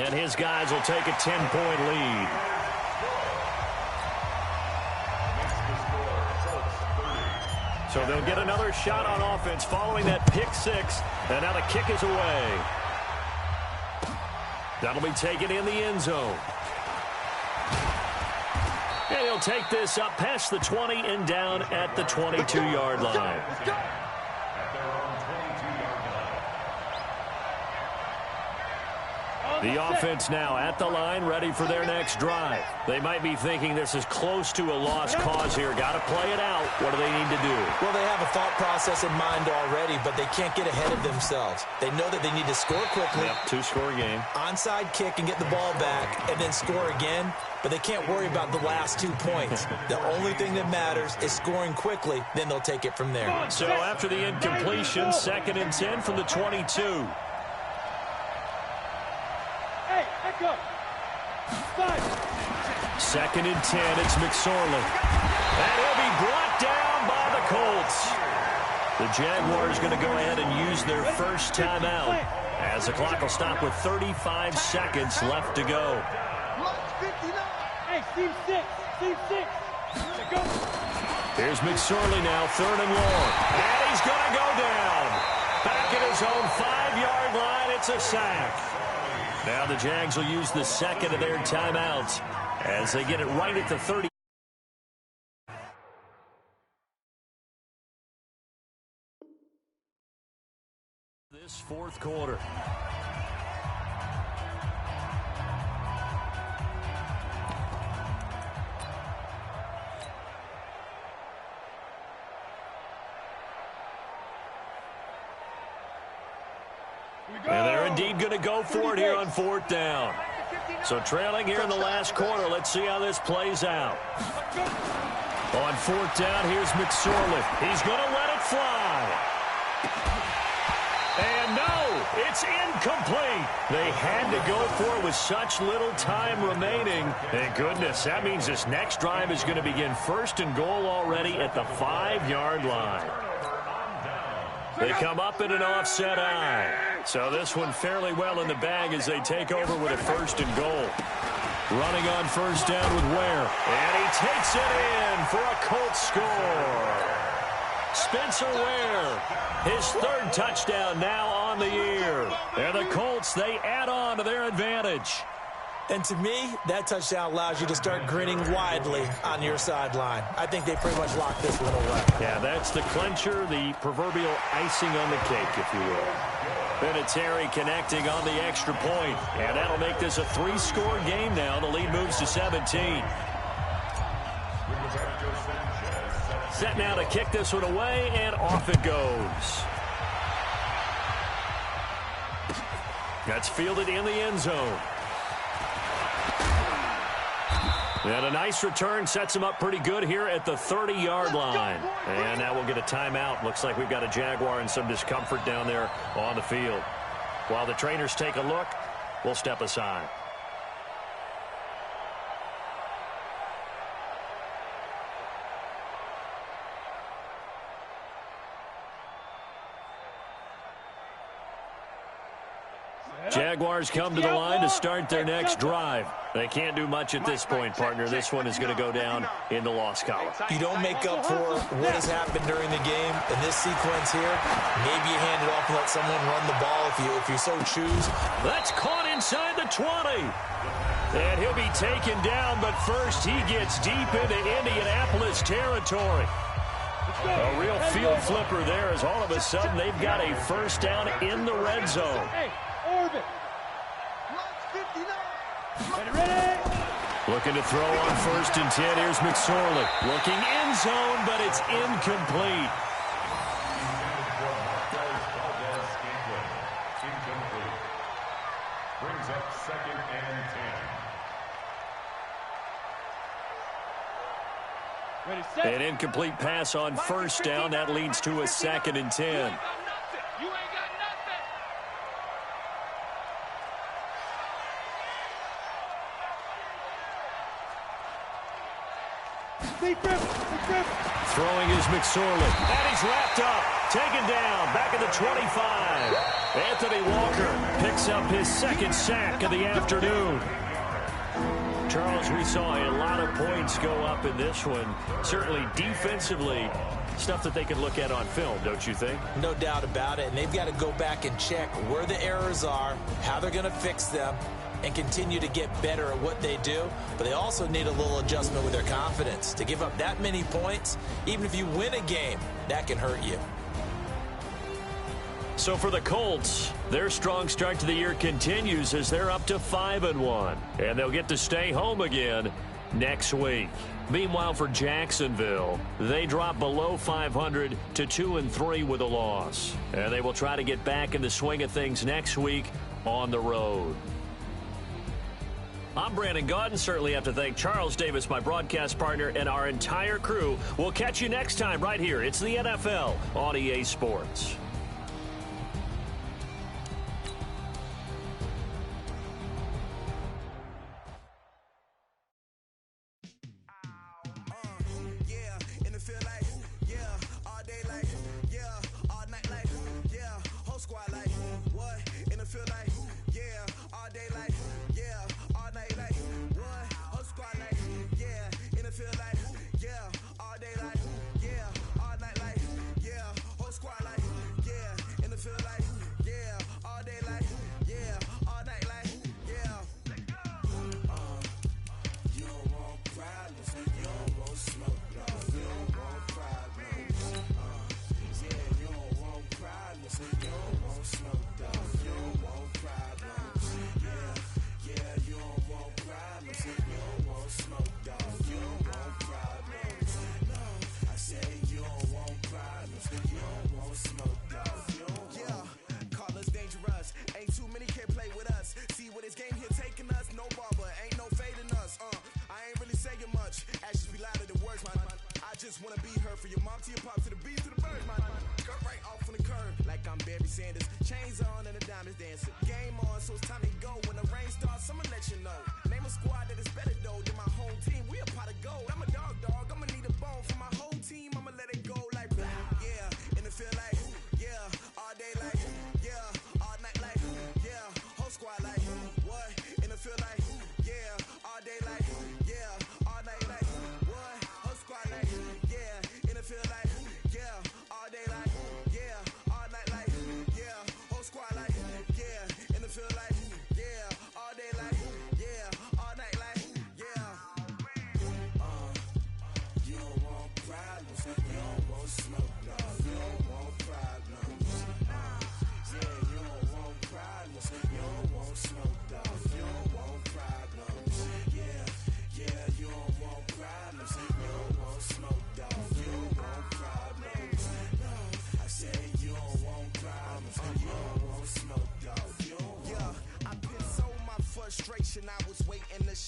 And his guys will take a 10-point lead. So they'll get another shot on offense following that pick 6. And now the kick is away. That'll be taken in the end zone. And he'll take this up past the 20 and down at the 22-yard line. The offense now at the line, ready for their next drive. They might be thinking this is close to a lost cause here. Got to play it out. What do they need to do? Well, they have a thought process in mind already, but they can't get ahead of themselves. They know that they need to score quickly. Yep, 2-score game. Onside kick and get the ball back and then score again, but they can't worry about the last 2 points. The only thing that matters is scoring quickly, then they'll take it from there. So after the incompletion, 2nd and 10 from the 22. Hey, echo. 2nd and 10, it's McSorley. And he'll be brought down by the Colts. The Jaguars going to go ahead and use their first timeout as the clock will stop with 35 seconds left to go. Hey, team 6. Here's McSorley now, 3rd and long. And he's going to go down. Back at his own 5-yard line, it's a sack. Now the Jags will use the 2nd of their timeouts as they get it right at the 30. This 4th quarter. And they're indeed going to go for it here on 4th down. So trailing here in the last quarter. Let's see how this plays out. On 4th down, here's McSorley. He's going to let it fly. And no, it's incomplete. They had to go for it with such little time remaining. Thank goodness, that means this next drive is going to begin 1st and goal already at the 5-yard line. They come up in an offset eye. So this one fairly well in the bag as they take over with a 1st and goal. Running on 1st down with Ware. And he takes it in for a Colts score. Spencer Ware, his 3rd touchdown now on the year. And the Colts, they add on to their advantage. And to me, that touchdown allows you to start grinning widely on your sideline. I think they pretty much locked this one away. Yeah, that's the clincher, the proverbial icing on the cake, if you will. Vinatieri connecting on the extra point, and that'll make this a 3-score game now. The lead moves to 17. Set now to kick this one away, and off it goes. That's fielded in the end zone. And a nice return sets him up pretty good here at the 30-yard line. And now we'll get a timeout. Looks like we've got a Jaguar and some discomfort down there on the field. While the trainers take a look, we'll step aside. Jaguars come to the line to start their next drive. They can't do much at this point, partner. This one is going to go down in the loss column. You don't make up for what has happened during the game. In this sequence here, maybe you hand it off and let someone run the ball if you so choose. That's caught inside the 20. And he'll be taken down, but first he gets deep into Indianapolis territory. A real field flipper there as all of a sudden they've got a first down in the red zone. Looking to throw on 1st and 10. Here's McSorley. Looking end zone, but it's incomplete. Brings up 2nd and 10. An incomplete pass on 1st down. That leads to a 2nd and 10. Throwing is McSorley. And he's wrapped up. Taken down. Back at the 25. Anthony Walker picks up his 2nd sack of the afternoon. Charles, we saw a lot of points go up in this one. Certainly defensively, stuff that they can look at on film, don't you think? No doubt about it. And they've got to go back and check where the errors are, how they're going to fix them, and continue to get better at what they do. But they also need a little adjustment with their confidence. To give up that many points, even if you win a game, that can hurt you. So for the Colts, their strong start to the year continues as they're up to 5-1. And they'll get to stay home again next week. Meanwhile, for Jacksonville, they drop below 500 to 2-3 with a loss. And they will try to get back in the swing of things next week on the road. I'm Brandon Gaudin. Certainly have to thank Charles Davis, my broadcast partner, and our entire crew. We'll catch you next time right here. It's the NFL on EA Sports.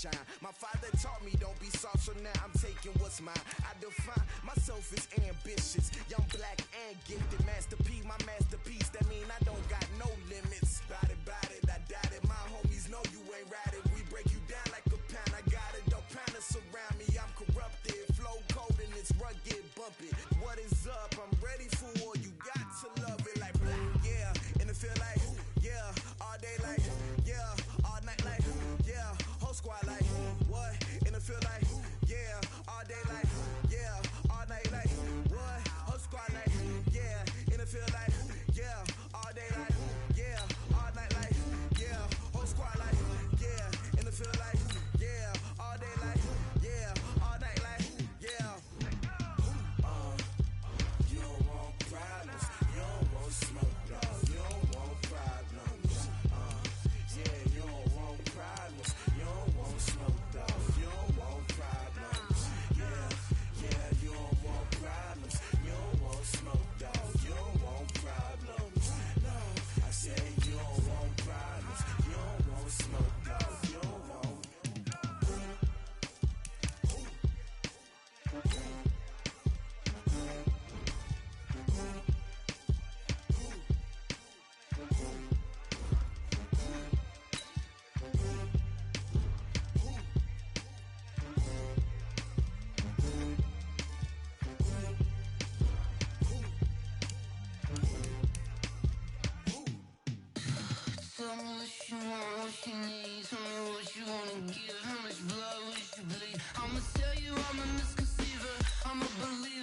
shine. My father taught me don't be soft, so now I'm taking what's mine. I define myself as ambitious, young, black, and gifted. Master P, my masterpiece. That mean I don't got no limits. Bout it, I doubt it. My homies know you ain't ratted. We break you down like a pound. I got it, don't pound to surround me. I'm corrupted, flow cold and it's rugged, bumpy. What is up? I'm ready for war. You got to love it like black, yeah. And it feel like, yeah. All day like, yeah. All night like, yeah. Whole squad like, what? And it feel like, yeah. All day like, yeah. All night like, what? Whole squad like, yeah. And it feel like, yeah. All day like, yeah. All night like, yeah. Whole squad like, yeah. And it feel like, yeah. All day like, yeah. All night like, yeah. You don't want problems. You don't want smoke, dog. You don't want problems. Yeah, you don't want problems. You don't want smoke, dog. You don't want problems. Yeah, you don't want problems. You don't want smoke, dog. You don't want problems. No, I said you don't want problems. You don't want smoke, dog. You don't want. Tell me what you want, what you need. Tell me what you wanna give. How much blood would you bleed? I'ma tell you I'm a misconceiver. I'm a believer.